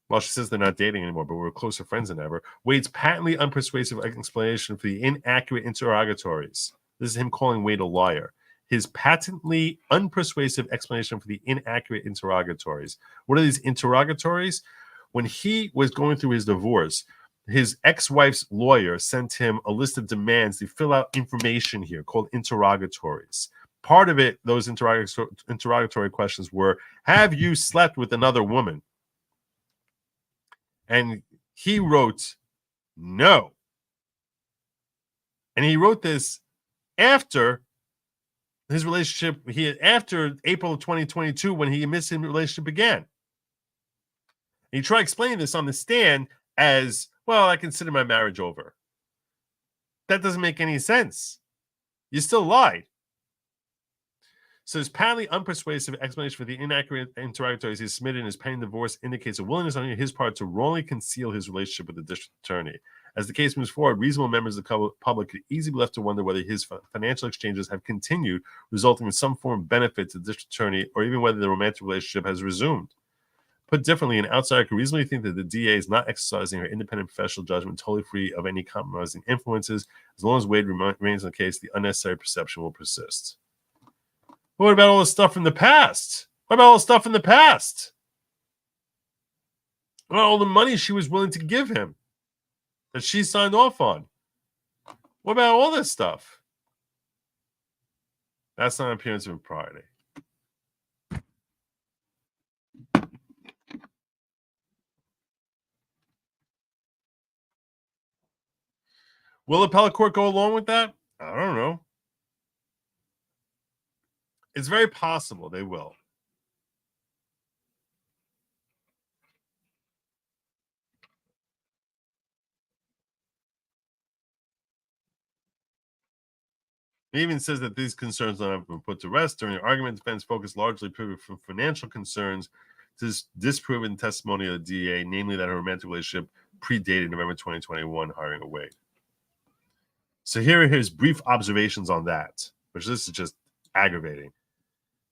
Well, she says they're not dating anymore, but we're closer friends than ever. Wade's patently unpersuasive explanation for the inaccurate interrogatories. This is him calling Wade a liar. His patently unpersuasive explanation for the inaccurate interrogatories. What are these interrogatories? When he was going through his divorce, his ex-wife's lawyer sent him a list of demands to fill out information here called interrogatories. Part of it, those interrogatory questions were, have you slept with another woman? And he wrote, no. And he wrote this after his relationship, after April of 2022, when he missed his relationship began. And he tried explaining this on the stand as, well, I consider my marriage over. That doesn't make any sense. You still lied. So his patently unpersuasive explanation for the inaccurate interrogatories he submitted in his pending divorce indicates a willingness on his part to wrongly conceal his relationship with the district attorney. As the case moves forward, reasonable members of the public could easily be left to wonder whether his financial exchanges have continued, resulting in some form of benefit to the district attorney, or even whether the romantic relationship has resumed. Put differently, an outsider could reasonably think that the DA is not exercising her independent professional judgment totally free of any compromising influences. As long as Wade remains in the case, the unnecessary perception will persist. But what about all the stuff from the past? What about all the stuff in the past? What about all the money she was willing to give him that she signed off on? What about all this stuff? That's not an appearance of impropriety. Will appellate court go along with that? I don't know. It's very possible they will. It even says that these concerns have been put to rest. During the argument, defense focused largely from financial concerns to disproven testimony of the DA, namely that her romantic relationship predated November 2021 hiring of Wade. So here are his brief observations on that, which this is just aggravating.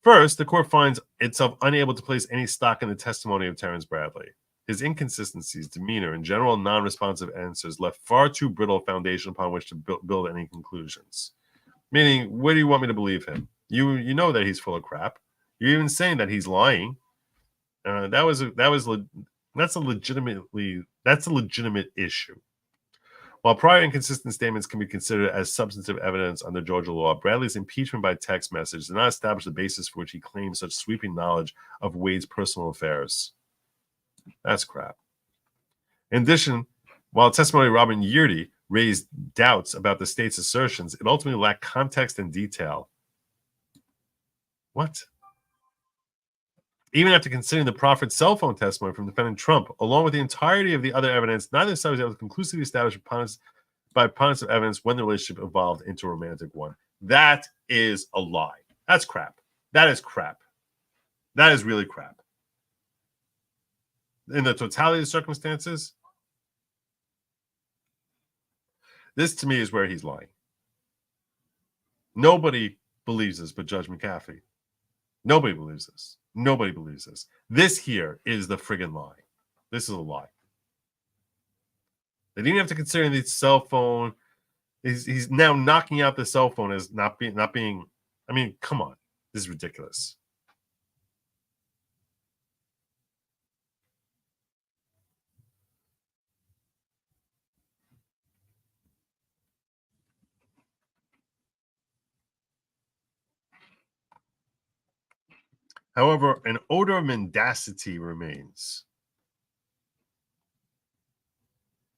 First, the court finds itself unable to place any stock in the testimony of Terrence Bradley. His inconsistencies, demeanor, and general non-responsive answers left far too brittle a foundation upon which to build any conclusions. Meaning, where do you want me to believe him? You know that he's full of crap. You're even saying that he's lying. That's a legitimate issue. While prior inconsistent statements can be considered as substantive evidence under Georgia law, Bradley's impeachment by text message did not establish the basis for which he claimed such sweeping knowledge of Wade's personal affairs. That's crap. In addition, while testimony of Robin Yeardy raised doubts about the state's assertions, it ultimately lacked context and detail. What? Even after considering the proffered cell phone testimony from defendant Trump, along with the entirety of the other evidence, neither side was able to conclusively establish by preponderance of evidence when the relationship evolved into a romantic one. That is a lie. That's crap. That is crap. That is really crap. In the totality of the circumstances, this to me is where he's lying. Nobody believes this but Judge McAfee. Nobody believes this. Nobody believes this. This here is the friggin' lie. This is a lie. They didn't have to consider the cell phone. He's now knocking out the cell phone as not being. I mean, come on. This is ridiculous. However, an odor of mendacity remains.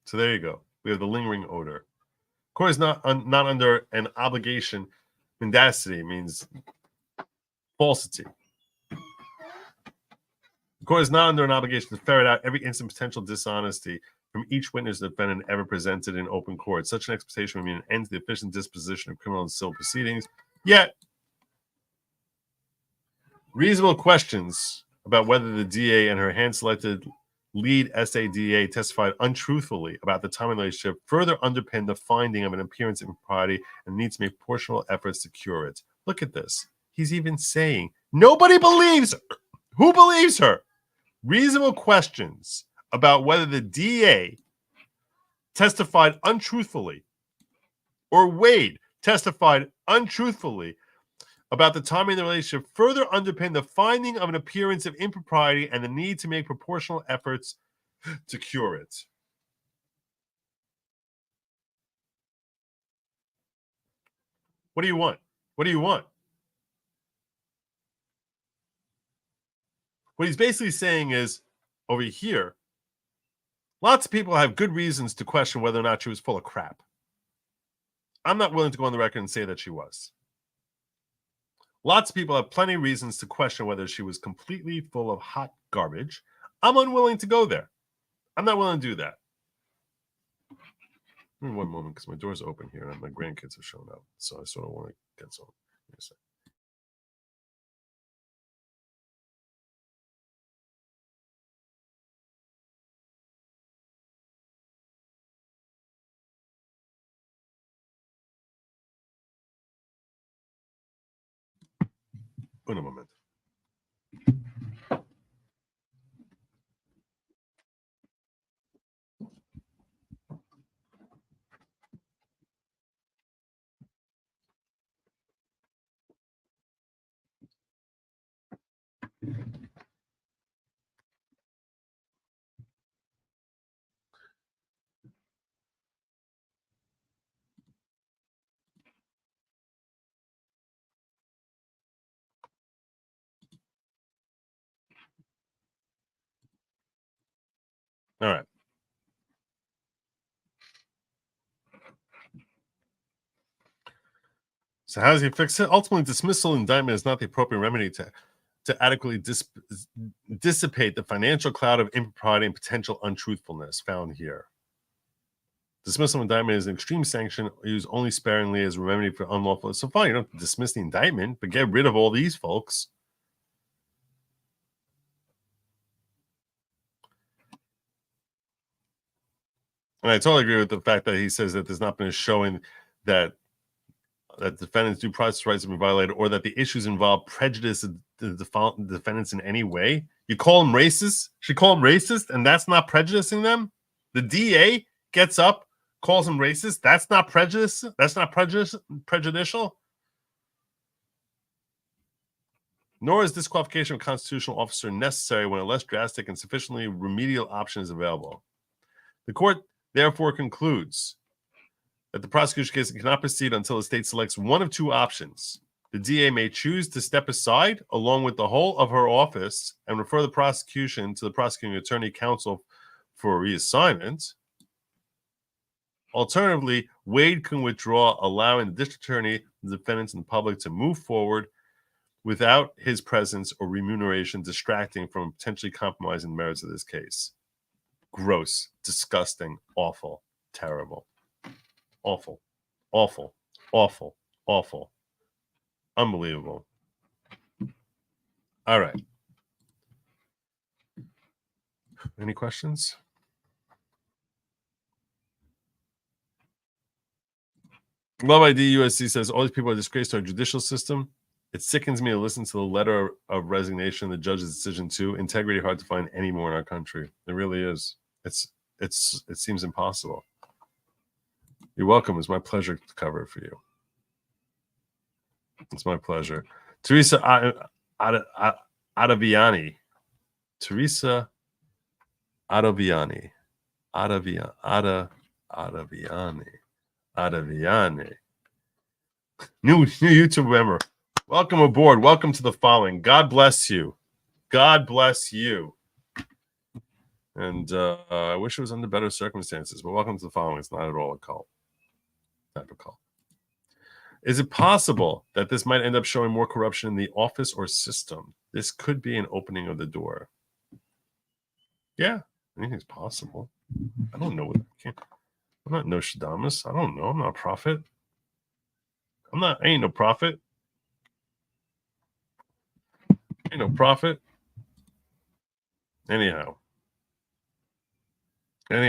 So there you go. We have the lingering odor. Court is not under an obligation. Mendacity means falsity. The court is not under an obligation to ferret out every instant potential dishonesty from each witness or defendant ever presented in open court. Such an expectation would mean an end to the efficient disposition of criminal and civil proceedings. Yet, reasonable questions about whether the DA and her hand-selected lead SADA testified untruthfully about the time of the relationship further underpin the finding of an appearance of impropriety and needs to make proportional efforts to cure it. Look at this. He's even saying, nobody believes her. Who believes her? Reasonable questions about whether the DA testified untruthfully or Wade testified untruthfully about the timing of the relationship further underpin the finding of an appearance of impropriety and the need to make proportional efforts to cure it. What do you want? What do you want? What he's basically saying is, over here, lots of people have good reasons to question whether or not she was full of crap. I'm not willing to go on the record and say that she was. Lots of people have plenty of reasons to question whether she was completely full of hot garbage. I'm unwilling to go there. I'm not willing to do that. Give me one moment because my door's open here and my grandkids have shown up. So I sort of want to get some. Un momento. All right. So how does he fix it? Ultimately, dismissal indictment is not the appropriate remedy to adequately dissipate the financial cloud of impropriety and potential untruthfulness found here. Dismissal indictment is an extreme sanction used only sparingly as a remedy for unlawful. So fine, you don't have to dismiss the indictment, but get rid of all these folks. And I totally agree with the fact that he says that there's not been a showing that defendants' due process rights have been violated or that the issues involve prejudice of the defendants in any way. You call them racist? Should call them racist, and that's not prejudicing them? The DA gets up, calls them racist. That's not prejudice. That's not prejudicial. Nor is disqualification of a constitutional officer necessary when a less drastic and sufficiently remedial option is available. The court therefore concludes that the prosecution case cannot proceed until the state selects one of two options. The DA may choose to step aside along with the whole of her office and refer the prosecution to the prosecuting attorney counsel for reassignment. Alternatively, Wade can withdraw, allowing the district attorney, the defendants, and the public to move forward without his presence or remuneration distracting from potentially compromising the merits of this case. Gross, disgusting, awful, terrible. Awful, awful, awful, awful. Unbelievable. All right. Any questions? Love ID USC says, all these people are disgraced to our judicial system. It sickens me to listen to the letter of resignation, the judge's decision too. Integrity hard to find anymore in our country. It really is. It seems impossible. You're welcome. It's my pleasure to cover it for you. It's my pleasure. Teresa Adaviani. Teresa Adaviani. Adaviani. New YouTube member. Welcome aboard. Welcome to the following. God bless you. God bless you. And I wish it was under better circumstances, but welcome to the following. It's not at all a cult. Type of cult. Is it possible that this might end up showing more corruption in the office or system? This could be an opening of the door. Yeah, anything's possible. I don't know. I'm not Nostradamus. I don't know. I'm not a prophet. I ain't no prophet. Ain't no prophet. Anyhow. Let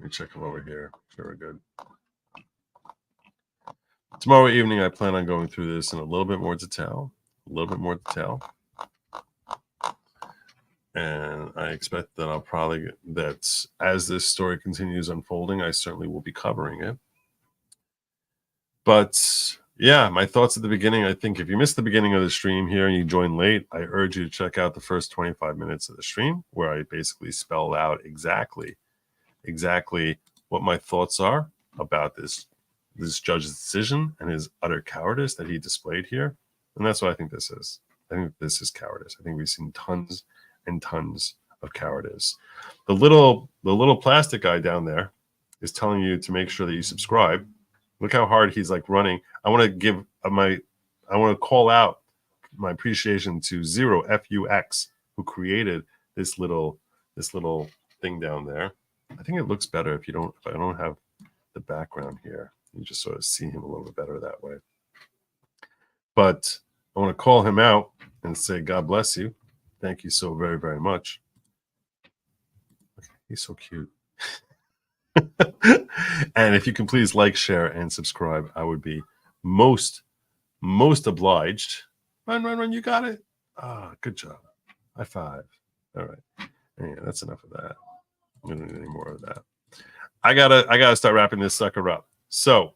me check them over here. Sure, we're good. Tomorrow evening, I plan on going through this in a little bit more detail. And I expect that that as this story continues unfolding, I certainly will be covering it. But yeah, my thoughts at the beginning, I think if you missed the beginning of the stream here and you joined late, I urge you to check out the first 25 minutes of the stream where I basically spelled out exactly what my thoughts are about this judge's decision and his utter cowardice that he displayed here. And that's what I think this is. I think this is cowardice. I think we've seen tons and tons of cowardice. The little plastic guy down there is telling you to make sure that you subscribe. Look how hard he's like running. I want to call out my appreciation to Zero FUX, who created this little thing down there. I think it looks better if I don't have the background here. You just sort of see him a little bit better that way. But I want to call him out and say, God bless you. Thank you so very, very much. He's so cute. And if you can please like, share, and subscribe, I would be most obliged. Run, you got it. Good job. High five. All right. Yeah, that's enough of that. I don't need any more of that. I gotta start wrapping this sucker up. So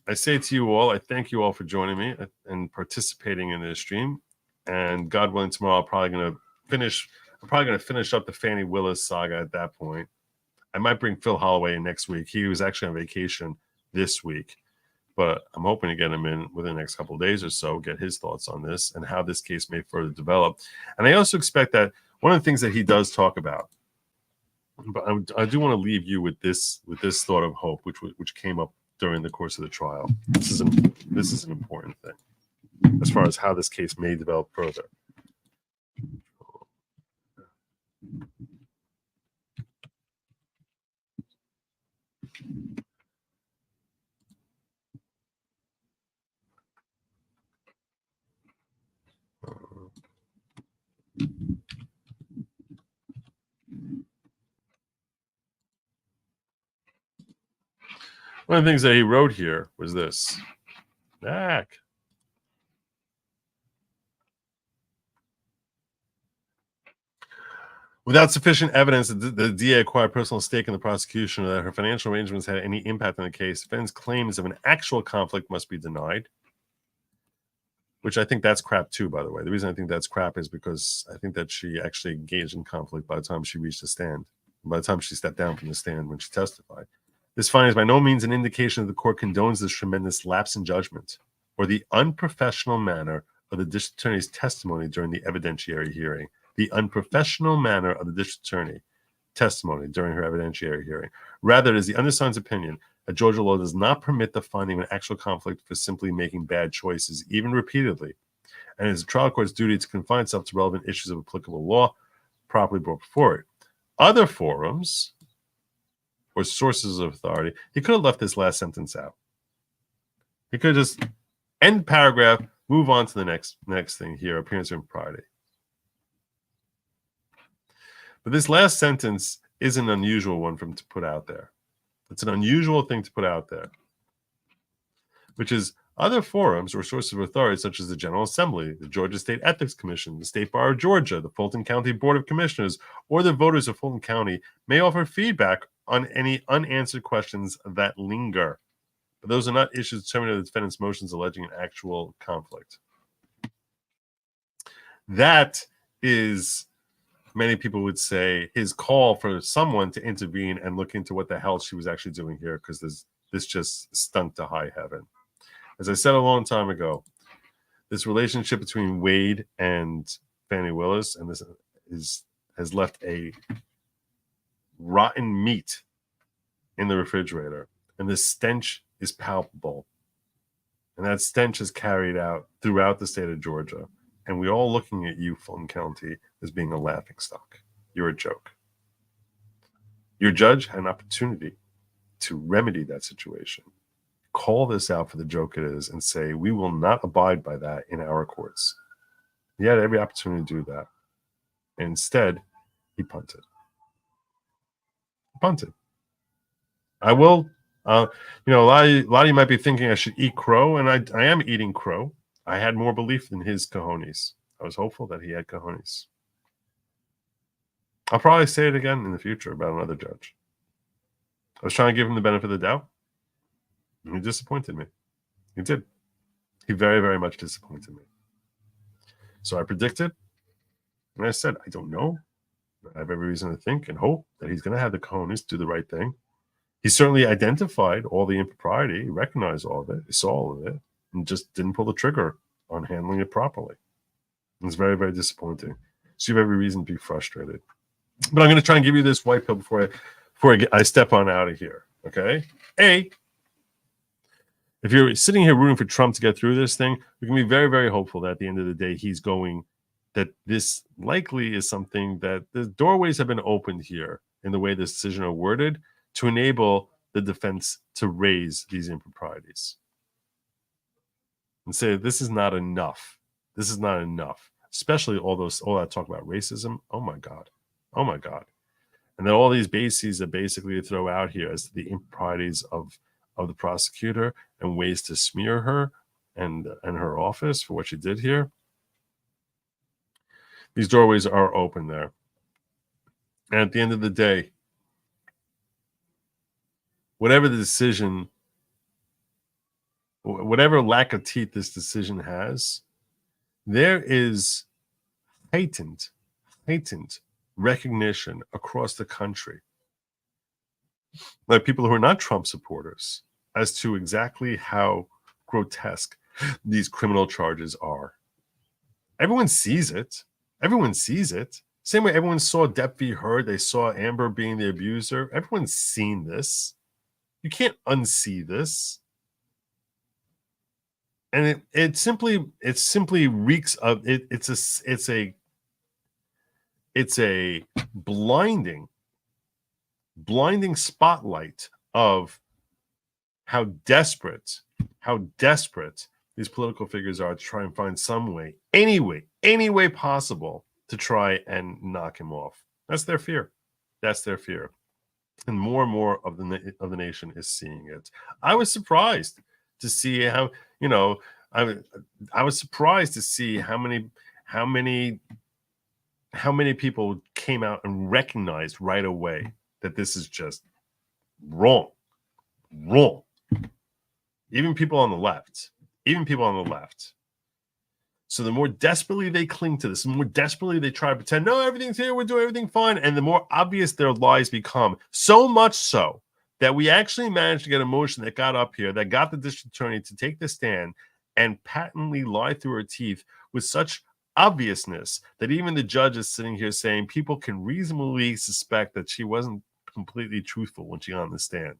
I say to you all, I thank you all for joining me and participating in this stream. And God willing, tomorrow I'm probably gonna finish up the Fani Willis saga at that point. I might bring Phil Holloway in next week. He was actually on vacation this week, but I'm hoping to get him in within the next couple of days or so, get his thoughts on this and how this case may further develop. And I also expect that one of the things that he does talk about, but I do want to leave you with this thought of hope, which came up during the course of the trial. This is an important thing as far as how this case may develop further. One of the things that he wrote here was this. Without sufficient evidence that the DA acquired personal stake in the prosecution or that her financial arrangements had any impact on the case, defendant's claims of an actual conflict must be denied. which I think that's crap too, by the way. The reason I think that's crap is because I think that she actually engaged in conflict by the time she reached the stand, by the time she stepped down from the stand when she testified. This finding is by no means an indication that the court condones this tremendous lapse in judgment or the unprofessional manner of the district attorney's testimony during the evidentiary hearing. The unprofessional manner of the district attorney testimony during her evidentiary hearing. Rather, it is the undersigned's opinion that Georgia law does not permit the finding of an actual conflict for simply making bad choices, even repeatedly, and it is the trial court's duty to confine itself to relevant issues of applicable law properly brought before it. Other forums or sources of authority, he could have left this last sentence out. He could just end paragraph, move on to the next thing here, appearance of impropriety. But this last sentence is an unusual one for him to put out there. It's an unusual thing to put out there, which is other forums or sources of authority, such as the General Assembly, the Georgia State Ethics Commission, the State Bar of Georgia, the Fulton County Board of Commissioners, or the voters of Fulton County may offer feedback on any unanswered questions that linger. But those are not issues determined by the defendant's motions alleging an actual conflict. That is, many people would say, his call for someone to intervene and look into what the hell she was actually doing here, because this just stunk to high heaven. As I said a long time ago, this relationship between Wade and Fani Willis, and this has left a rotten meat in the refrigerator, and the stench is palpable, and that stench is carried out throughout the state of Georgia, and we're all looking at you, Fulton County, as being a laughingstock. You're a joke. Your judge had an opportunity to remedy that situation, call this out for the joke it is, and say, we will not abide by that in our courts. He had every opportunity to do that. And instead, he punted. I will, a lot of you might be thinking I should eat crow, and I am eating crow. I had more belief in his cojones. I was hopeful that he had cojones. I'll probably say it again in the future about another judge. I was trying to give him the benefit of the doubt. And he disappointed me. He did. He very, very much disappointed me. So I predicted, and I said, I don't know. I have every reason to think and hope that he's going to have the cojones to do the right thing. He certainly identified all the impropriety, he recognized all of it, he saw all of it, and just didn't pull the trigger on handling it properly. It's very, very disappointing. So you have every reason to be frustrated. But I'm going to try and give you this white pill before I step on out of here. Okay? If you're sitting here rooting for Trump to get through this thing, we can be very, very hopeful that at the end of the day, that this likely is something that the doorways have been opened here in the way this decision are worded to enable the defense to raise these improprieties and say this is not enough. This is not enough, especially all that talk about racism. Oh my God. And then all these bases that basically throw out here as to the improprieties of the prosecutor and ways to smear her and her office for what she did here. These doorways are open there. And at the end of the day, whatever the decision, whatever lack of teeth this decision has, there is heightened recognition across the country by people who are not Trump supporters as to exactly how grotesque these criminal charges are. Everyone sees it. Same way everyone saw Depp v. Heard, they saw Amber being the abuser. Everyone's seen this. You can't unsee this. And it simply reeks of it. It's a blinding spotlight of how desperate these political figures are to try and find some way, any way possible to try and knock him off. That's their fear. And more of the nation is seeing it. I was surprised to see how, I was surprised to see how many people came out and recognized right away that this is just wrong. Even people on the left. So the more desperately they cling to this, the more desperately they try to pretend, no, everything's here, we're doing everything fine, and the more obvious their lies become. So much so that we actually managed to get a motion that got up here, that got the district attorney to take the stand and patently lie through her teeth with such obviousness that even the judge is sitting here saying people can reasonably suspect that she wasn't completely truthful when she got on the stand.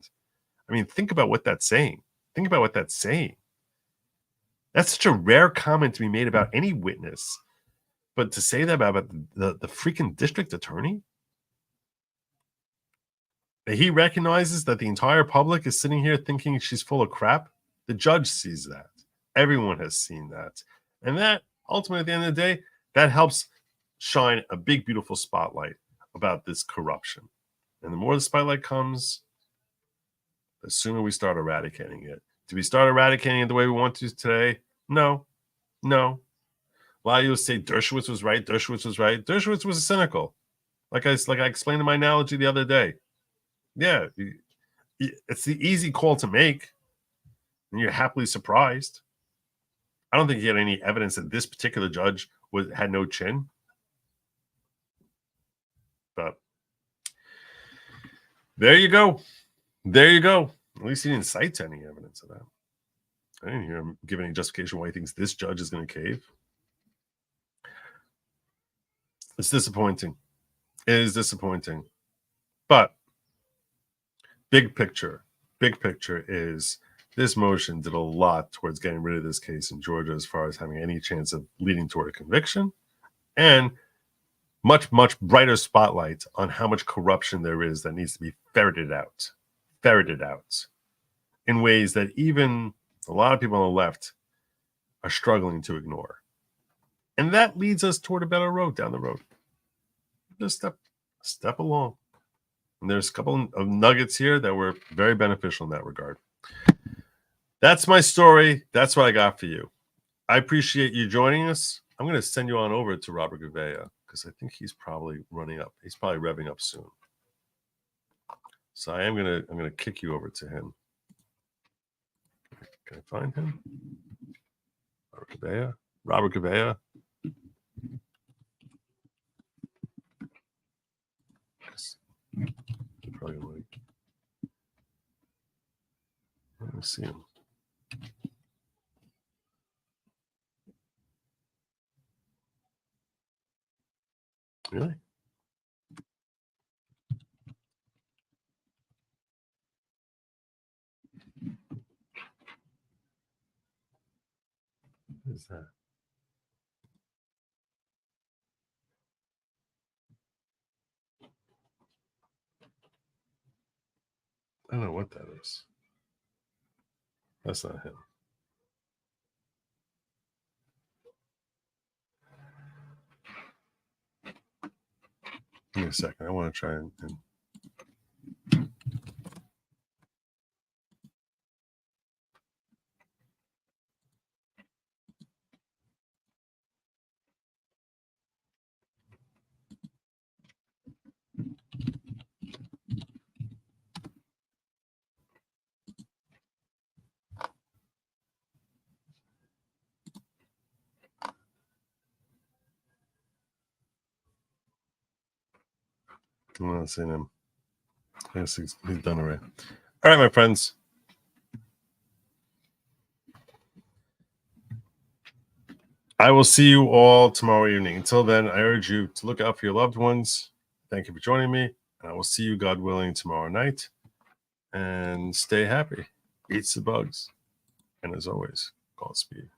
I mean, think about what that's saying. Think about what that's saying. That's such a rare comment to be made about any witness, but to say that about the freaking district attorney, that he recognizes that the entire public is sitting here thinking she's full of crap. The judge sees that. Everyone has seen that. And that ultimately, at the end of the day, that helps shine a big, beautiful spotlight about this corruption. And the more the spotlight comes, the sooner we start eradicating it. Do we start eradicating it the way we want to today? No. A lot of you will say Dershowitz was right. Dershowitz was cynical. Like I explained in my analogy the other day. Yeah, it's the easy call to make, and you're happily surprised. I don't think he had any evidence that this particular judge had no chin. But there you go. At least he didn't cite any evidence of that. I didn't hear him give any justification why he thinks this judge is going to cave. It's disappointing. It is disappointing. But big picture is this motion did a lot towards getting rid of this case in Georgia as far as having any chance of leading toward a conviction, and much, much brighter spotlight on how much corruption there is that needs to be ferreted out in ways that even a lot of people on the left are struggling to ignore. And that leads us toward a better road down the road. Just step along. And there's a couple of nuggets here that were very beneficial in that regard. That's my story. That's what I got for you. I appreciate you joining us. I'm going to send you on over to Robert Gouveia because I think he's probably running up. He's probably revving up soon. So I'm going to kick you over to him. Can I find him? Robert Gouveia. Probably like. Let me see him. Really? What is that? I don't know what that is. That's not him. Give me a second. I want to try and I'm not seeing him. I guess he's done already. All right, my friends. I will see you all tomorrow evening. Until then, I urge you to look out for your loved ones. Thank you for joining me. And I will see you, God willing, tomorrow night. And stay happy. Eat the bugs. And as always, Godspeed.